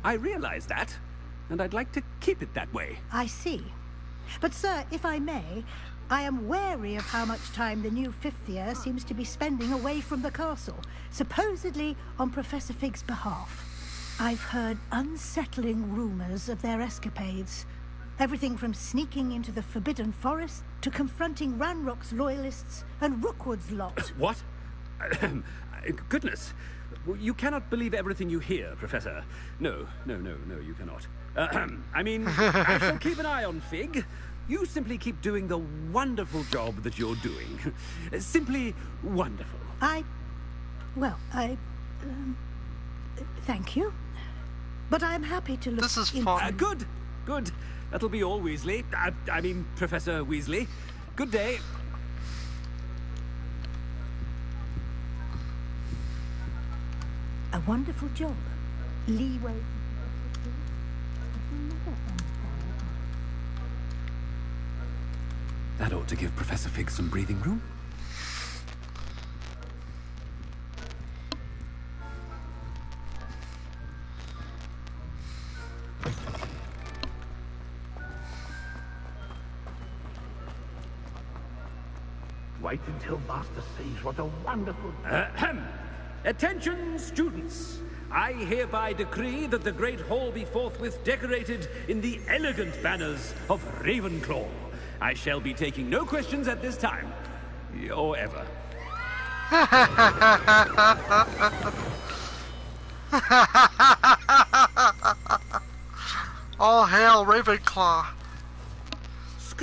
I realize that, and I'd like to keep it that way. I see. But, sir, if I may, I am wary of how much time the new fifth year seems to be spending away from the castle, supposedly on Professor Fig's behalf. I've heard unsettling rumors of their escapades. Everything from sneaking into the Forbidden Forest to confronting Ranrock's loyalists and Rookwood's lot. What? Goodness. You cannot believe everything you hear, Professor. No, you cannot. I mean, I shall keep an eye on Fig. You simply keep doing the wonderful job that you're doing. Simply wonderful. Thank you. But I'm happy to look This is fun. Good. That'll be all, Weasley. I mean, Professor Weasley. Good day. A wonderful job. Leeway. That ought to give Professor Fig some breathing room. Wait until Master sees what a wonderful... Attention, students! I hereby decree that the Great Hall be forthwith decorated in the elegant banners of Ravenclaw. I shall be taking no questions at this time. Or ever. All hail Ravenclaw.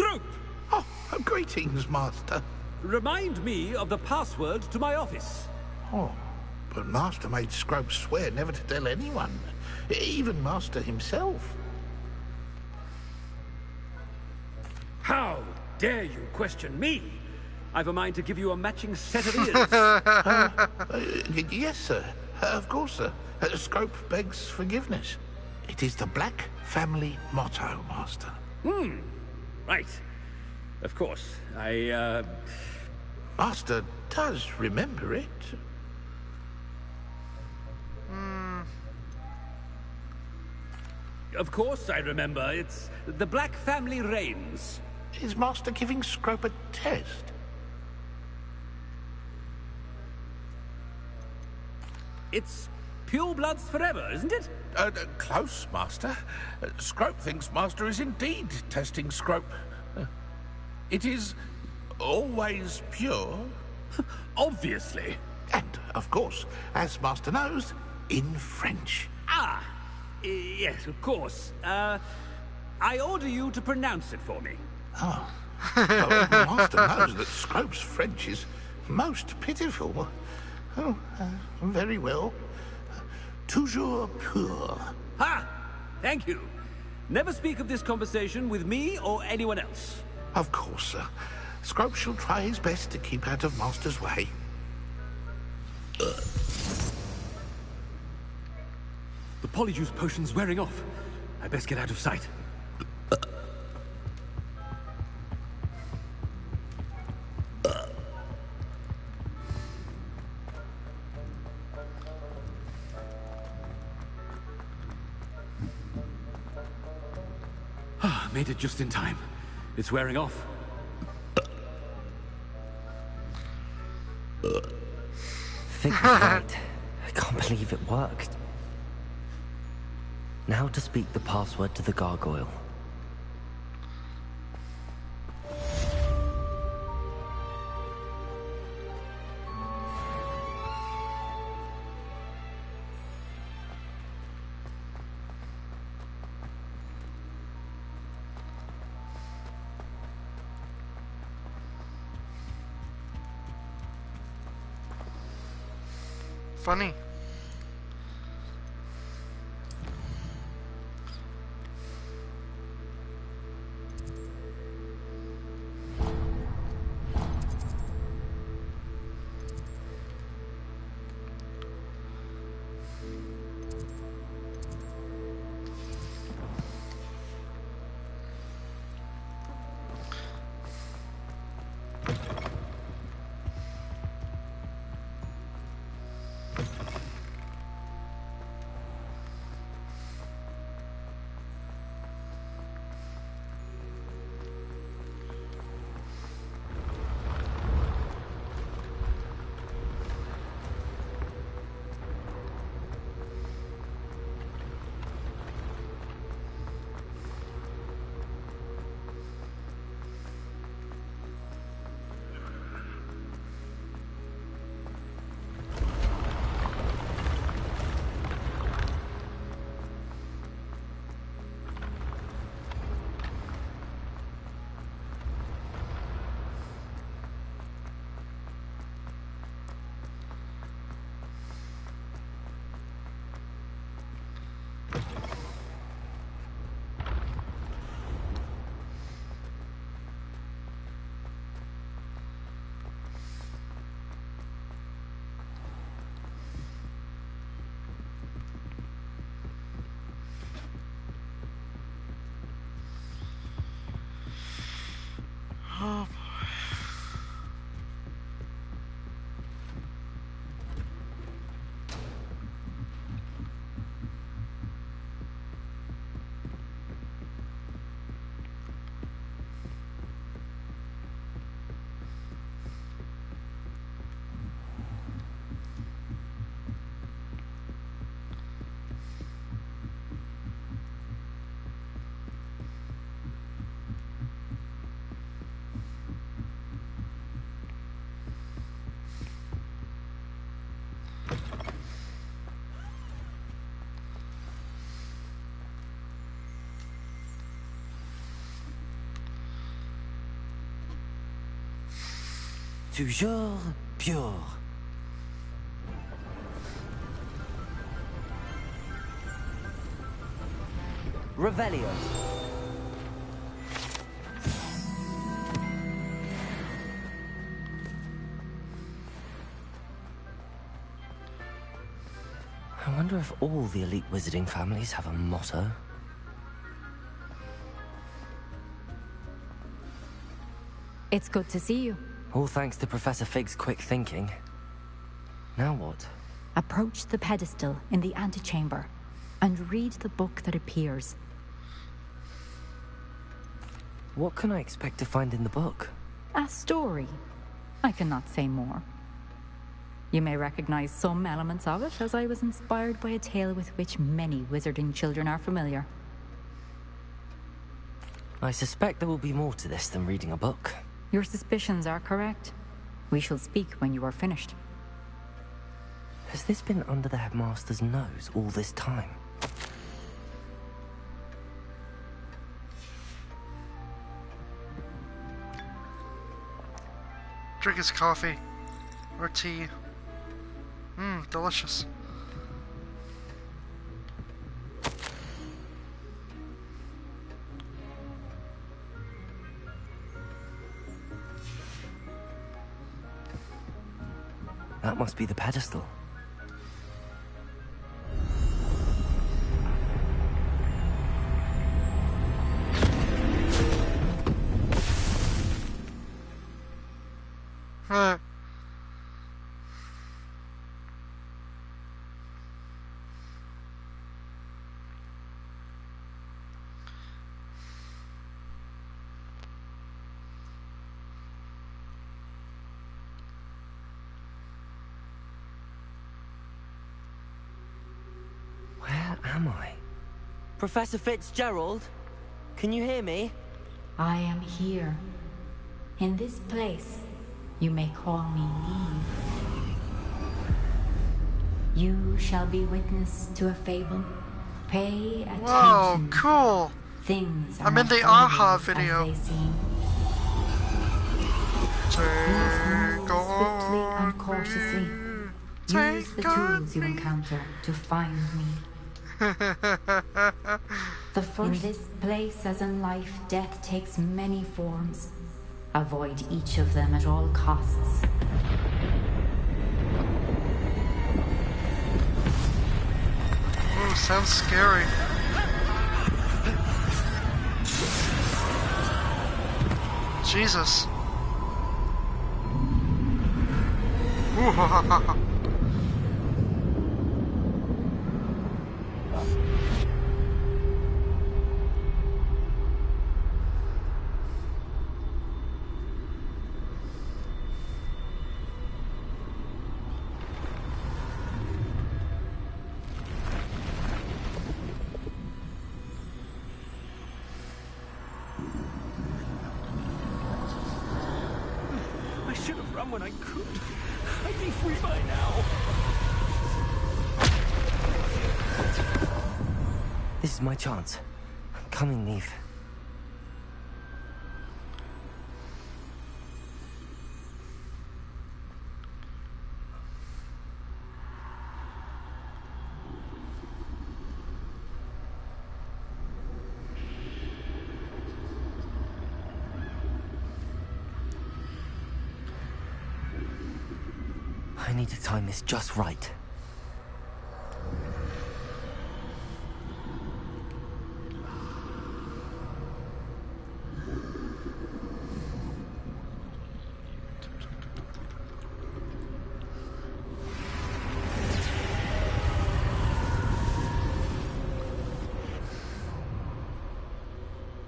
Scrope! Oh, greetings, Master. Remind me of the password to my office. Oh, but Master made Scrope swear never to tell anyone, even Master himself. How dare you question me? I've a mind to give you a matching set of ears. Yes, sir. Of course, sir. Scrope begs forgiveness. It is the Black family motto, Master. Right. Of course. Master does remember it. Of course I remember. It's the Black family reigns. Is Master giving Scrope a test? It's pure bloods forever, isn't it? Close, Master. Scrope thinks Master is indeed testing Scrope. It is always pure. Obviously. And, of course, as Master knows, in French. Ah, yes, of course. I order you to pronounce it for me. Oh. Master knows that Scrope's French is most pitiful. Oh, very well. Toujours pur. Ha! Thank you. Never speak of this conversation with me or anyone else. Of course, sir. Scrope shall try his best to keep out of Master's way. The polyjuice potion's wearing off. I best get out of sight. Made it just in time. It's wearing off. Fig was right. I can't believe it worked. Now to speak the password to the gargoyle. Funny. Oh boy. Toujours pure. Revelio. I wonder if all the elite wizarding families have a motto. It's good to see you. All thanks to Professor Fig's quick thinking. Now what? Approach the pedestal in the antechamber and read the book that appears. What can I expect to find in the book? A story. I cannot say more. You may recognize some elements of it, as I was inspired by a tale with which many wizarding children are familiar. I suspect there will be more to this than reading a book. Your suspicions are correct. We shall speak when you are finished. Has this been under the headmaster's nose all this time? Drink his coffee. Or tea. Delicious. That must be the pedestal. Where am I? Professor Fitzgerald? Can you hear me? I am here. In this place, you may call me Eve. You shall be witness to a fable. Pay attention. Whoa, cool! Things I'm in the AHA video. Take on swiftly and cautiously. Use the tools you encounter to find me. The first. In this place, as in life, death takes many forms. Avoid each of them at all costs. Oh, sounds scary. Jesus. Ooh, ha, ha, ha. I should have run when I could. I'd be free by now. This is my chance. I'm coming, Neve. I need to time this just right.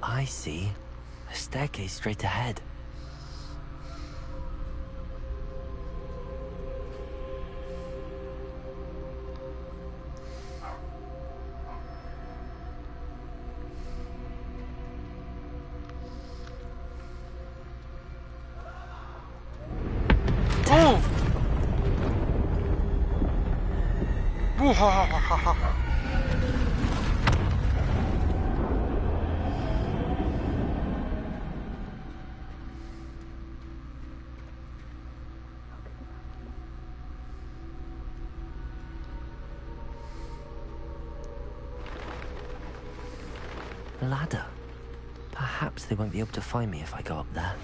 I see. A staircase straight ahead. Ooh, ha, ha, ha, ha, ha. ladder. Perhaps they won't be able to find me if I go up there.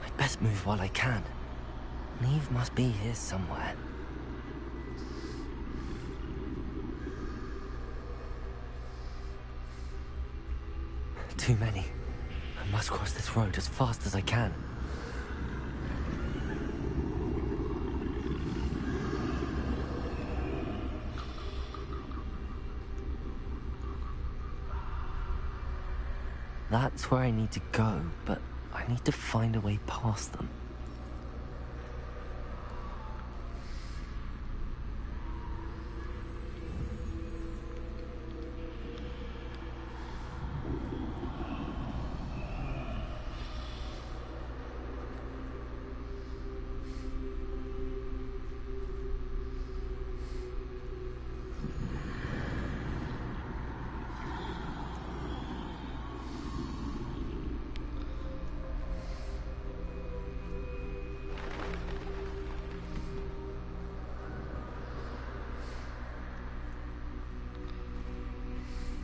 I'd best move while I can. Neve must be here somewhere. Too many. I must cross this road as fast as I can. That's where I need to go, but I need to find a way past them.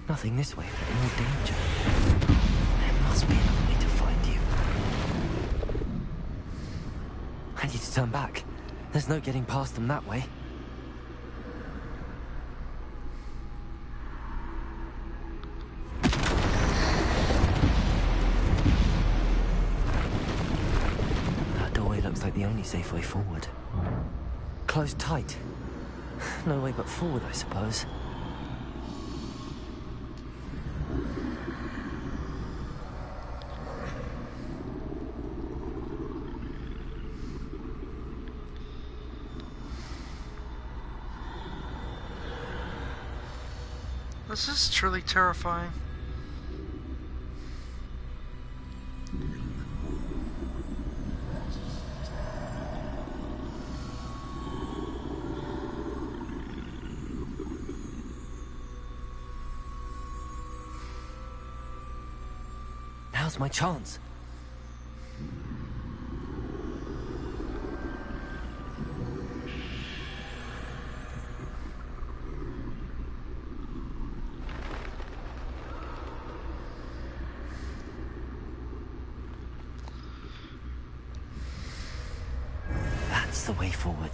Nothing this way, but more danger. There must be another way to find you. I need to turn back. There's no getting past them that way. That doorway looks like the only safe way forward. Closed tight. No way but forward, I suppose. This is truly terrifying. Now's my chance. That's the way forward.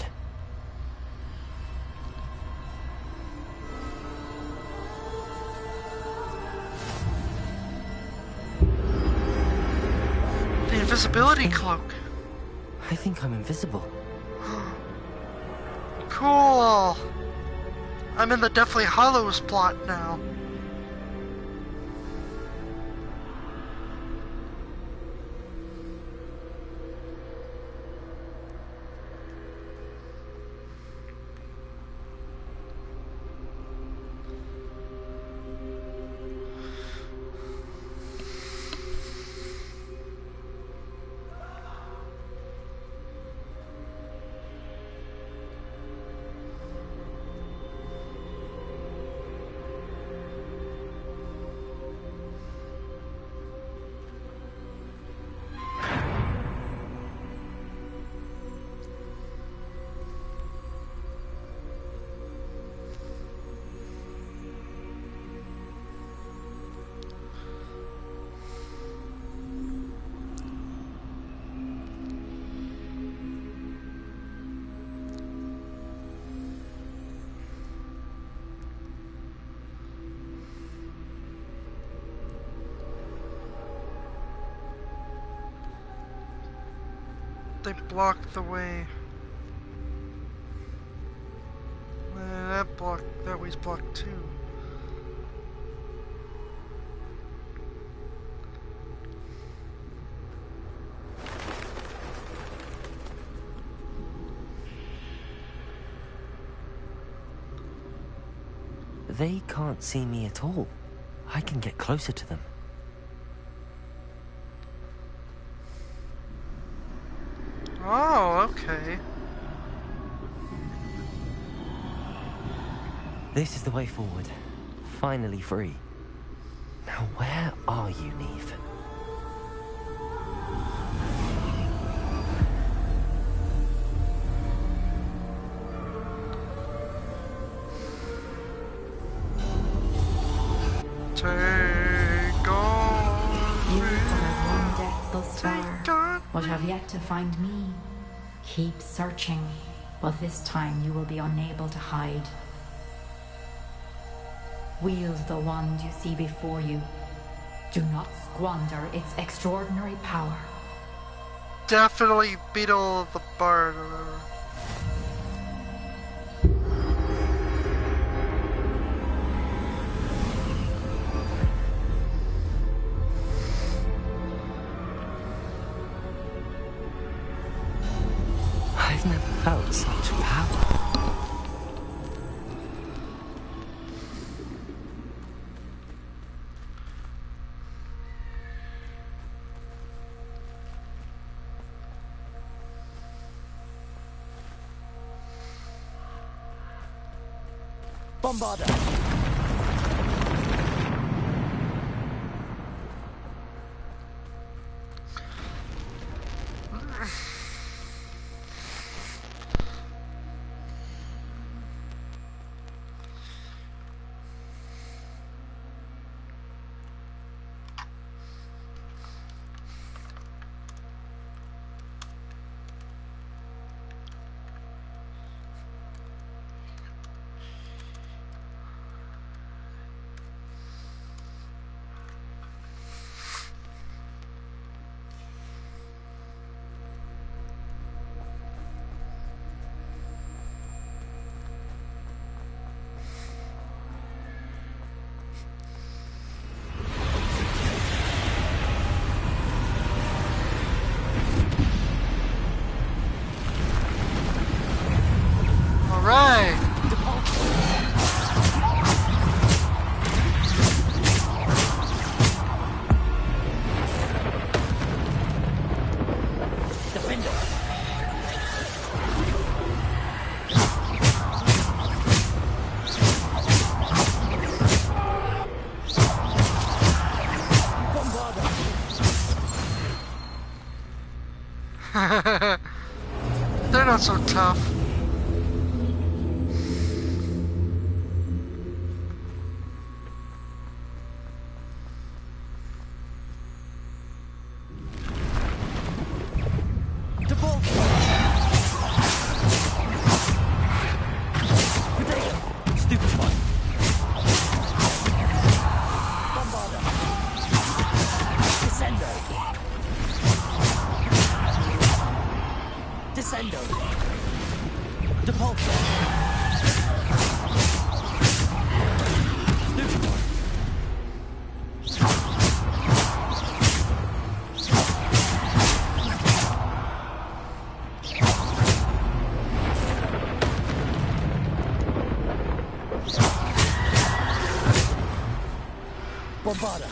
The invisibility cloak. I think I'm invisible. Cool. I'm in the Deathly Hallows plot now. They blocked the way. That way's blocked too. They can't see me at all. I can get closer to them. Okay. This is the way forward. Finally free. Now where are you, Neve? Take on You me. have had one death thus far, Take on but have yet to find me. Keep searching, but this time you will be unable to hide. Wield the wand you see before you. Do not squander its extraordinary power. Definitely Beetle of the Bard. Or whatever. I've never felt such power. Bombarder! Alright! Defender! They're not so tough. Descendo. Depulso. Stupefy. Bombarda.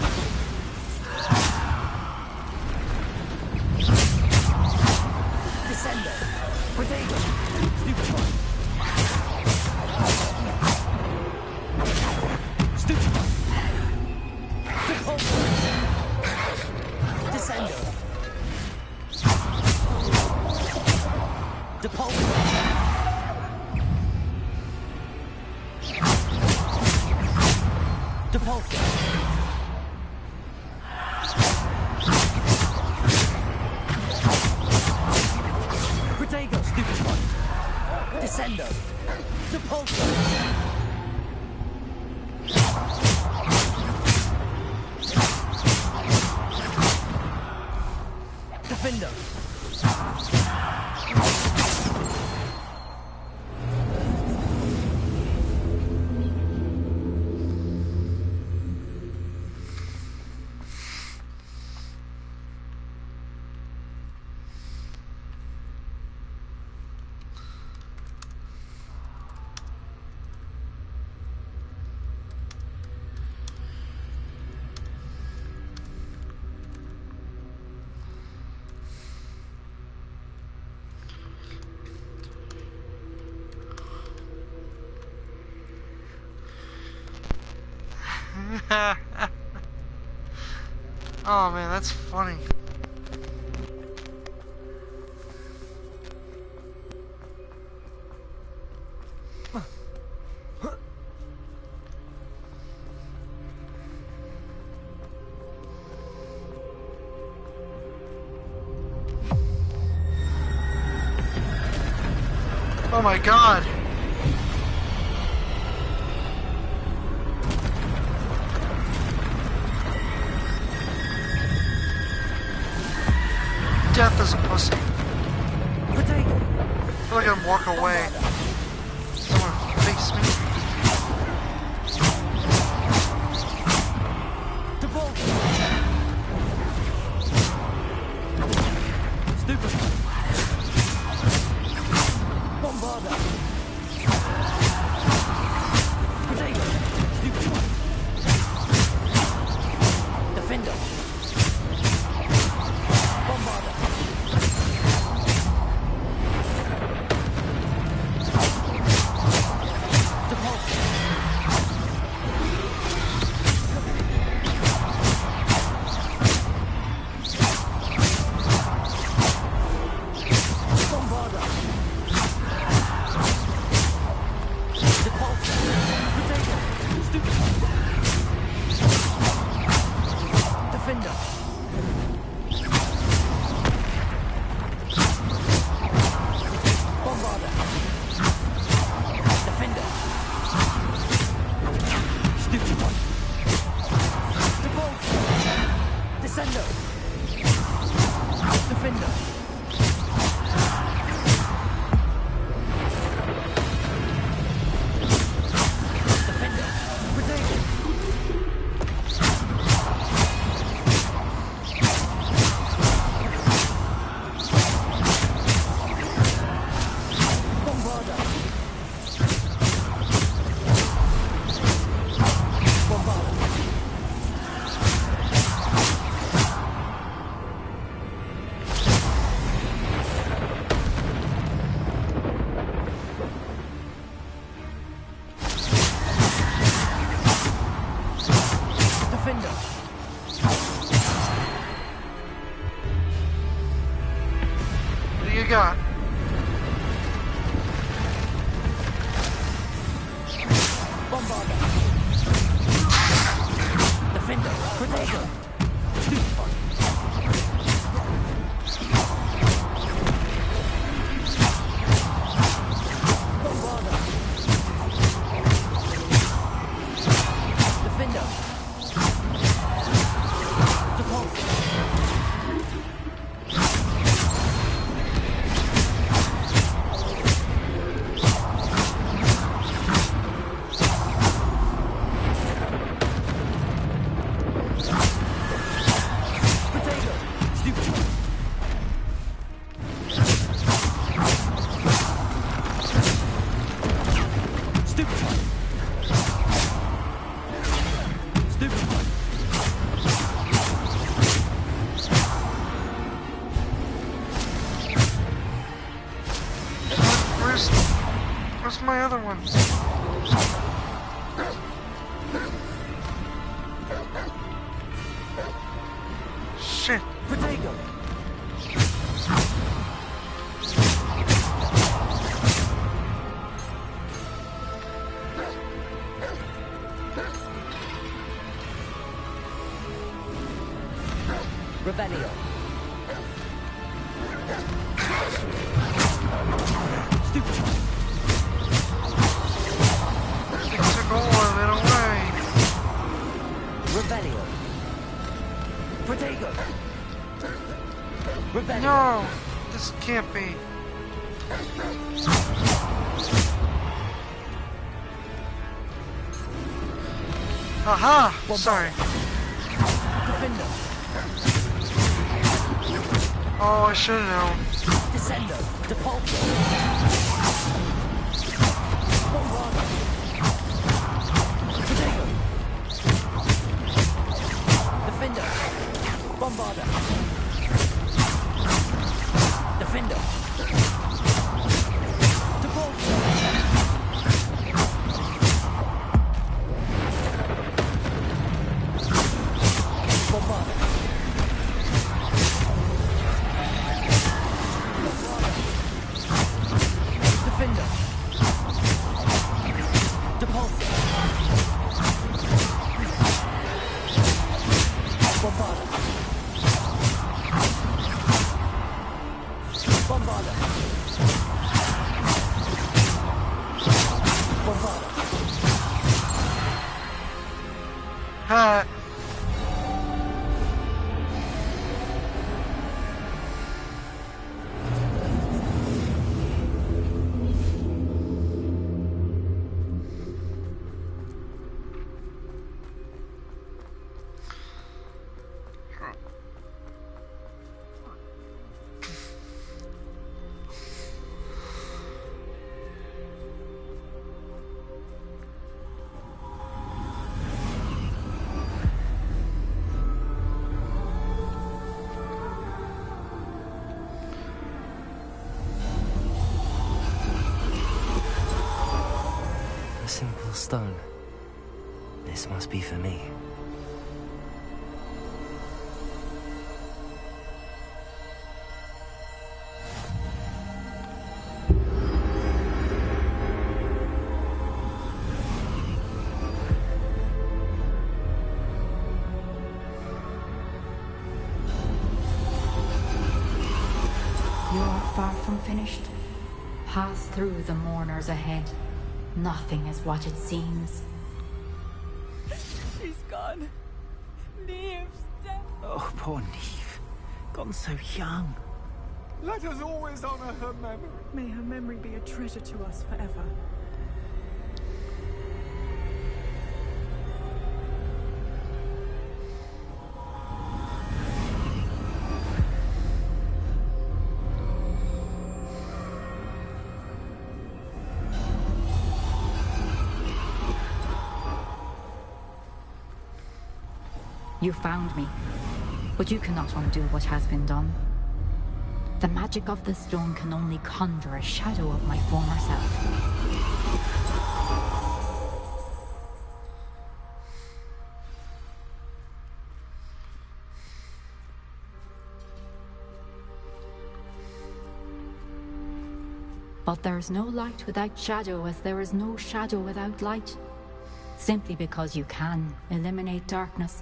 Descendo. Protego. Stupefy. Stupefy. Depulso. Descendo. Depulso. Depulso. Protego, Stupefy. Descendo. Depulso. Defendo. Oh man, that's funny. Oh my god. Death is a pussy. I feel like I'm walk away. Someone face me. Stupid. Bombarder. Potato. Stupid. Defender. Bombarder. got? Bombarder. Defender. Protego. Stupefy. Bombarder. Defender. Repulsor. Where's my other one? Shit. Protego. Revelio. Stupid. They took all of it away. Revelio. Protego. Revelio. No, this can't be. Aha! Sorry. Defender. Oh, I should have known. Descendo. Depulso. Bombarder. Protego. Defender. Bombarder. Defender. Depulso. stone. This must be for me. You're far from finished. Pass through the mourners ahead. Nothing is what it seems. She's gone. Neve's dead. Oh, poor Neve. Gone so young. Let us always honor her memory. May her memory be a treasure to us forever. You found me, but you cannot undo what has been done. The magic of the stone can only conjure a shadow of my former self. But there is no light without shadow, as there is no shadow without light. Simply because you can eliminate darkness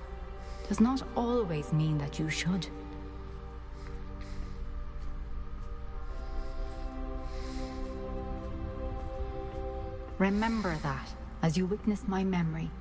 does not always mean that you should. Remember that as you witness my memory.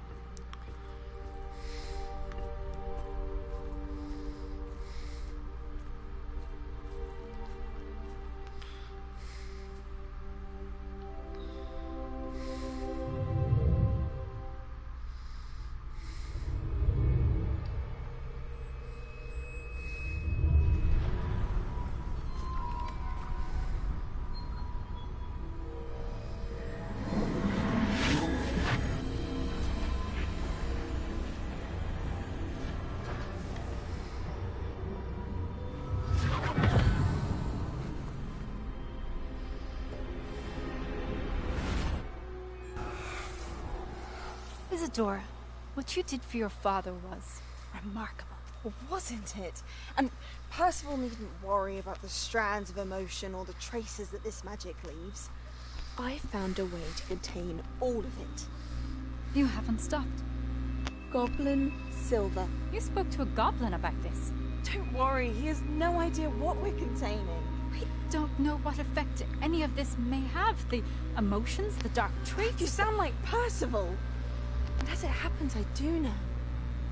Isadora, what you did for your father was remarkable. Wasn't it? And Percival needn't worry about the strands of emotion or the traces that this magic leaves. I found a way to contain all of it. You haven't stopped. Goblin Silver. You spoke to a goblin about this. Don't worry, he has no idea what we're containing. We don't know what effect any of this may have. The emotions, the dark traits. You sound like Percival. And as it happens, I do know.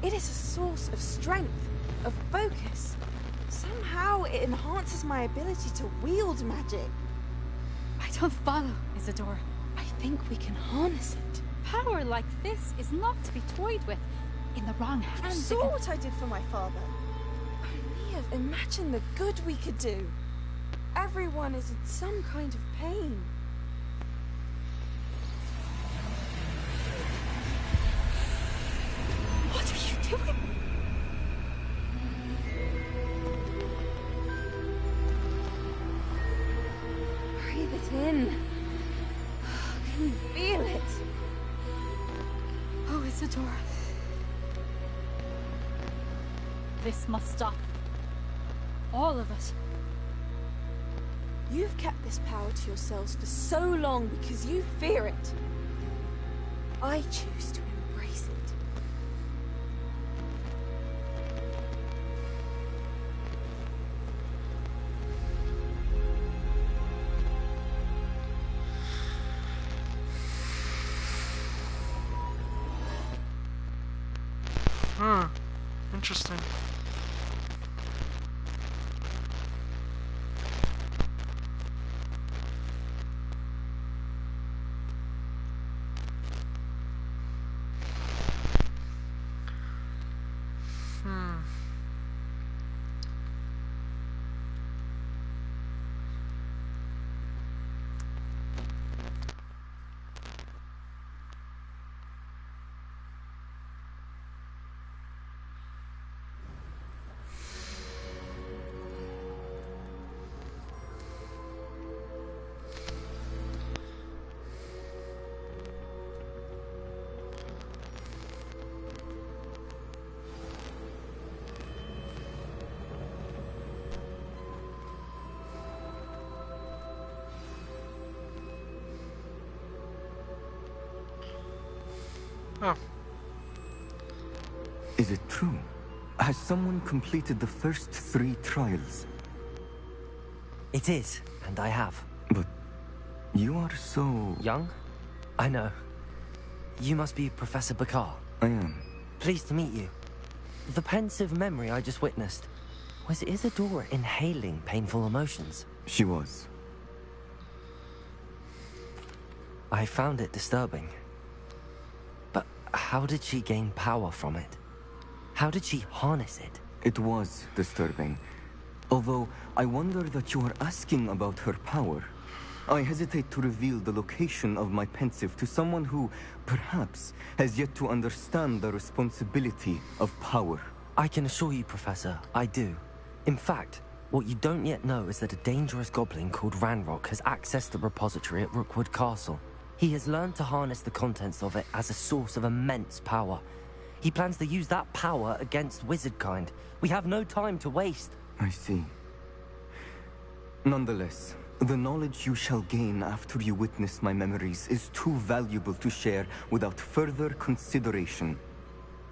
It is a source of strength, of focus. Somehow it enhances my ability to wield magic. I don't follow, Isadora. I think we can harness it. Power like this is not to be toyed with. In the wrong hands. You saw what I did for my father. Oh, Neve, imagine the good we could do. Everyone is in some kind of pain. What are you doing? Breathe it in. Can you feel it? Oh, Isadora. This must stop. All of it. You've kept this power to yourselves for so long because you fear it. I choose to embrace it. Interesting. Oh. Is it true? Has someone completed the first 3 trials? It is, and I have. But you are so... young? I know. You must be Professor Bakar. I am. Pleased to meet you. The pensive memory I just witnessed. Was Isadora inhaling painful emotions? She was. I found it disturbing. But how did she gain power from it? How did she harness it? It was disturbing. Although, I wonder that you are asking about her power. I hesitate to reveal the location of my pensive to someone who, perhaps, has yet to understand the responsibility of power. I can assure you, Professor, I do. In fact, what you don't yet know is that a dangerous goblin called Ranrock has accessed the repository at Rookwood Castle. He has learned to harness the contents of it as a source of immense power. He plans to use that power against wizardkind. We have no time to waste. I see. Nonetheless, the knowledge you shall gain after you witness my memories is too valuable to share without further consideration.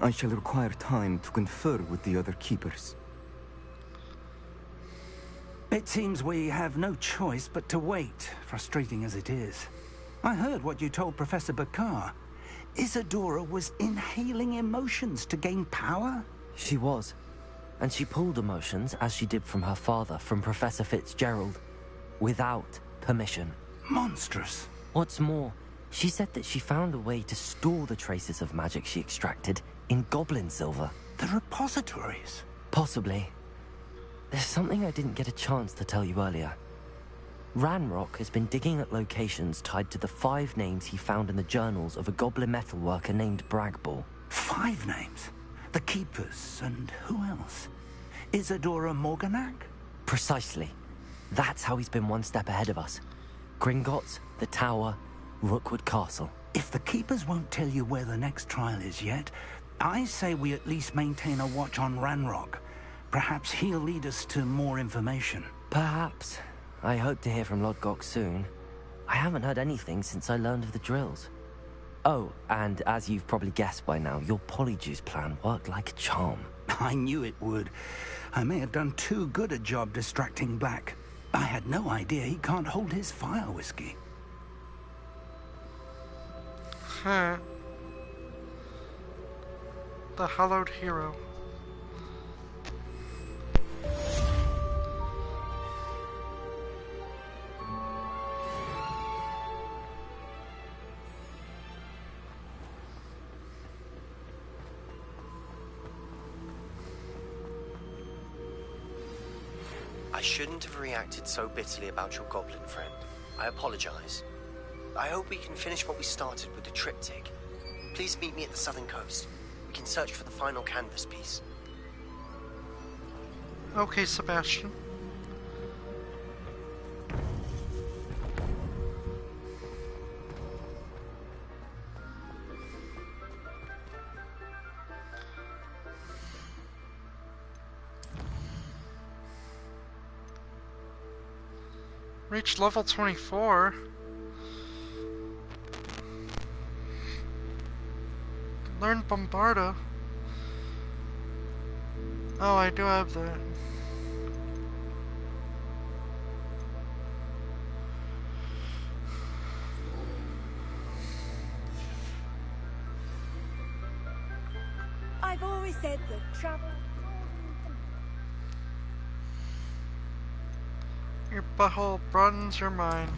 I shall require time to confer with the other keepers. It seems we have no choice but to wait, frustrating as it is. I heard what you told Professor Bakar. Isadora was inhaling emotions to gain power? She was. And she pulled emotions, as she did from her father, from Professor Fitzgerald, without permission. Monstrous. What's more, she said that she found a way to store the traces of magic she extracted in goblin silver. The repositories? Possibly. There's something I didn't get a chance to tell you earlier. Ranrock has been digging at locations tied to the 5 names he found in the journals of a goblin metalworker named Bragball. 5 names? The Keepers, and who else? Isadora Morganac? Precisely. That's how he's been one step ahead of us. Gringotts, the Tower, Rookwood Castle. If the Keepers won't tell you where the next trial is yet, I say we at least maintain a watch on Ranrock. Perhaps he'll lead us to more information. Perhaps. I hope to hear from Lodgok soon. I haven't heard anything since I learned of the drills. Oh, and as you've probably guessed by now, your polyjuice plan worked like a charm. I knew it would. I may have done too good a job distracting Black. I had no idea he can't hold his fire whiskey. Huh. The Hallowed Hero. I shouldn't have reacted so bitterly about your goblin friend. I apologize. I hope we can finish what we started with the triptych. Please meet me at the southern coast. We can search for the final canvas piece. Okay, Sebastian. Reached level 24. Learn Bombarda. Oh, I do have that. I've always said that travel... Your butthole broadens your mind.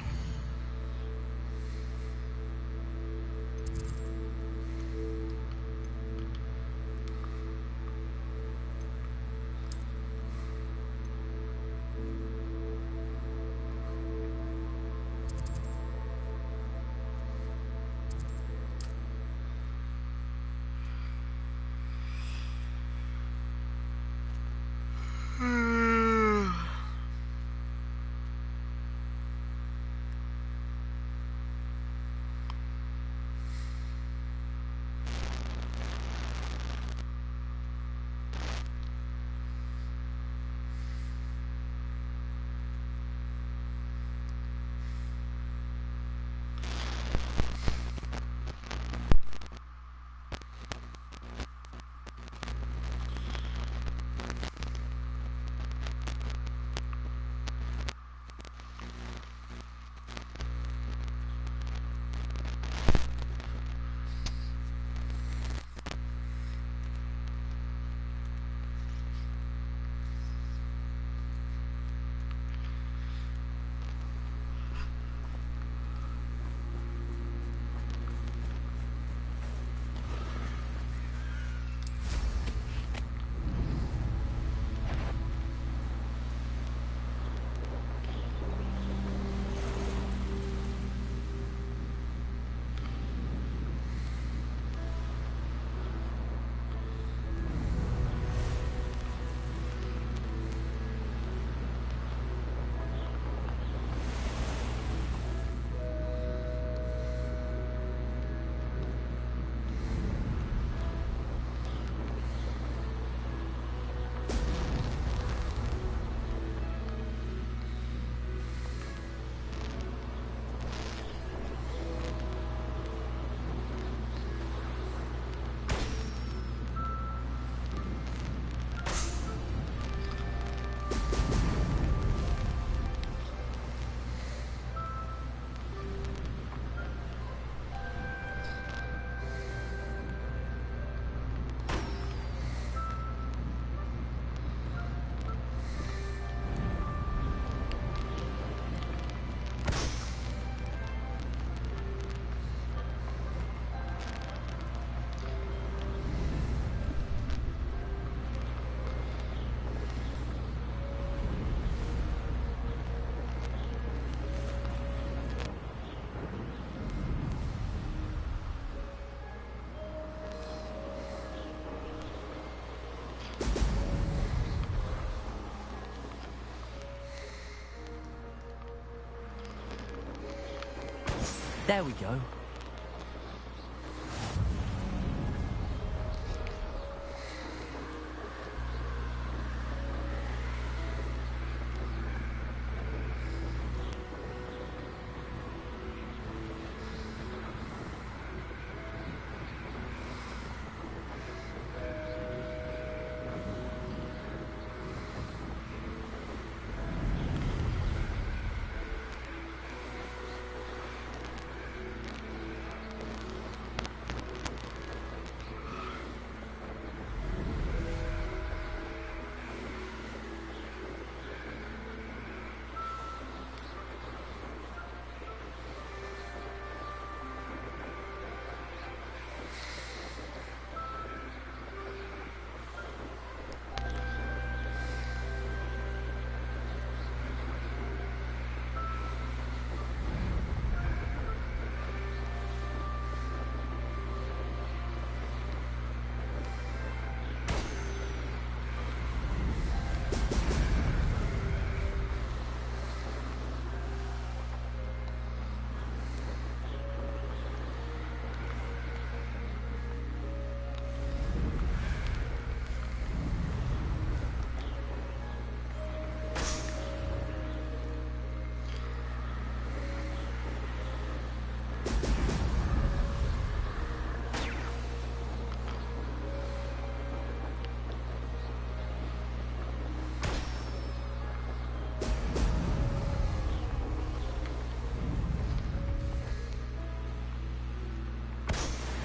There we go.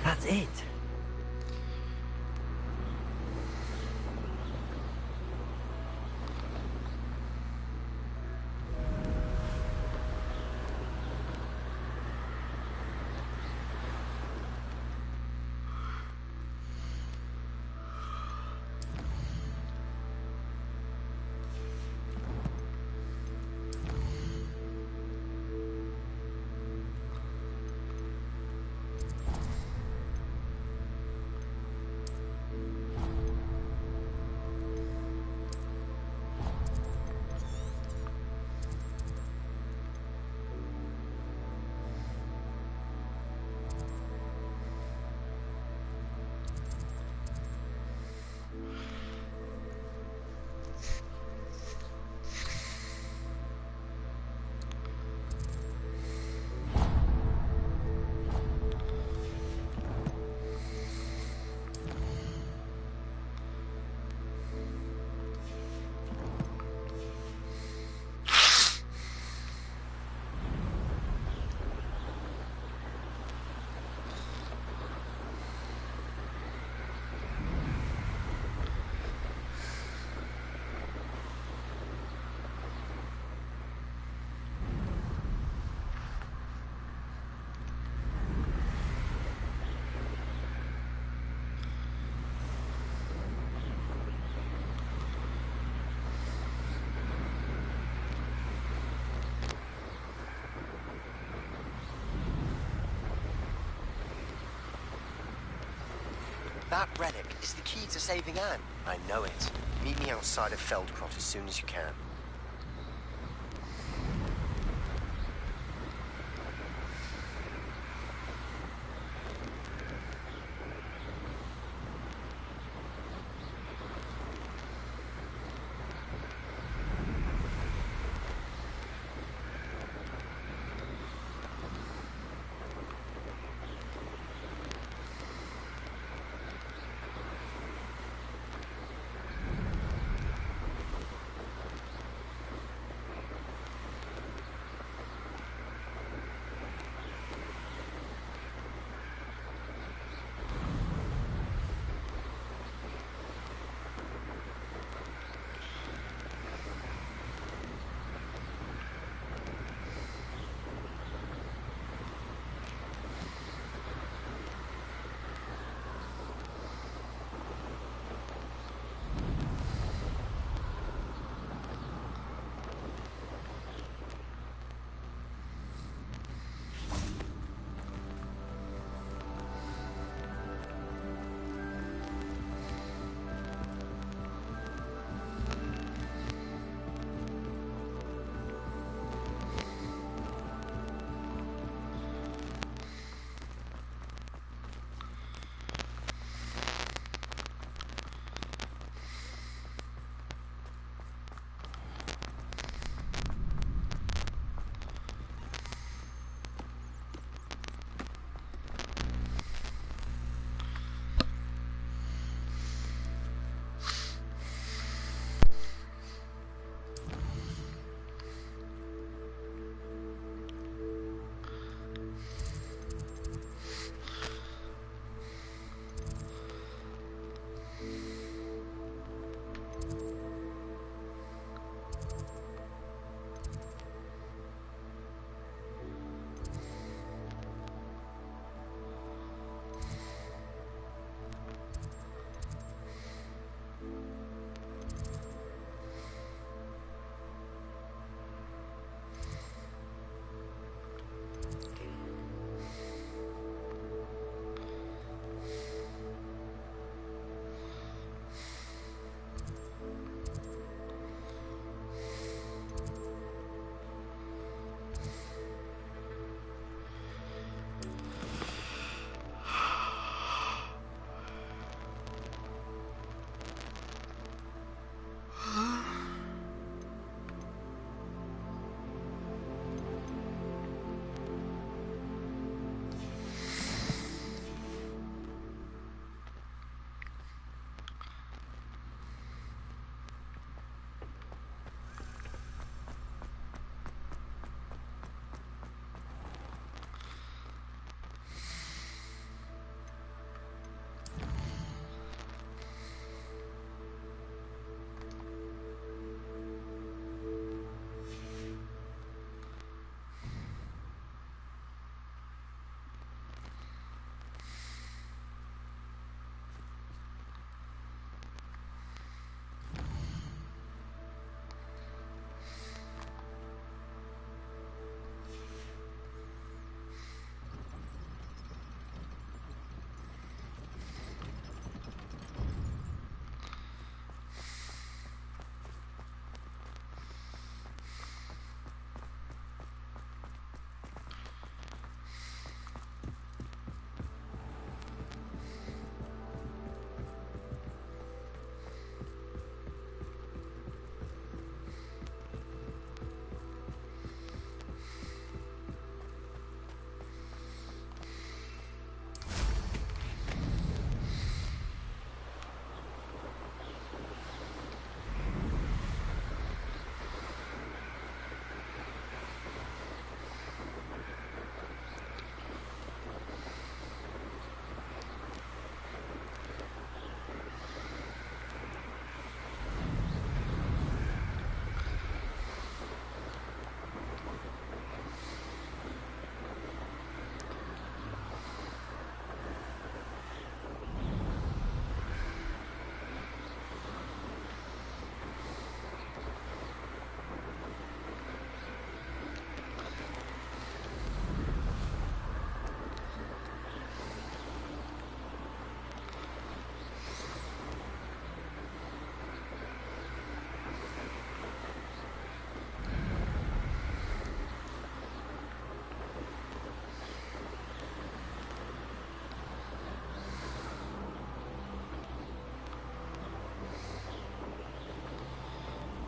That's it. That relic is the key to saving Anne. I know it. Meet me outside of Feldcroft as soon as you can.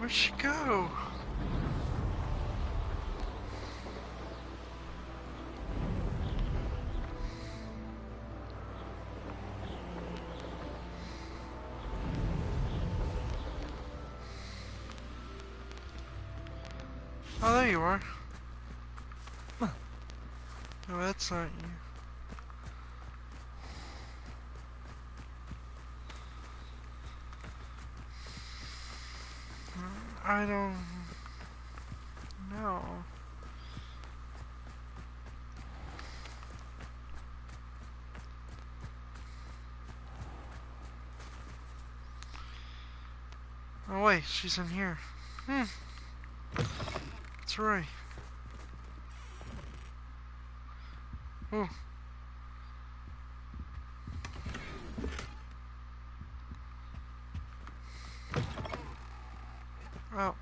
Where'd she go? Oh, there you are. No, that's not you. I don't know. Oh wait, she's in here. That's right. Ooh. Oh.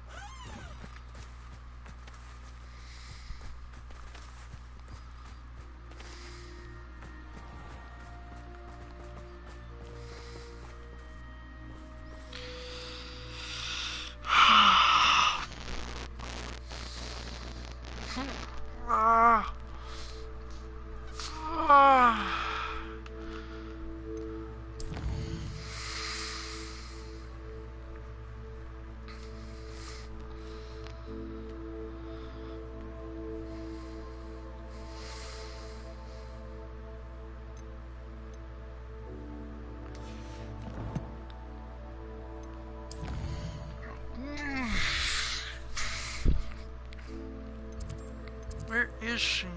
Ah. Ah. Where is she?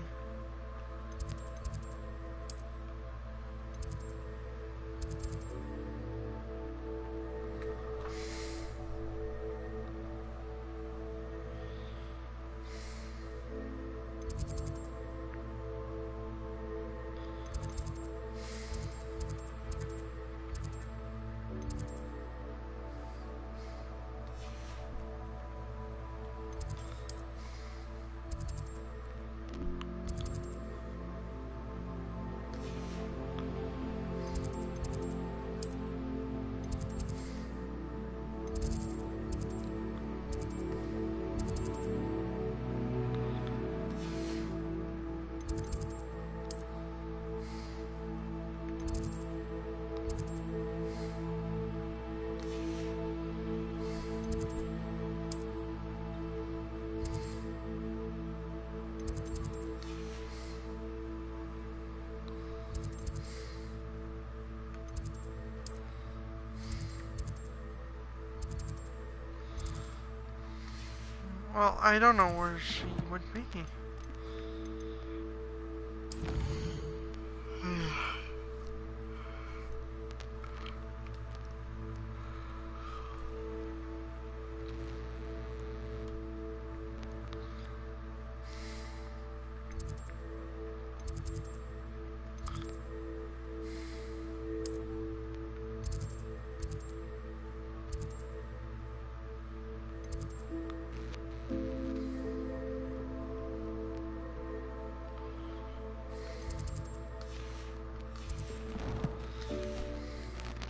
Well, I don't know where she would be.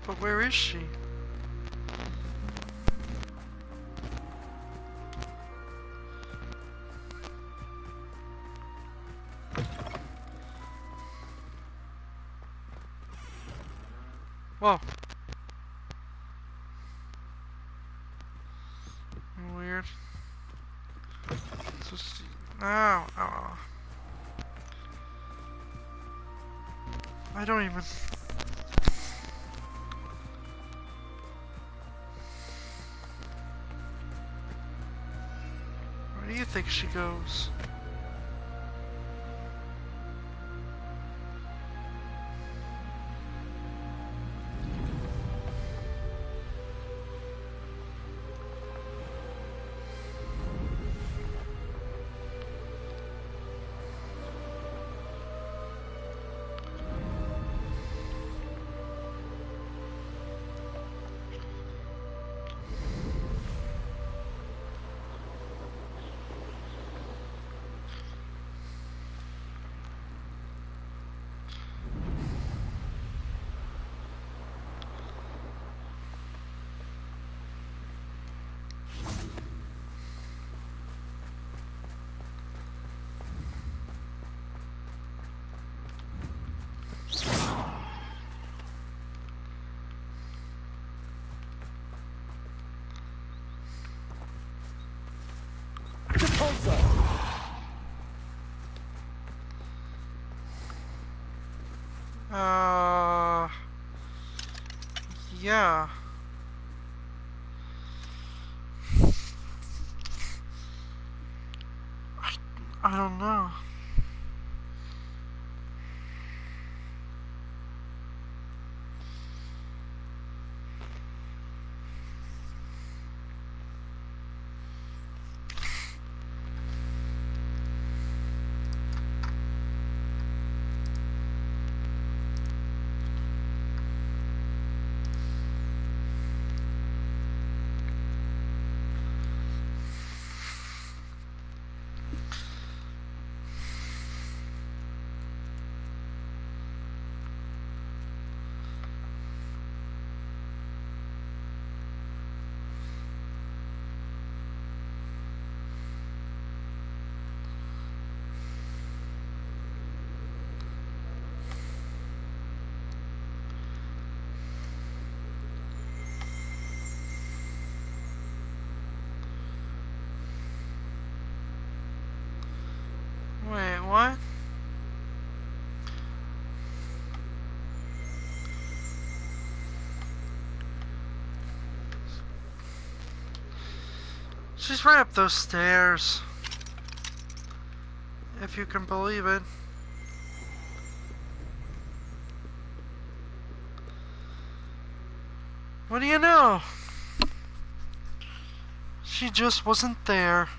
But where is she? Whoa. Weird. So she... Ow, ow. I don't even... Where do you think she goes? Yeah. I don't know. Wait, what? She's right up those stairs. If you can believe it. What do you know? She just wasn't there.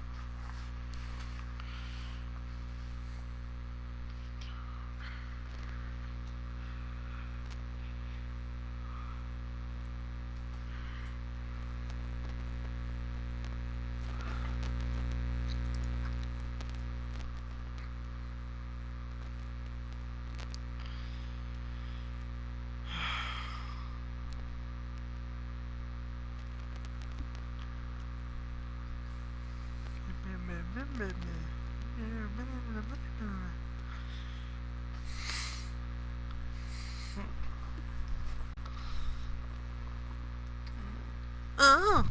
Oh.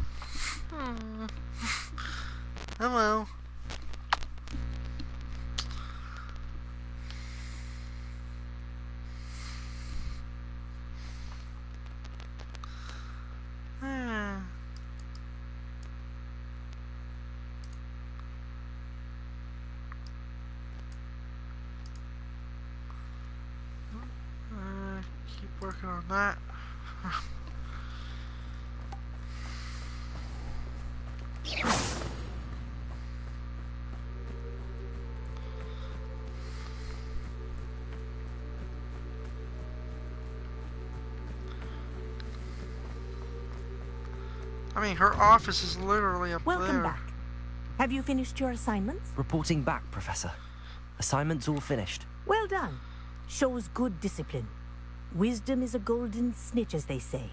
Hello. Keep working on that. I mean, her office is literally up there. Welcome back. Have you finished your assignments? Reporting back, Professor. Assignments all finished. Well done. Shows good discipline. Wisdom is a golden snitch, as they say,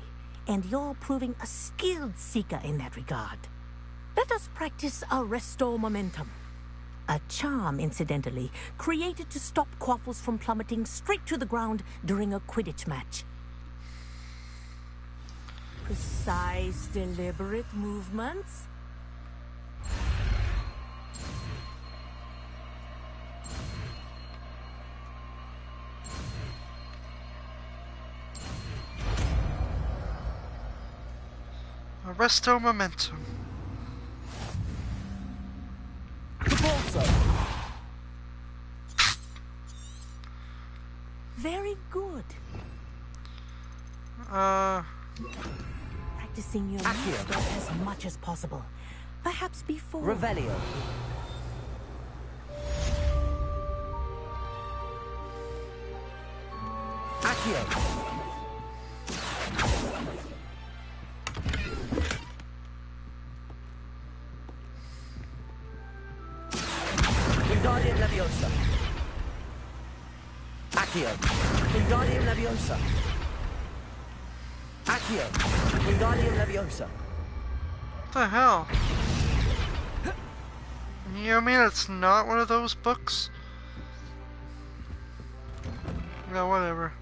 and you're proving a skilled seeker in that regard. Let us practice Arresto Momentum. A charm, incidentally, created to stop quaffles from plummeting straight to the ground during a Quidditch match. Precise, deliberate movements. Arresto Momentum. Very good. Practicing your master as much as possible. Perhaps before... Revelio. Accio. Wingardium Leviosa. Accio. Wingardium Leviosa. Accio. Wingardium Leviosa. What the hell? You mean it's not one of those books? No, whatever.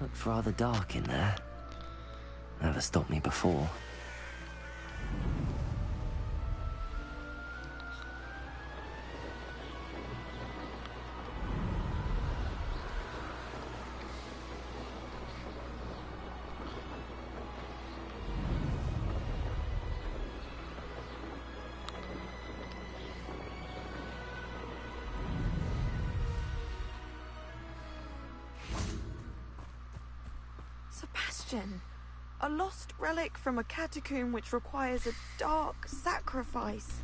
Looked rather dark in there. Never stopped me before. Sebastian, a lost relic from a catacomb which requires a dark sacrifice.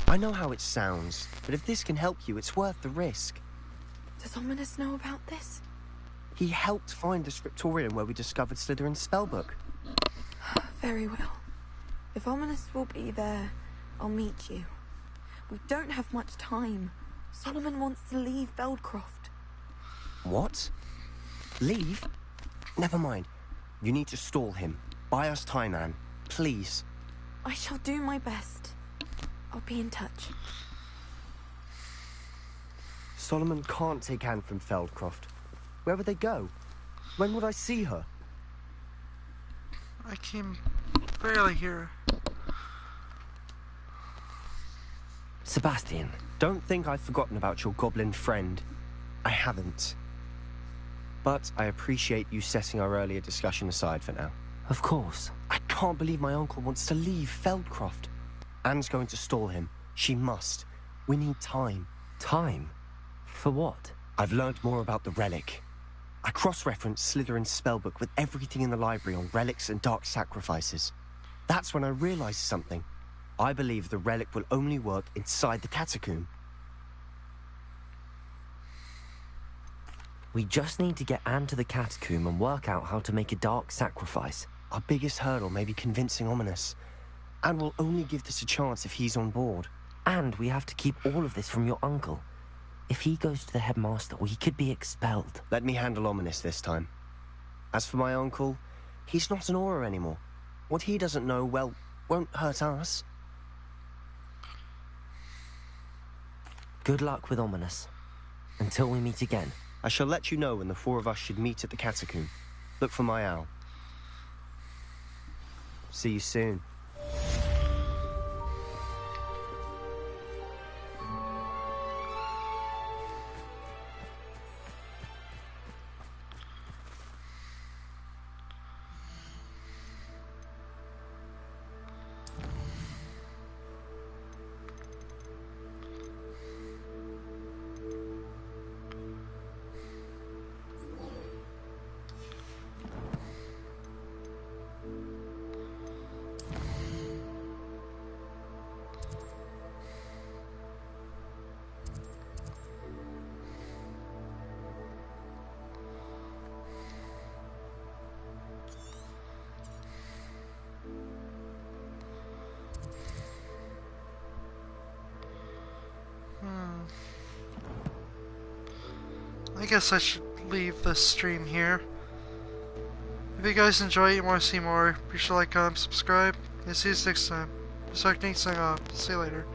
I know how it sounds, but if this can help you, it's worth the risk. Does Ominous know about this? He helped find the scriptorium where we discovered Slytherin's spellbook. Very well. If Ominous will be there, I'll meet you. We don't have much time. Solomon wants to leave Beldcroft. What? Leave? Never mind. You need to stall him. Buy us time, Anne. Please. I shall do my best. I'll be in touch. Solomon can't take Anne from Feldcroft. Where would they go? When would I see her? I can barely hear. Sebastian. Don't think I've forgotten about your goblin friend. I haven't. But I appreciate you setting our earlier discussion aside for now. Of course. I can't believe my uncle wants to leave Feldcroft. Anne's going to stall him. She must. We need time. Time? For what? I've learned more about the relic. I cross-referenced Slytherin's spellbook with everything in the library on relics and dark sacrifices. That's when I realized something. I believe the relic will only work inside the catacomb. We just need to get Anne to the catacomb and work out how to make a dark sacrifice. Our biggest hurdle may be convincing Ominous. And we'll only give this a chance if he's on board. And we have to keep all of this from your uncle. If he goes to the headmaster, we could be expelled. Let me handle Ominous this time. As for my uncle, he's not an Auror anymore. What he doesn't know, well, won't hurt us. Good luck with Ominous. Until we meet again. I shall let you know when the four of us should meet at the catacomb. Look for my owl. See you soon. I guess I should leave this stream here. If you guys enjoy it and want to see more, be sure to like, comment, subscribe, and see you next time. This is Arcane signing off. See you later.